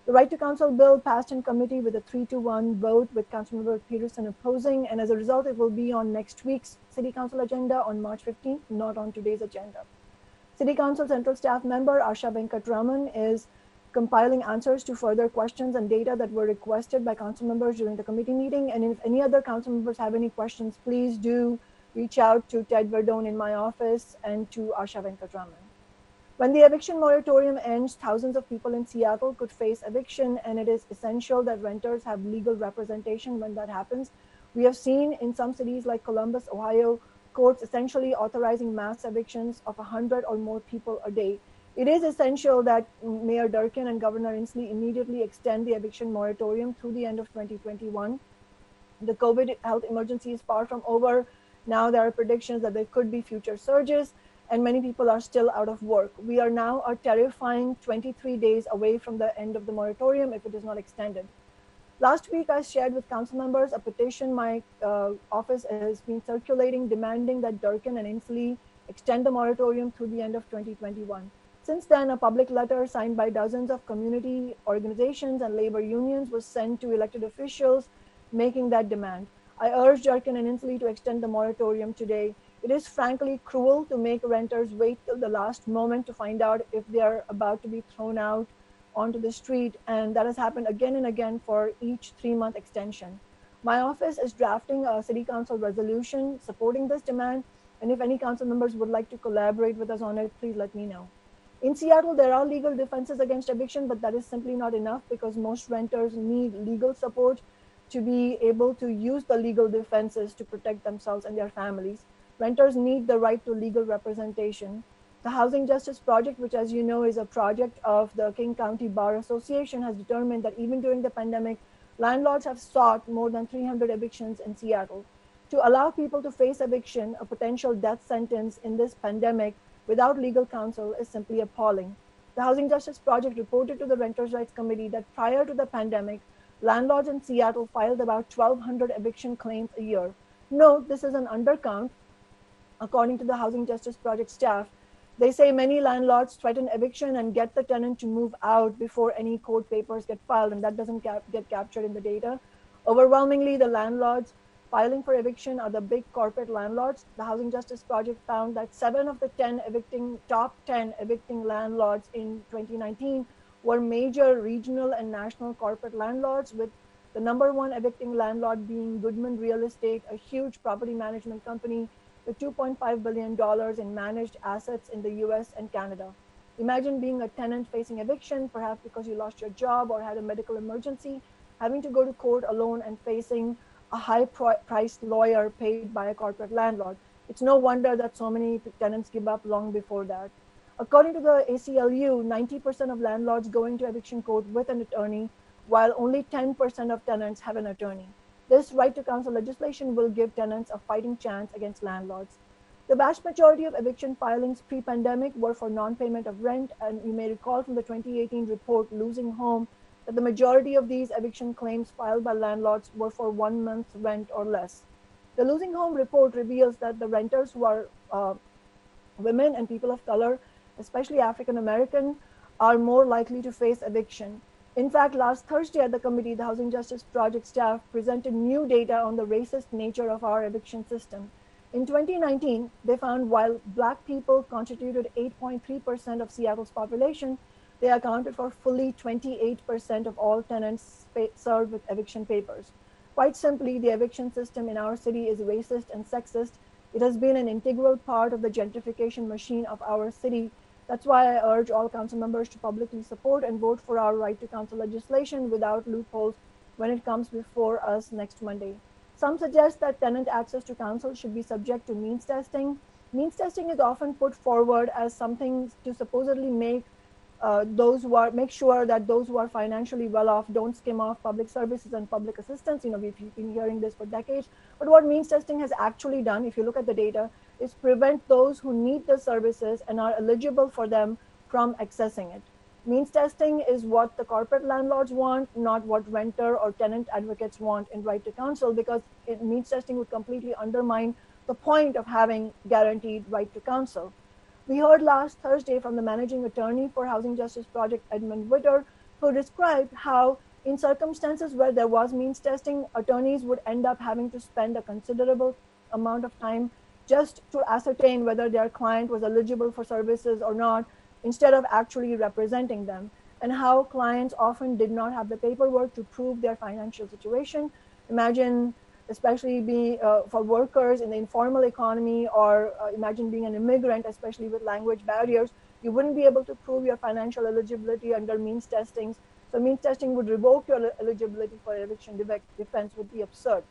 The right to counsel bill passed in committee with a 3-1 vote with Councilmember Peterson opposing, and as a result, it will be on next week's City Council agenda on March 15th, not on today's agenda. City Council Central Staff Member Asha Venkatraman is compiling answers to further questions and data that were requested by council members during the committee meeting. And if any other council members have any questions, please do reach out to Ted Verdone in my office and to Asha Venkatraman. When the eviction moratorium ends, thousands of people in Seattle could face eviction, and it is essential that renters have legal representation when that happens. We have seen in some cities like Columbus, Ohio, courts essentially authorizing mass evictions of 100 or more people a day. It is essential that Mayor Durkin and Governor Inslee immediately extend the eviction moratorium through the end of 2021. The COVID health emergency is far from over. Now there are predictions that there could be future surges, and many people are still out of work. We are now a terrifying 23 days away from the end of the moratorium if it is not extended. Last week, I shared with council members a petition my office has been circulating demanding that Durkin and Inslee extend the moratorium through the end of 2021. Since then, a public letter signed by dozens of community organizations and labor unions was sent to elected officials making that demand. I urge Durkin and Inslee to extend the moratorium today. It is frankly cruel to make renters wait till the last moment to find out if they are about to be thrown out onto the street, and that has happened again and again for each 3-month extension. My office is drafting a city council resolution supporting this demand, and if any council members would like to collaborate with us on it, please let me know. In Seattle, there are legal defenses against eviction, but that is simply not enough because most renters need legal support to be able to use the legal defenses to protect themselves and their families. Renters need the right to legal representation. The Housing Justice Project, which as you know is a project of the King County Bar Association, has determined that even during the pandemic, landlords have sought more than 300 evictions in Seattle. To allow people to face eviction, a potential death sentence in this pandemic without legal counsel is simply appalling. The Housing Justice Project reported to the Renters' Rights Committee that prior to the pandemic, landlords in Seattle filed about 1,200 eviction claims a year. Note, this is an undercount. According to the Housing Justice Project staff, they say many landlords threaten eviction and get the tenant to move out before any court papers get filed, and that doesn't get captured in the data. Overwhelmingly, the landlords filing for eviction are the big corporate landlords. The Housing Justice Project found that 7 of the top 10 evicting landlords in 2019 were major regional and national corporate landlords, with the number one evicting landlord being Goodman Real Estate, a huge property management company with $2.5 billion in managed assets in the US and Canada. Imagine being a tenant facing eviction, perhaps because you lost your job or had a medical emergency, having to go to court alone and facing a high-priced lawyer paid by a corporate landlord. It's no wonder that so many tenants give up long before that. According to the ACLU, 90% of landlords go into eviction court with an attorney, while only 10% of tenants have an attorney. This right to counsel legislation will give tenants a fighting chance against landlords. The vast majority of eviction filings pre-pandemic were for non-payment of rent, and you may recall from the 2018 report, Losing Home, that the majority of these eviction claims filed by landlords were for 1 month's rent or less. The Losing Home report reveals that the renters who are women and people of color, especially African American, are more likely to face eviction. In fact, last Thursday at the committee, the Housing Justice Project staff presented new data on the racist nature of our eviction system. In 2019, they found while Black people constituted 8.3% of Seattle's population, they accounted for fully 28% of all tenants served with eviction papers. Quite simply, the eviction system in our city is racist and sexist. It has been an integral part of the gentrification machine of our city. That's why I urge all council members to publicly support and vote for our right to counsel legislation without loopholes when it comes before us next Monday. Some suggest that tenant access to counsel should be subject to means testing. Means testing is often put forward as something to supposedly make sure that those who are financially well off don't skim off public services and public assistance. We've been hearing this for decades. But what means testing has actually done, if you look at the data, is prevent those who need the services and are eligible for them from accessing it. Means testing is what the corporate landlords want, not what renter or tenant advocates want in right to counsel, because means testing would completely undermine the point of having guaranteed right to counsel. We heard last Thursday from the managing attorney for Housing Justice Project, Edmund Witter, who described how in circumstances where there was means testing, attorneys would end up having to spend a considerable amount of time just to ascertain whether their client was eligible for services or not, instead of actually representing them, and how clients often did not have the paperwork to prove their financial situation. Imagine, especially for workers in the informal economy, or imagine being an immigrant, especially with language barriers, you wouldn't be able to prove your financial eligibility under means testings. So means testing would revoke your eligibility for eviction defense, would be absurd.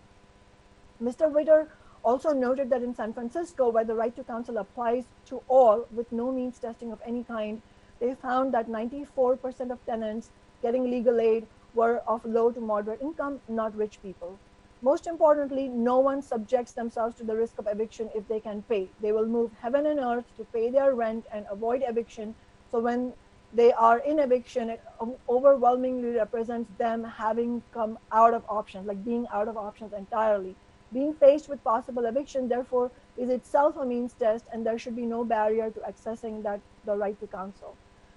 Mr. Witter also noted that in San Francisco, where the right to counsel applies to all with no means testing of any kind, they found that 94% of tenants getting legal aid were of low to moderate income, not rich people. Most importantly, no one subjects themselves to the risk of eviction if they can pay. They will move heaven and earth to pay their rent and avoid eviction. So when they are in eviction, it overwhelmingly represents them having come out of options, like being out of options entirely. Being faced with possible eviction, therefore, is itself a means test, and there should be no barrier to accessing the right to counsel.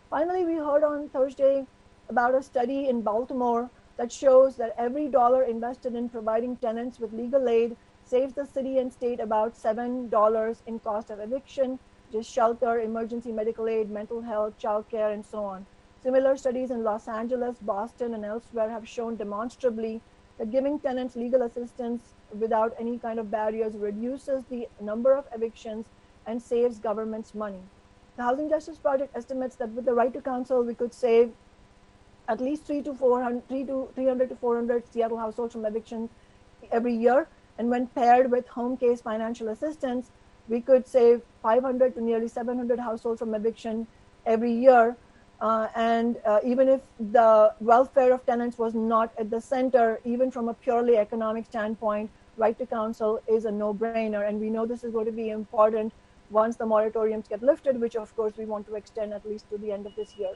Finally, we heard on Thursday about a study in Baltimore that shows that every dollar invested in providing tenants with legal aid saves the city and state about $7 in cost of eviction, just shelter, emergency medical aid, mental health, childcare, and so on. Similar studies in Los Angeles, Boston, and elsewhere have shown demonstrably that giving tenants legal assistance without any kind of barriers reduces the number of evictions and saves government's money. The Housing Justice Project estimates that with the right to counsel, we could save at least 300 to 400 Seattle households from evictions every year. And when paired with home case financial assistance, we could save 500 to nearly 700 households from eviction every year. Even if the welfare of tenants was not at the center, even from a purely economic standpoint, right to counsel is a no-brainer. And we know this is going to be important once the moratoriums get lifted, which of course we want to extend at least to the end of this year.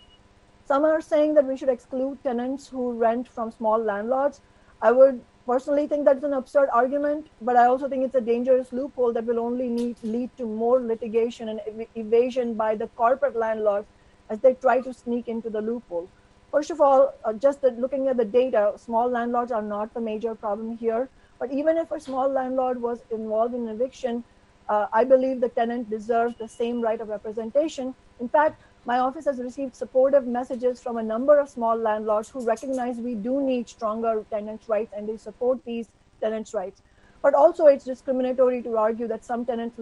Some are saying that we should exclude tenants who rent from small landlords. I would personally think that's an absurd argument, but I also think it's a dangerous loophole that will only lead to more litigation and evasion by the corporate landlords as they try to sneak into the loophole. First of all, looking at the data, small landlords are not the major problem here. But even if a small landlord was involved in eviction, I believe the tenant deserves the same right of representation. In fact, my office has received supportive messages from a number of small landlords who recognize we do need stronger tenants' rights, and they support these tenants' rights. But also it's discriminatory to argue that some tenants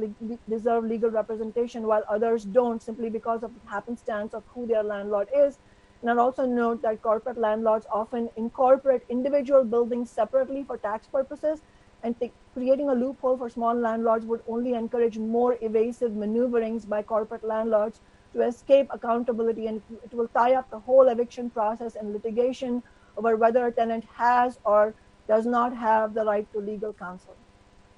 deserve legal representation while others don't, simply because of the happenstance of who their landlord is. And I'll also note that corporate landlords often incorporate individual buildings separately for tax purposes, and creating a loophole for small landlords would only encourage more evasive maneuverings by corporate landlords to escape accountability, and it will tie up the whole eviction process and litigation over whether a tenant has or does not have the right to legal counsel.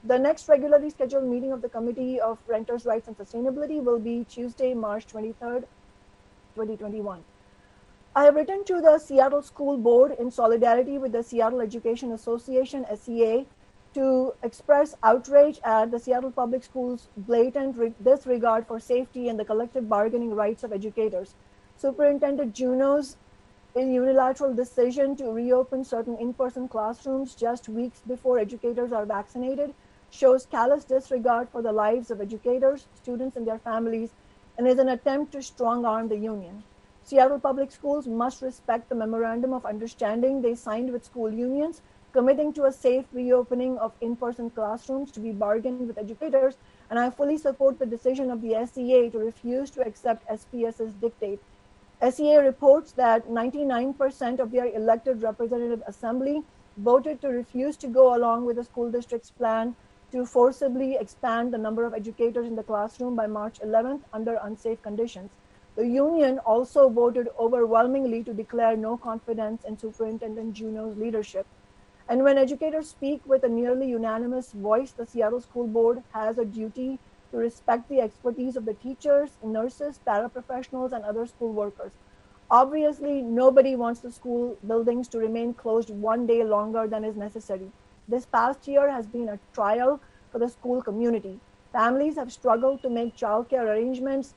The next regularly scheduled meeting of the Committee of Renters' Rights and Sustainability will be Tuesday, March 23rd, 2021. I have written to the Seattle School Board in solidarity with the Seattle Education Association, SEA, to express outrage at the Seattle Public Schools' blatant disregard for safety and the collective bargaining rights of educators. Superintendent Juneau's unilateral decision to reopen certain in-person classrooms just weeks before educators are vaccinated shows callous disregard for the lives of educators, students, and their families, and is an attempt to strong-arm the union. Seattle Public Schools must respect the memorandum of understanding they signed with school unions, committing to a safe reopening of in-person classrooms to be bargained with educators, and I fully support the decision of the SEA to refuse to accept SPS's dictate. SEA reports that 99% of their elected representative assembly voted to refuse to go along with the school district's plan to forcibly expand the number of educators in the classroom by March 11th under unsafe conditions. The union also voted overwhelmingly to declare no confidence in Superintendent Juneau's leadership. And when educators speak with a nearly unanimous voice, the Seattle School Board has a duty to respect the expertise of the teachers, nurses, paraprofessionals, and other school workers. Obviously, nobody wants the school buildings to remain closed one day longer than is necessary. This past year has been a trial for the school community. Families have struggled to make childcare arrangements.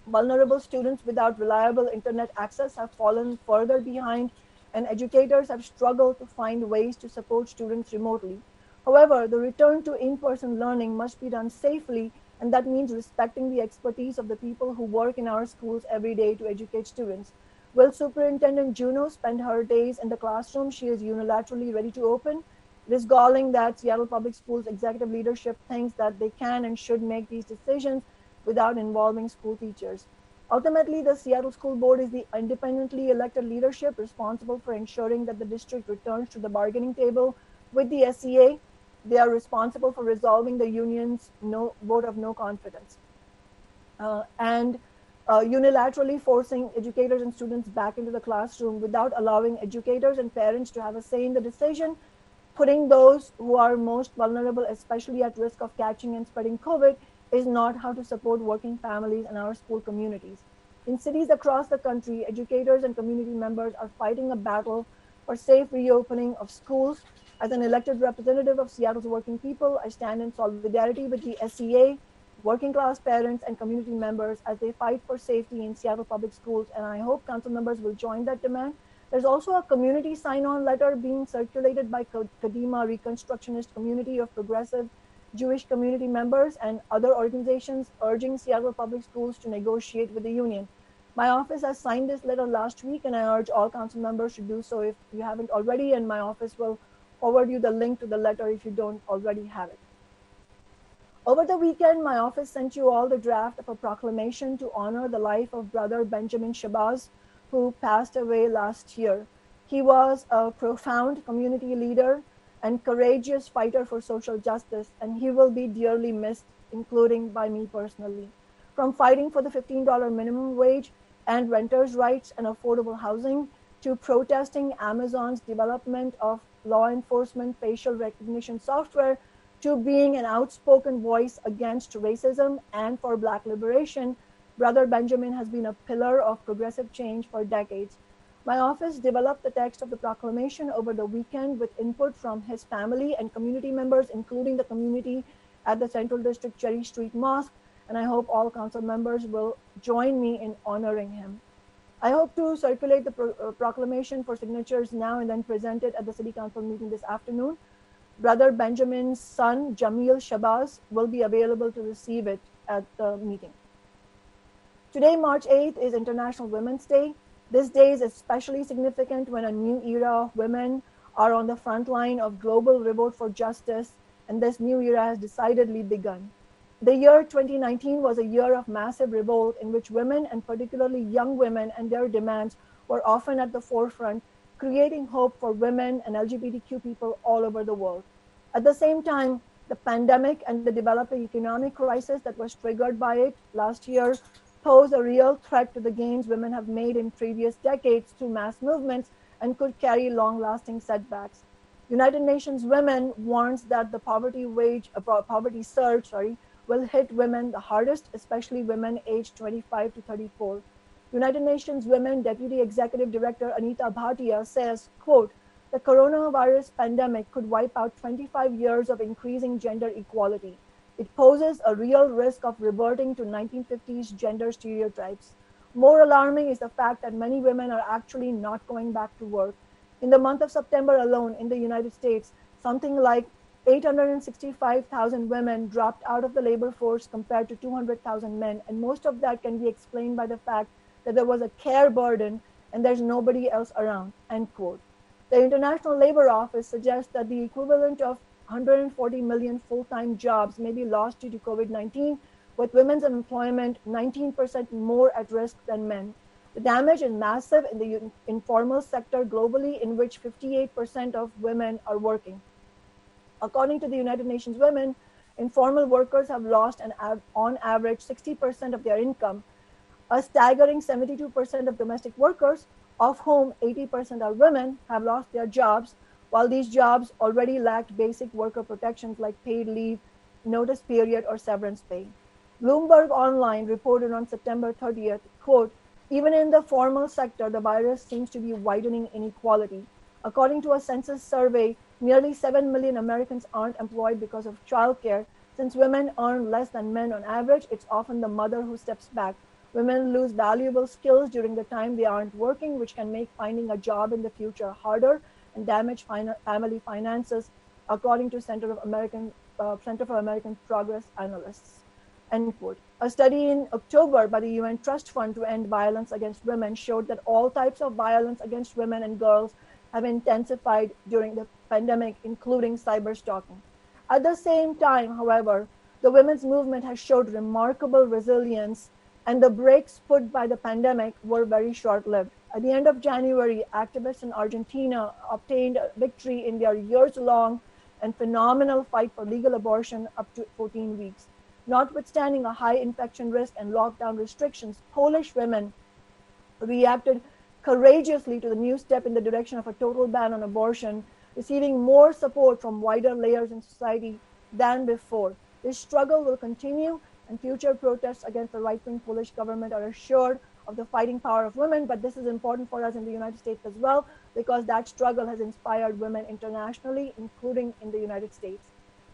Vulnerable students without reliable internet access have fallen further behind, and educators have struggled to find ways to support students remotely. However, the return to in-person learning must be done safely, and that means respecting the expertise of the people who work in our schools every day to educate students. Will Superintendent Juneau spend her days in the classroom she is unilaterally ready to open? It is galling that Seattle Public Schools executive leadership thinks that they can and should make these decisions without involving school teachers. Ultimately, the Seattle School Board is the independently elected leadership responsible for ensuring that the district returns to the bargaining table with the SEA. They are responsible for resolving the union's vote of no confidence. Unilaterally forcing educators and students back into the classroom without allowing educators and parents to have a say in the decision, putting those who are most vulnerable, especially at risk of catching and spreading COVID, is not how to support working families in our school communities. In cities across the country, educators and community members are fighting a battle for safe reopening of schools. As an elected representative of Seattle's working people, I stand in solidarity with the SEA, working class parents, and community members as they fight for safety in Seattle public schools, and I hope council members will join that demand. There's also a community sign-on letter being circulated by Kadima Reconstructionist Community of Progressive Jewish community members and other organizations urging Seattle public schools to negotiate with the union. My office has signed this letter last week, and I urge all council members to do so if you haven't already, and my office will forward you the link to the letter if you don't already have it. Over the weekend, my office sent you all the draft of a proclamation to honor the life of Brother Benjamin Shabazz, who passed away last year. He was a profound community leader and courageous fighter for social justice, and he will be dearly missed, including by me personally. From fighting for the $15 minimum wage and renters' rights and affordable housing, to protesting Amazon's development of law enforcement facial recognition software, to being an outspoken voice against racism and for Black liberation, Brother Benjamin has been a pillar of progressive change for decades. My office developed the text of the proclamation over the weekend with input from his family and community members, including the community at the Central District Cherry Street Mosque, and I hope all council members will join me in honoring him. I hope to circulate the proclamation for signatures now and then present it at the City Council meeting this afternoon. Brother Benjamin's son, Jamil Shabazz, will be available to receive it at the meeting. Today, March 8th, is International Women's Day. This day is especially significant when a new era of women are on the front line of global revolt for justice, and this new era has decidedly begun. The year 2019 was a year of massive revolt in which women, and particularly young women, and their demands were often at the forefront, creating hope for women and LGBTQ people all over the world. At the same time, the pandemic and the developing economic crisis that was triggered by it last year pose a real threat to the gains women have made in previous decades through mass movements and could carry long-lasting setbacks. United Nations Women warns that the poverty surge will hit women the hardest, especially women aged 25 to 34. United Nations Women Deputy Executive Director Anita Bhatia says, quote, "The coronavirus pandemic could wipe out 25 years of increasing gender equality. It poses a real risk of reverting to 1950s gender stereotypes. More alarming is the fact that many women are actually not going back to work. In the month of September alone in the United States, something like 865,000 women dropped out of the labor force compared to 200,000 men, and most of that can be explained by the fact that there was a care burden and there's nobody else around," end quote. The International Labor Office suggests that the equivalent of 140 million full-time jobs may be lost due to COVID-19, with women's employment 19% more at risk than men. The damage is massive in the informal sector globally, in which 58% of women are working. According to the United Nations Women, informal workers have lost on average 60% of their income. A staggering 72% of domestic workers, of whom 80% are women, have lost their jobs, while these jobs already lacked basic worker protections like paid leave, notice period, or severance pay. Bloomberg Online reported on September 30th, quote, "Even in the formal sector, the virus seems to be widening inequality. According to a census survey, nearly 7 million Americans aren't employed because of childcare. Since women earn less than men on average, it's often the mother who steps back. Women lose valuable skills during the time they aren't working, which can make finding a job in the future harder and damage family finances, according to Center for American Progress analysts," end quote. A study in October by the UN Trust Fund to End Violence Against Women showed that all types of violence against women and girls have intensified during the pandemic, including cyberstalking. At the same time, however, the women's movement has showed remarkable resilience, and the breaks put by the pandemic were very short-lived. At the end of January, activists in Argentina obtained a victory in their years-long and phenomenal fight for legal abortion up to 14 weeks. Notwithstanding a high infection risk and lockdown restrictions, Polish women reacted courageously to the new step in the direction of a total ban on abortion, receiving more support from wider layers in society than before. This struggle will continue, and future protests against the right-wing Polish government are assured of the fighting power of women, but this is important for us in the United States as well, because that struggle has inspired women internationally, including in the United States.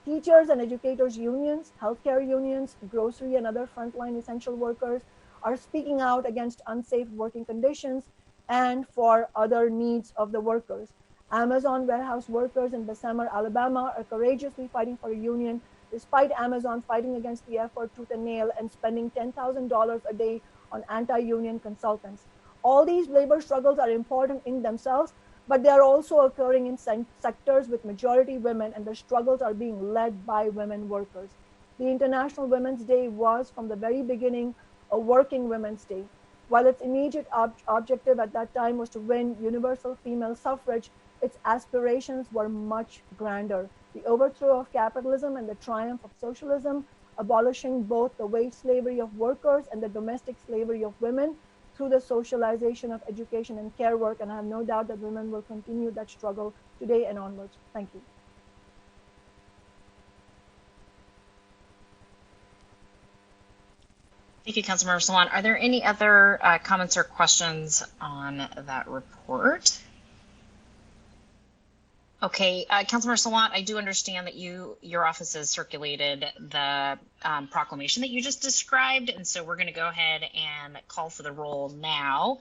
Teachers and educators unions, healthcare unions, grocery and other frontline essential workers are speaking out against unsafe working conditions and for other needs of the workers. Amazon warehouse workers in Bessemer, Alabama are courageously fighting for a union despite Amazon fighting against the effort tooth and nail and spending $10,000 a day on anti-union consultants. All these labor struggles are important in themselves, but they are also occurring in sectors with majority women, and the struggles are being led by women workers. The International Women's Day was, from the very beginning, a working women's day. While its immediate objective at that time was to win universal female suffrage, its aspirations were much grander. The overthrow of capitalism and the triumph of socialism, abolishing both the wage slavery of workers and the domestic slavery of women through the socialization of education and care work. And I have no doubt that women will continue that struggle today and onwards. Thank you. Thank you, Councilmember Sawant. Are there any other comments or questions on that report? Okay, Councilmember Sawant, I do understand that your office has circulated the proclamation that you just described, and so we're going to go ahead and call for the roll now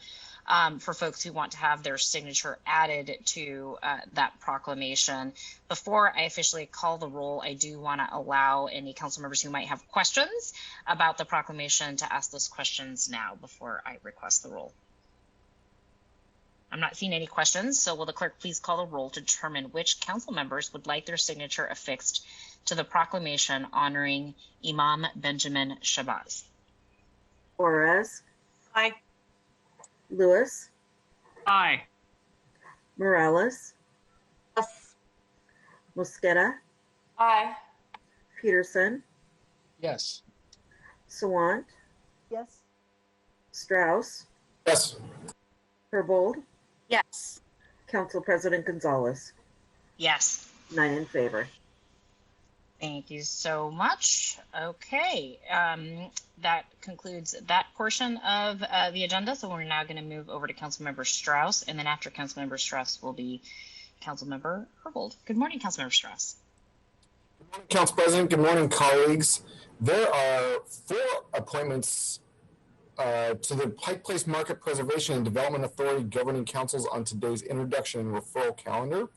for folks who want to have their signature added to that proclamation. Before I officially call the roll, I do want to allow any council members who might have questions about the proclamation to ask those questions now before I request the roll. I'm not seeing any questions, so will the clerk please call the roll to determine which council members would like their signature affixed to the proclamation honoring Imam Benjamin Shabazz? Juarez. Aye. Lewis. Aye. Morales. Yes. Mosqueda. Aye. Peterson. Yes. Sawant. Yes. Strauss. Yes. Herbold. Yes. Council President Gonzalez. Yes. 9 in favor. Thank you so much. Okay, that concludes that portion of the agenda. So we're now going to move over to Councilmember Strauss, and then after Councilmember Strauss will be Councilmember Herbold. Good morning, Councilmember Strauss. Good morning, Council President. Good morning, colleagues. There are 4 appointments to the Pike Place Market Preservation and Development Authority governing councils on today's introduction and referral calendar.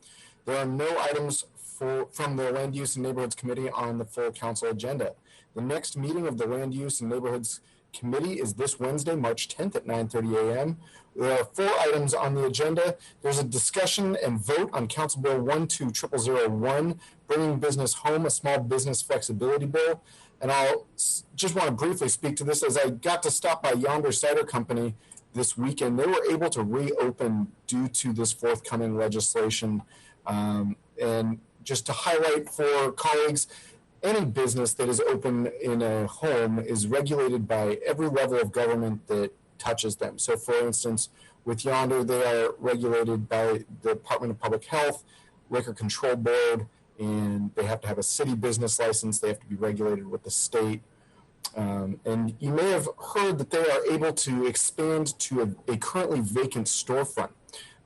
There are no items from the Land Use and Neighborhoods Committee on the full council agenda. The next meeting of the Land Use and Neighborhoods Committee is this Wednesday, March 10th at 9:30 a.m. There are 4 items on the agenda. There's a discussion and vote on Council Bill 12001, Bringing Business Home, a Small Business Flexibility Bill. And I'll just want to briefly speak to this. As I got to stop by Yonder Cider Company this weekend, they were able to reopen due to this forthcoming legislation. And just to highlight for colleagues, any business that is open in a home is regulated by every level of government that touches them. So for instance, with Yonder, they are regulated by the Department of Public Health, Liquor Control Board, and they have to have a city business license. They have to be regulated with the state. And you may have heard that they are able to expand to a currently vacant storefront.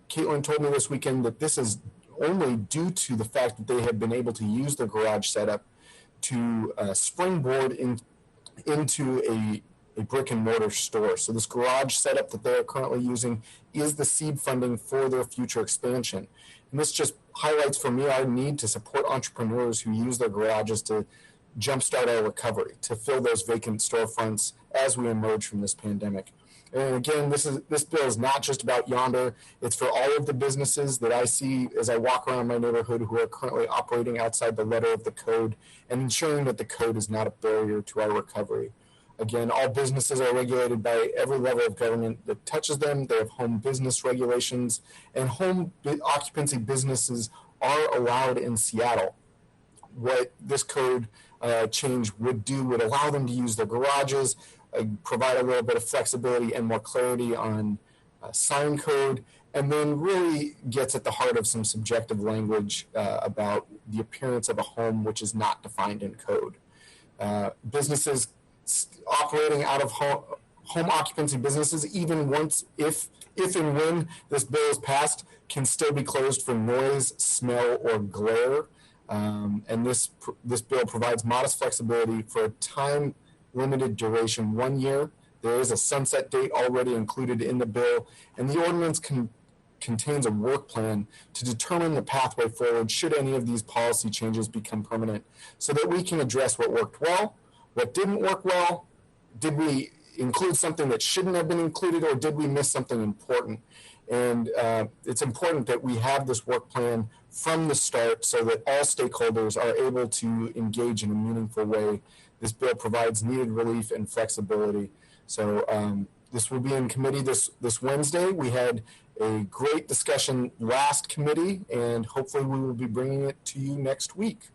Caitlin told me this weekend that this is only due to the fact that they have been able to use their garage setup to springboard into a brick and mortar store. So this garage setup that they are currently using is the seed funding for their future expansion. And this just highlights for me our need to support entrepreneurs who use their garages to jumpstart our recovery, to fill those vacant storefronts as we emerge from this pandemic. And again, this bill is not just about Yonder. It's for all of the businesses that I see as I walk around my neighborhood who are currently operating outside the letter of the code, and ensuring that the code is not a barrier to our recovery. Again, all businesses are regulated by every level of government that touches them. They have home business regulations, and home occupancy businesses are allowed in Seattle. What this code change would do would allow them to use their garages, provide a little bit of flexibility and more clarity on sign code, and then really gets at the heart of some subjective language about the appearance of a home which is not defined in code. Businesses operating out of home occupancy businesses, even once, if and when this bill is passed, can still be closed for noise, smell, or glare. And this bill provides modest flexibility for a time-limited duration, 1 year. There is a sunset date already included in the bill, and the ordinance contains a work plan to determine the pathway forward should any of these policy changes become permanent, so that we can address what worked well, what didn't work well, did we include something that shouldn't have been included, or did we miss something important? And it's important that we have this work plan from the start so that all stakeholders are able to engage in a meaningful way. This bill provides needed relief and flexibility. So this will be in committee this Wednesday. We had a great discussion last committee, and hopefully we will be bringing it to you next week.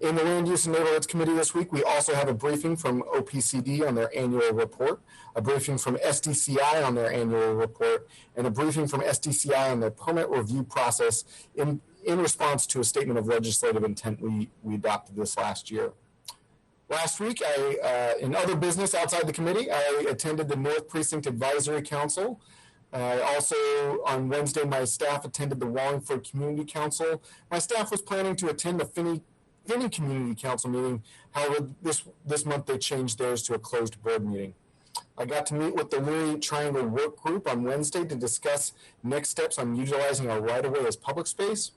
In the Land Use and Neighborhoods Committee this week, we also have a briefing from OPCD on their annual report, a briefing from SDCI on their annual report, and a briefing from SDCI on their permit review process in response to a statement of legislative intent we adopted this last year. Last week, in other business outside the committee, I attended the North Precinct Advisory Council. Also, on Wednesday, my staff attended the Wallingford Community Council. My staff was planning to attend the Finney Community Council meeting. However, this month they changed theirs to a closed board meeting. I got to meet with the Leary Triangle Work Group on Wednesday to discuss next steps on utilizing our right-of-way as public space.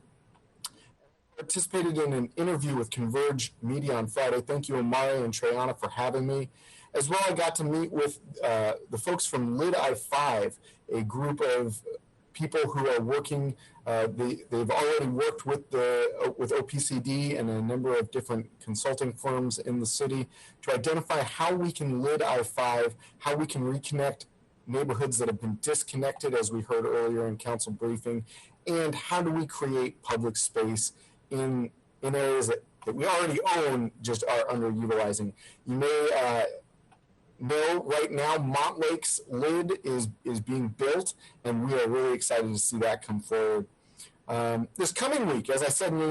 Participated in an interview with Converge Media on Friday. Thank you, Amari and Treyana, for having me. As well, I got to meet with the folks from Lid I-5, a group of people who are working. They've already worked with OPCD and a number of different consulting firms in the city to identify how we can lid I-5, how we can reconnect neighborhoods that have been disconnected, as we heard earlier in council briefing, and how do we create public space in areas that we already own, just are underutilizing. You may know right now Montlake's lid is being built, and we are really excited to see that come forward. This coming week, as I said, we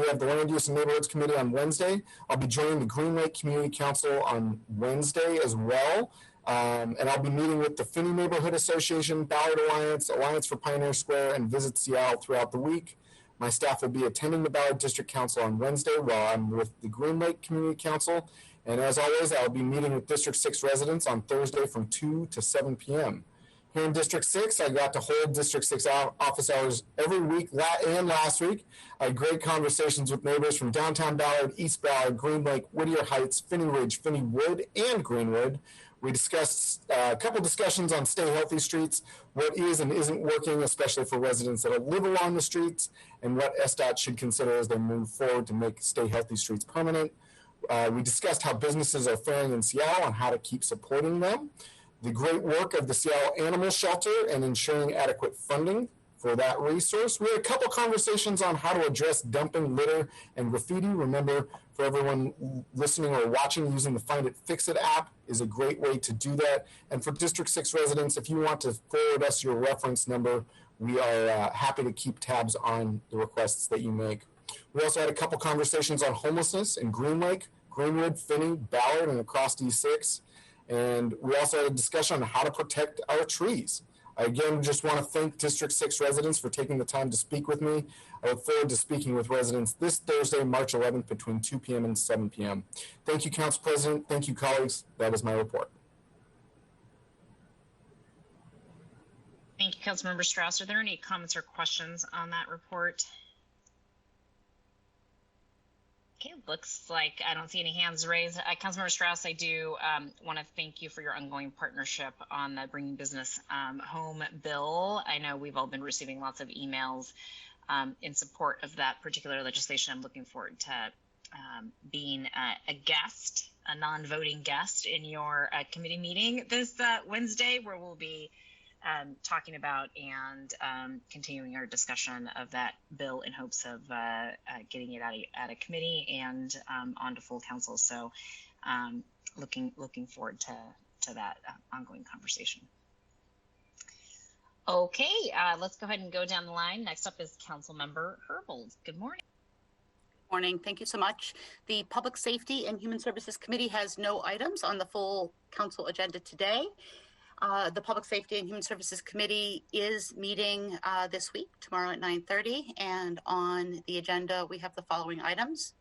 have the Land Use and Neighborhoods Committee on Wednesday. I'll be joining the Green Lake Community Council on Wednesday as well. And I'll be meeting with the Finney Neighborhood Association, Ballard Alliance, Alliance for Pioneer Square, and Visit Seattle throughout the week. My staff will be attending the Ballard District Council on Wednesday while I'm with the Green Lake Community Council. And as always, I'll be meeting with District 6 residents on Thursday from 2 to 7 p.m. Here in District 6, I got to hold District 6 office hours every week and last week. I had great conversations with neighbors from downtown Ballard, East Ballard, Green Lake, Whittier Heights, Finney Ridge, Finney Wood, and Greenwood. We discussed a couple discussions on Stay Healthy Streets, what is and isn't working, especially for residents that live along the streets, and what SDOT should consider as they move forward to make Stay Healthy Streets permanent. We discussed how businesses are faring in Seattle and how to keep supporting them, the great work of the Seattle Animal Shelter and ensuring adequate funding for that resource. We had a couple conversations on how to address dumping, litter, and graffiti. Remember, for everyone listening or watching, using the Find It, Fix It app is a great way to do that. And for District 6 residents, if you want to forward us your reference number, we are happy to keep tabs on the requests that you make. We also had a couple conversations on homelessness in Green Lake, Greenwood, Finney, Ballard, and across D6. And we also had a discussion on how to protect our trees. I again just want to thank District 6 residents for taking the time to speak with me. I look forward to speaking with residents this Thursday, March 11th, between 2 p.m. and 7 p.m. Thank you, Council President. Thank you, colleagues. That is my report. Thank you, Councilmember Strauss. Are there any comments or questions on that report? Okay, looks like I don't see any hands raised. Councilmember Strauss, I do want to thank you for your ongoing partnership on the Bringing Business Home bill. I know we've all been receiving lots of emails in support of that particular legislation. I'm looking forward to being a guest, a non-voting guest in your committee meeting this Wednesday, where we'll be talking about and continuing our discussion of that bill in hopes of getting it out of committee and onto full council. So looking forward to that ongoing conversation. Okay, let's go ahead and go down the line. Next up is Councilmember Herbold. Good morning. morning. Thank you so much. The Public Safety and Human Services Committee has no items on the full council agenda today. The Public Safety and Human Services Committee is meeting this week, tomorrow at 9:30, and on the agenda we have the following items.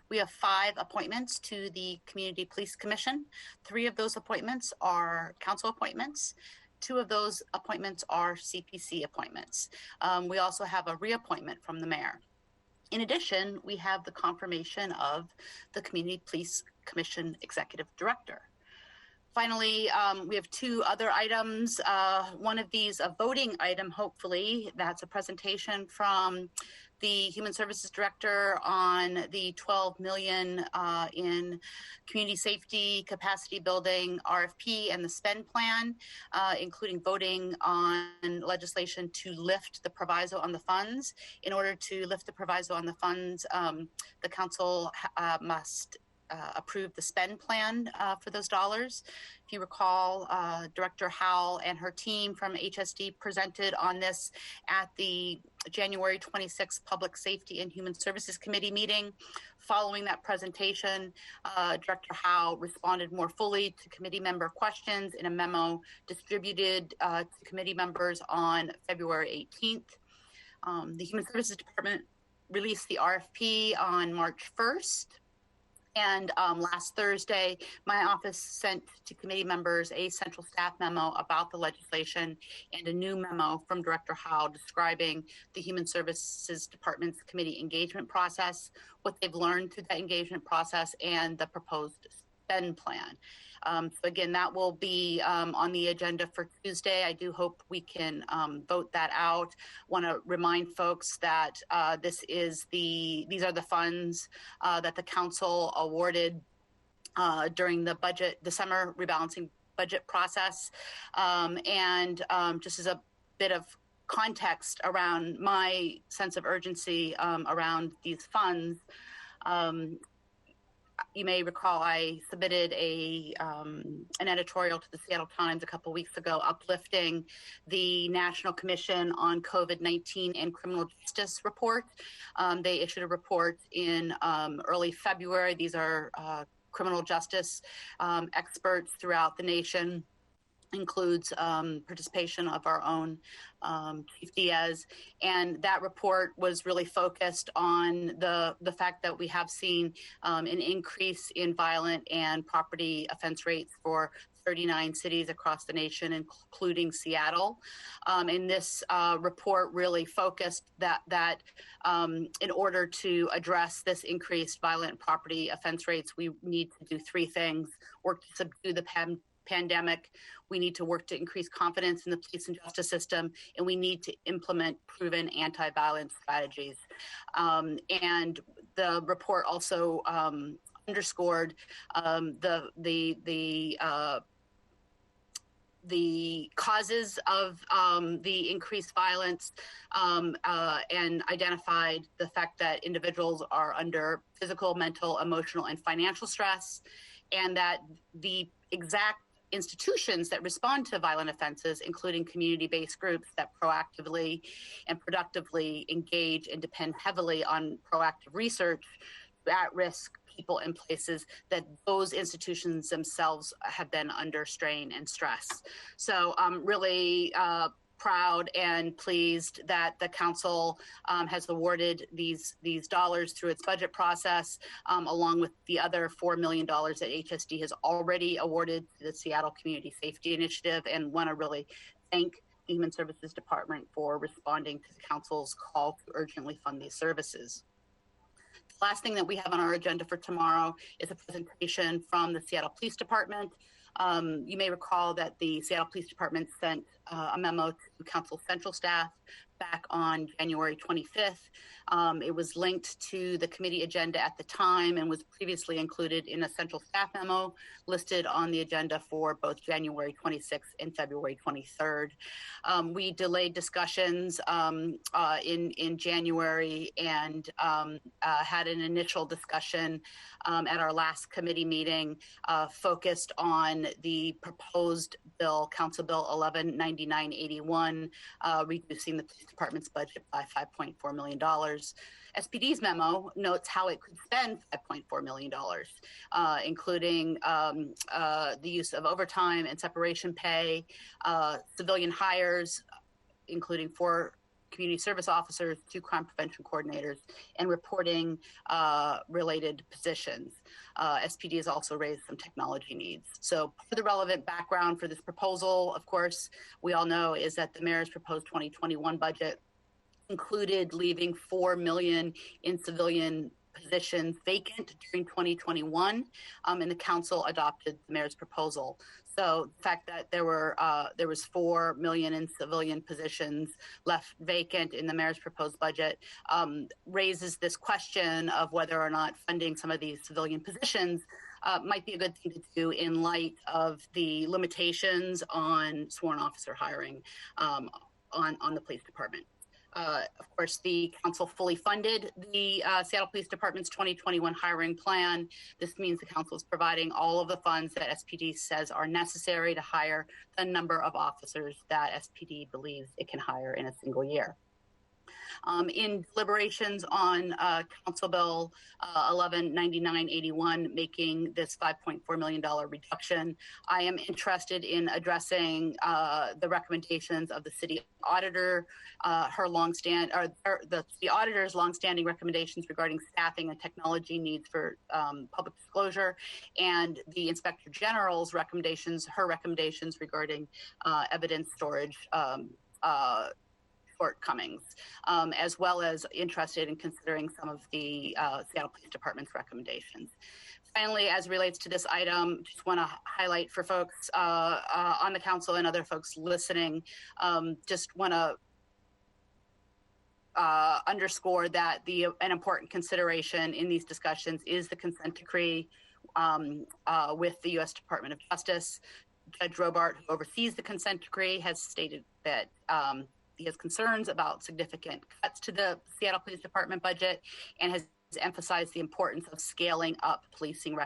We have 5 appointments to the Community Police Commission. 3 of those appointments are council appointments. 2 of those appointments are CPC appointments. We also have a reappointment from the mayor. In addition, we have the confirmation of the Community Police Commission Executive Director. Finally, we have 2 other items. One of these, a voting item, hopefully. That's a presentation from the Human Services Director on the $12 million in community safety capacity building RFP and the spend plan, including voting on legislation to lift the proviso on the funds. In order to lift the proviso on the funds, the council must approve the spend plan for those dollars. If you recall, Director Howell and her team from HSD presented on this at the January 26th Public Safety and Human Services Committee meeting. Following that presentation, Director Howell responded more fully to committee member questions in a memo distributed to committee members on February 18th. The Human Services Department released the RFP on March 1st. And last Thursday, my office sent to committee members a central staff memo about the legislation and a new memo from Director Howe describing the Human Services Department's committee engagement process, what they've learned through that engagement process, and the proposed spend plan. So again, that will be on the agenda for Tuesday. I do hope we can vote that out. Want to remind folks that these are the funds that the council awarded during the summer rebalancing budget process. And just as a bit of context around my sense of urgency around these funds, you may recall I submitted an editorial to the Seattle Times a couple weeks ago uplifting the National Commission on COVID-19 and Criminal Justice report. They issued a report in early February. These are criminal justice experts throughout the nation. Includes participation of our own Chief Diaz, and that report was really focused on the fact that we have seen an increase in violent and property offense rates for 39 cities across the nation, including Seattle. And this report really focused that in order to address this increased violent property offense rates, we need to do 3 things: work to subdue the pandemic, we need to work to increase confidence in the police and justice system, and we need to implement proven anti-violence strategies. And the report also underscored the causes of the increased violence and identified the fact that individuals are under physical, mental, emotional, and financial stress, and that the exact institutions that respond to violent offenses, including community-based groups that proactively and productively engage and depend heavily on proactive research, at-risk people and places, that those institutions themselves have been under strain and stress. So I'm really proud and pleased that the council has awarded these dollars through its budget process, along with the other $4 million that HSD has already awarded to the Seattle Community Safety Initiative, and want to really thank the Human Services Department for responding to the council's call to urgently fund these services. The last thing that we have on our agenda for tomorrow is a presentation from the Seattle Police Department. You may recall that the Seattle Police Department sent a memo to council central staff back on January 25th. It was linked to the committee agenda at the time and was previously included in a central staff memo listed on the agenda for both January 26th and February 23rd. We delayed discussions in January and had an initial discussion at our last committee meeting focused on the proposed bill, Council Bill 119981, reducing the police Department's budget by $5.4 million. SPD's memo notes how it could spend $5.4 million, including the use of overtime and separation pay, civilian hires, including 4 community service officers, 2 crime prevention coordinators, and reporting related positions. SPD has also raised some technology needs. So for the relevant background for this proposal, of course, we all know is that the mayor's proposed 2021 budget included leaving $4 million in civilian positions vacant during 2021, and the council adopted the mayor's proposal. So the fact that there was $4 million in civilian positions left vacant in the mayor's proposed budget raises this question of whether or not funding some of these civilian positions might be a good thing to do in light of the limitations on sworn officer hiring on the police department. Of course, the council fully funded the Seattle Police Department's 2021 hiring plan. This means the council is providing all of the funds that SPD says are necessary to hire the number of officers that SPD believes it can hire in a single year. In deliberations on Council Bill 119981, making this $5.4 million reduction, I am interested in addressing the recommendations of the city auditor, the auditor's longstanding recommendations regarding staffing and technology needs for public disclosure, and the Inspector General's recommendations, her recommendations regarding evidence storage shortcomings, as well as interested in considering some of the Seattle Police Department's recommendations. Finally, as relates to this item, just want to highlight for folks on the council and other folks listening, just want to underscore that an important consideration in these discussions is the consent decree with the U.S. Department of Justice. Judge Robart, who oversees the consent decree, has stated that he has concerns about significant cuts to the Seattle Police Department budget and has emphasized the importance of scaling up policing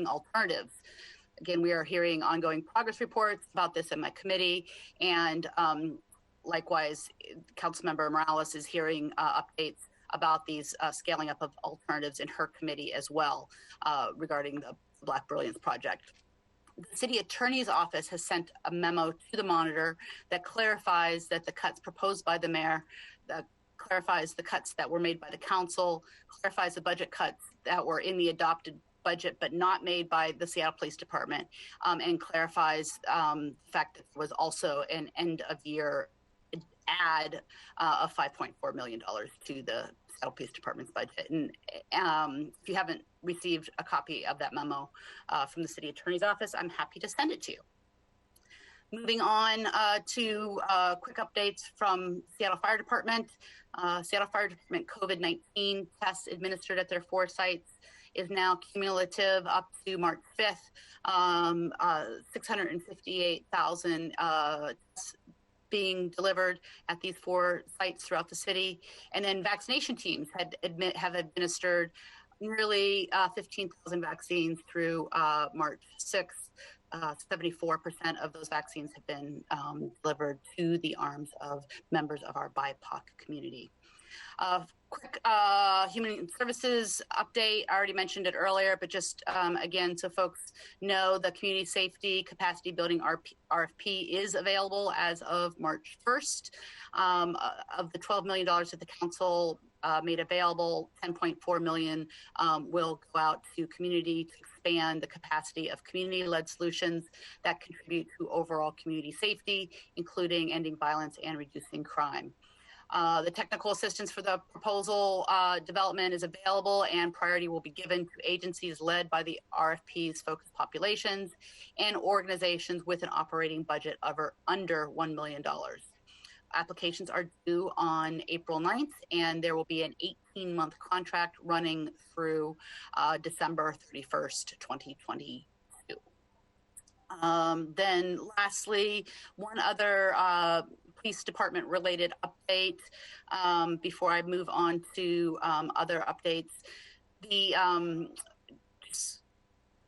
alternatives. Again, we are hearing ongoing progress reports about this in my committee, and likewise, Councilmember Morales is hearing updates about these scaling up of alternatives in her committee as well regarding the Black Brilliance Project. The city attorney's office has sent a memo to the monitor that clarifies that the cuts proposed by the mayor, clarifies the cuts that were made by the council, clarifies the budget cuts that were in the adopted budget but not made by the Seattle Police Department, and clarifies the fact that there was also an end of year add of $5.4 million to the Seattle Police Department's budget. And if you haven't received a copy of that memo from the city attorney's office, I'm happy to send it to you. Moving on to quick updates from Seattle Fire Department. Seattle Fire Department COVID-19 tests administered at their 4 sites is now cumulative up to March 5th, 658,000 being delivered at these 4 sites throughout the city. And then vaccination teams have administered nearly 15,000 vaccines through March 6th. 74% of those vaccines have been delivered to the arms of members of our BIPOC community. Quick human services update. I already mentioned it earlier, but just again, so folks know, the community safety capacity building RFP is available as of March 1st. Of the $12 million that the council made available, $10.4 million will go out to community to expand the capacity of community-led solutions that contribute to overall community safety, including ending violence and reducing crime. The technical assistance for the proposal development is available, and priority will be given to agencies led by the RFP's focused populations and organizations with an operating budget of under $1 million. Applications are due on April 9th, and there will be an 18-month contract running through December 31st, 2022. Then lastly, one other police department related update before I move on to other updates.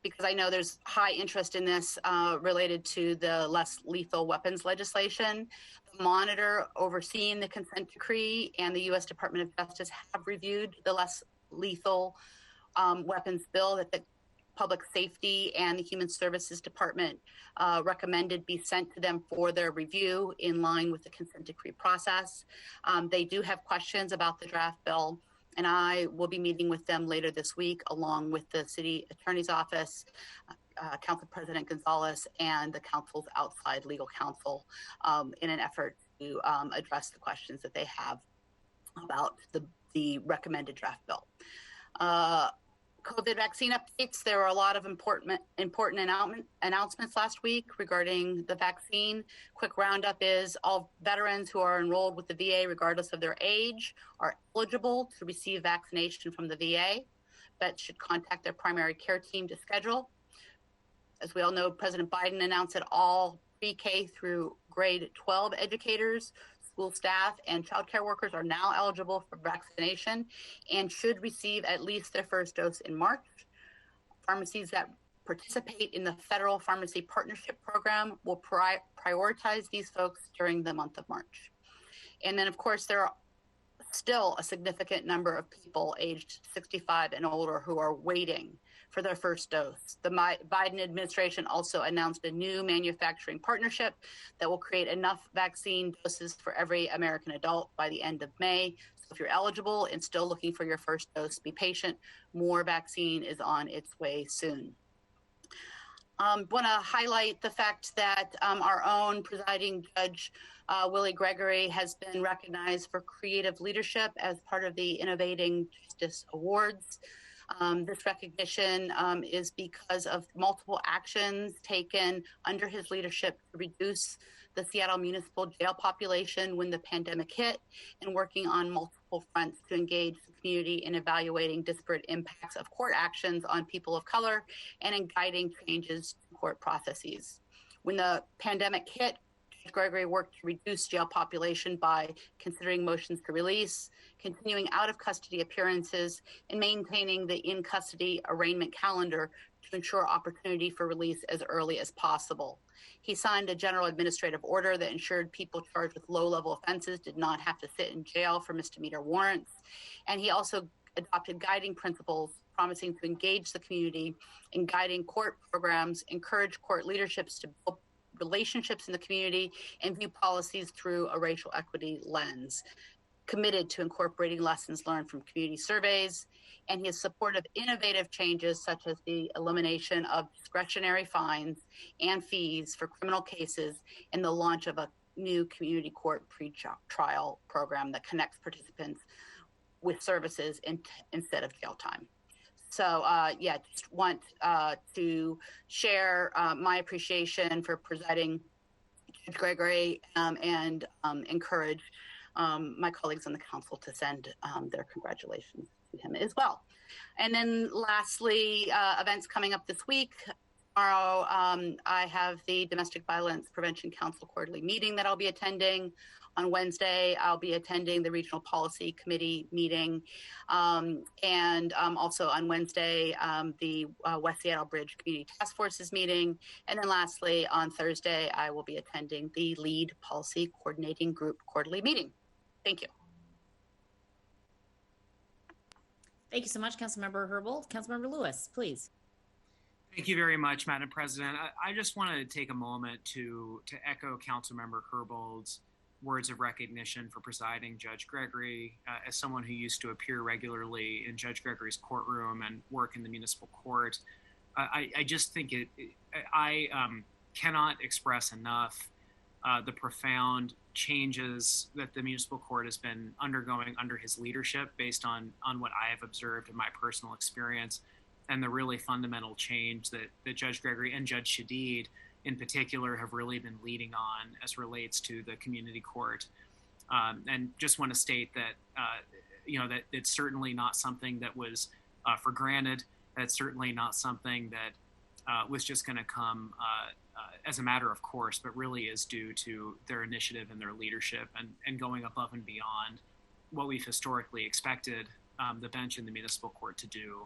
because I know there's high interest in this related to the less lethal weapons legislation. The monitor overseeing the consent decree and the U.S. Department of Justice have reviewed the less lethal weapons bill that the Public Safety and the Human Services Department recommended be sent to them for their review in line with the consent decree process. They do have questions about the draft bill, and I will be meeting with them later this week along with the City Attorney's Office, Council President Gonzalez, and the council's outside legal counsel in an effort to address the questions that they have about the recommended draft bill. COVID vaccine updates. There were a lot of important announcements last week regarding the vaccine. Quick roundup is all veterans who are enrolled with the VA, regardless of their age, are eligible to receive vaccination from the VA. Vets should contact their primary care team to schedule. As we all know, President Biden announced that all pre-K through grade 12 educators, school staff, and childcare workers are now eligible for vaccination and should receive at least their first dose in March. Pharmacies that participate in the Federal Pharmacy Partnership Program will prioritize these folks during the month of March. And then, of course, there are still a significant number of people aged 65 and older who are waiting for their first dose. The Biden administration also announced a new manufacturing partnership that will create enough vaccine doses for every American adult by the end of May. So if you're eligible and still looking for your first dose, be patient. More vaccine is on its way soon. Want to highlight the fact that our own presiding judge, Willie Gregory, has been recognized for creative leadership as part of the Innovating Justice Awards. This recognition is because of multiple actions taken under his leadership to reduce the Seattle municipal jail population when the pandemic hit, and working on multiple fronts to engage the community in evaluating disparate impacts of court actions on people of color and in guiding changes to court processes. When the pandemic hit, Judge Gregory worked to reduce jail population by considering motions to release, continuing out of custody appearances, and maintaining the in-custody arraignment calendar to ensure opportunity for release as early as possible. He signed a general administrative order that ensured people charged with low-level offenses did not have to sit in jail for misdemeanor warrants. And he also adopted guiding principles promising to engage the community in guiding court programs, encourage court leaderships to build relationships in the community, and view policies through a racial equity lens. Committed to incorporating lessons learned from community surveys, and he is supportive of innovative changes such as the elimination of discretionary fines and fees for criminal cases and the launch of a new community court pre-trial program that connects participants with services instead of jail time. So just want to share my appreciation for presiding Judge Gregory and encourage my colleagues on the council to send their congratulations to him as well. And then lastly, events coming up this week. Tomorrow, I have the Domestic Violence Prevention Council quarterly meeting that I'll be attending. On Wednesday, I'll be attending the Regional Policy Committee meeting. And also on Wednesday, the West Seattle Bridge Community Task Forces meeting. And then lastly, on Thursday, I will be attending the LEAD Policy Coordinating Group quarterly meeting. Thank you. Thank you so much, Councilmember Herbold. Councilmember Lewis, please. Thank you very much, Madam President. I just wanted to take a moment to echo Councilmember Herbold's words of recognition for presiding Judge Gregory. As someone who used to appear regularly in Judge Gregory's courtroom and work in the municipal court, I just think I cannot express enough the profound changes that the municipal court has been undergoing under his leadership based on what I have observed in my personal experience, and the really fundamental change that Judge Gregory and Judge Shadid in particular have really been leading on as relates to the community court. And just want to state that, that it's certainly not something that was for granted. That's certainly not something that was just going to come as a matter of course, but really is due to their initiative and their leadership and going above and beyond what we've historically expected the bench in the municipal court to do.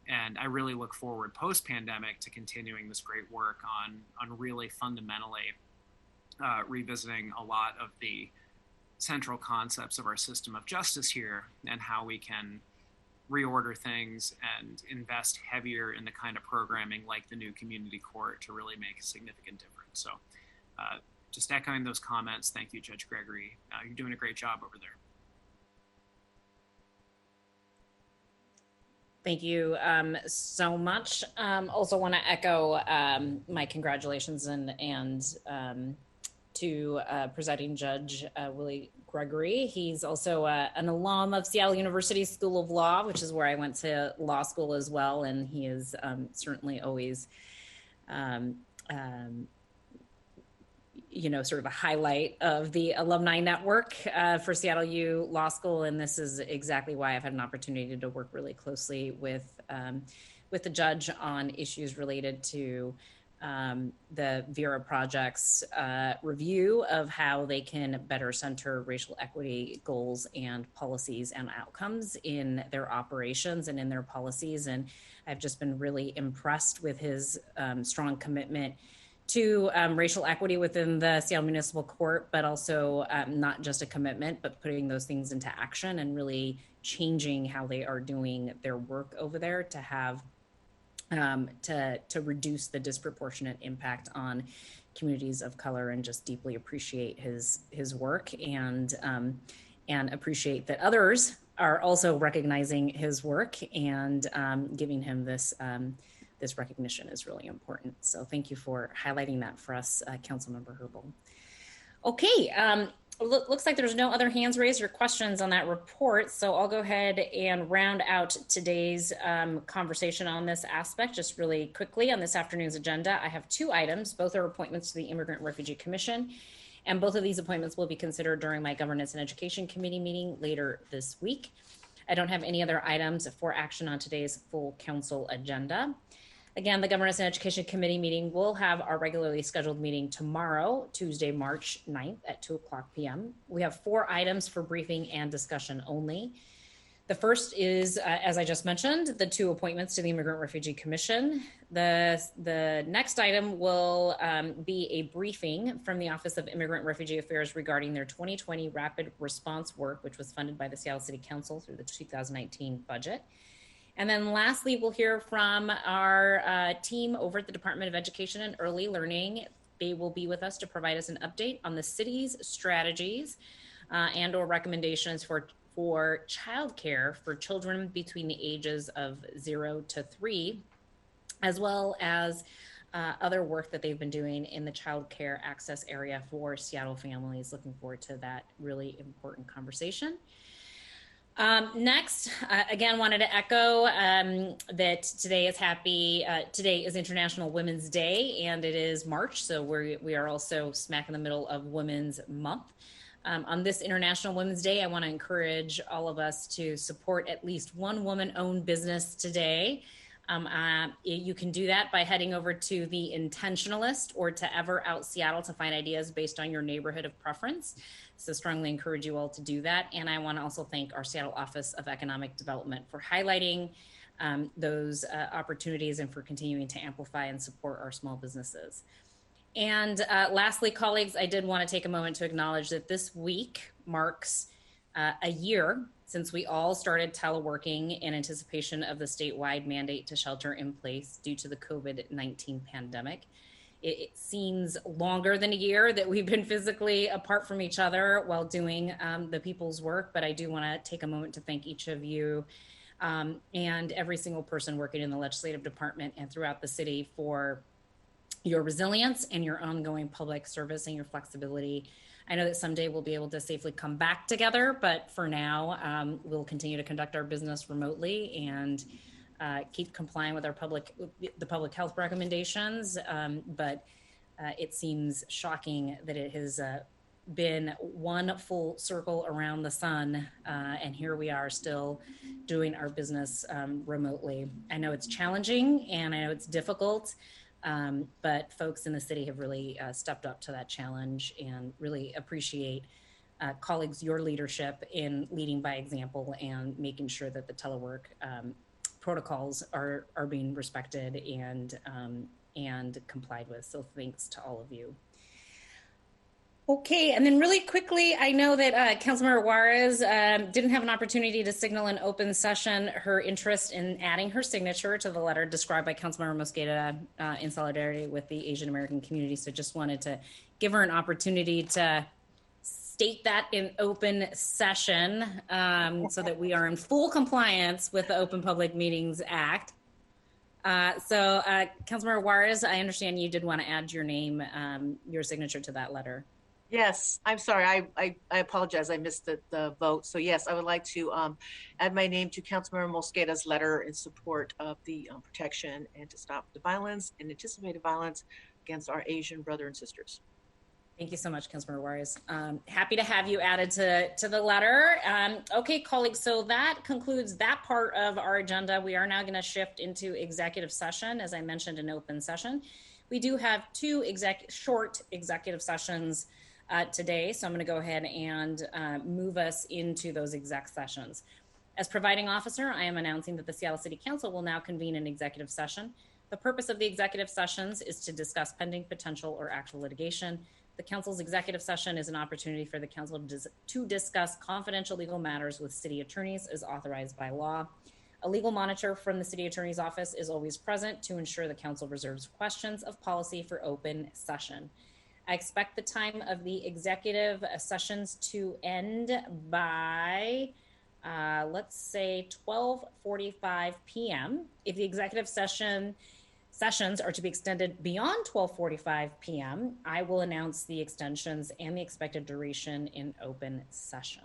And I really look forward post-pandemic to continuing this great work on really fundamentally revisiting a lot of the central concepts of our system of justice here and how we can reorder things and invest heavier in the kind of programming like the new community court to really make a significant difference. So just echoing those comments, thank you, Judge Gregory. You're doing a great job over there. Thank you so much. Also want to echo my congratulations and to presiding Judge Willie Gregory. He's also an alum of Seattle University School of Law, which is where I went to law school as well. And he is certainly always, sort of a highlight of the alumni network for Seattle U Law School. And this is exactly why I've had an opportunity to work really closely with the judge on issues related to the Vera Project's review of how they can better center racial equity goals and policies and outcomes in their operations and in their policies. And I've just been really impressed with his strong commitment to racial equity within the Seattle Municipal Court, but also not just a commitment, but putting those things into action and really changing how they are doing their work over there to have to reduce the disproportionate impact on communities of color, and just deeply appreciate his work and appreciate that others are also recognizing his work and giving him this recognition is really important. So thank you for highlighting that for us, Councilmember Herbold. Okay, looks like there's no other hands raised or questions on that report. So I'll go ahead and round out today's conversation on this aspect just really quickly. On this afternoon's agenda, I have 2 items. Both are appointments to the Immigrant Refugee Commission, and both of these appointments will be considered during my Governance and Education Committee meeting later this week. I don't have any other items for action on today's full council agenda. Again, the Governance and Education Committee meeting will have our regularly scheduled meeting tomorrow, Tuesday, March 9th at 2:00 p.m. We have 4 items for briefing and discussion only. The first is, as I just mentioned, the 2 appointments to the Immigrant Refugee Commission. The next item will be a briefing from the Office of Immigrant Refugee Affairs regarding their 2020 rapid response work, which was funded by the Seattle City Council through the 2019 budget. And then lastly, we'll hear from our team over at the Department of Education and Early Learning. They will be with us to provide us an update on the city's strategies and or recommendations for childcare for children between the ages of 0 to 3, as well as other work that they've been doing in the childcare access area for Seattle families. Looking forward to that really important conversation. Next, again, wanted to echo that today is International Women's Day, and it is March, so we are also smack in the middle of Women's Month. On this International Women's Day, I want to encourage all of us to support at least one woman-owned business today. You can do that by heading over to The Intentionalist or to Ever Out Seattle to find ideas based on your neighborhood of preference. So strongly encourage you all to do that. And I want to also thank our Seattle Office of Economic Development for highlighting those opportunities and for continuing to amplify and support our small businesses. And lastly, colleagues, I did want to take a moment to acknowledge that this week marks a year since we all started teleworking in anticipation of the statewide mandate to shelter in place due to the COVID-19 pandemic. It seems longer than a year that we've been physically apart from each other while doing the people's work, but I do want to take a moment to thank each of you and every single person working in the legislative department and throughout the city for your resilience and your ongoing public service and your flexibility. I know that someday we'll be able to safely come back together, but for now, we'll continue to conduct our business remotely and keep complying with the public health recommendations. But it seems shocking that it has been one full circle around the sun, and here we are still doing our business remotely. I know it's challenging and I know it's difficult. But folks in the city have really stepped up to that challenge, and really appreciate colleagues, your leadership in leading by example and making sure that the telework protocols are being respected and complied with. So thanks to all of you. Okay, and then really quickly, I know that Councilmember Juarez didn't have an opportunity to signal in open session her interest in adding her signature to the letter described by Councilmember Mosqueda in solidarity with the Asian American community. So just wanted to give her an opportunity to state that in open session so that we are in full compliance with the Open Public Meetings Act. Councilmember Juarez, I understand you did want to add your name, your signature to that letter. Yes, I'm sorry. I apologize. I missed the vote. So yes, I would like to add my name to Councilmember Mosqueda's letter in support of the protection and to stop the violence and anticipated violence against our Asian brother and sisters. Thank you so much, Councilmember Juarez. Happy to have you added to the letter. Okay, colleagues, so that concludes that part of our agenda. We are now going to shift into executive session, as I mentioned in open session. We do have two short executive sessions today, so I'm going to go ahead and move us into those exec sessions. As presiding officer, I am announcing that the Seattle City Council will now convene an executive session. The purpose of the executive sessions is to discuss pending, potential, or actual litigation. The council's executive session is an opportunity for the council to discuss confidential legal matters with city attorneys as authorized by law. A legal monitor from the city attorney's office is always present to ensure the council reserves questions of policy for open session. I expect the time of the executive sessions to end by, let's say 12:45 p.m. If the executive sessions are to be extended beyond 12:45 p.m., I will announce the extensions and the expected duration in open session.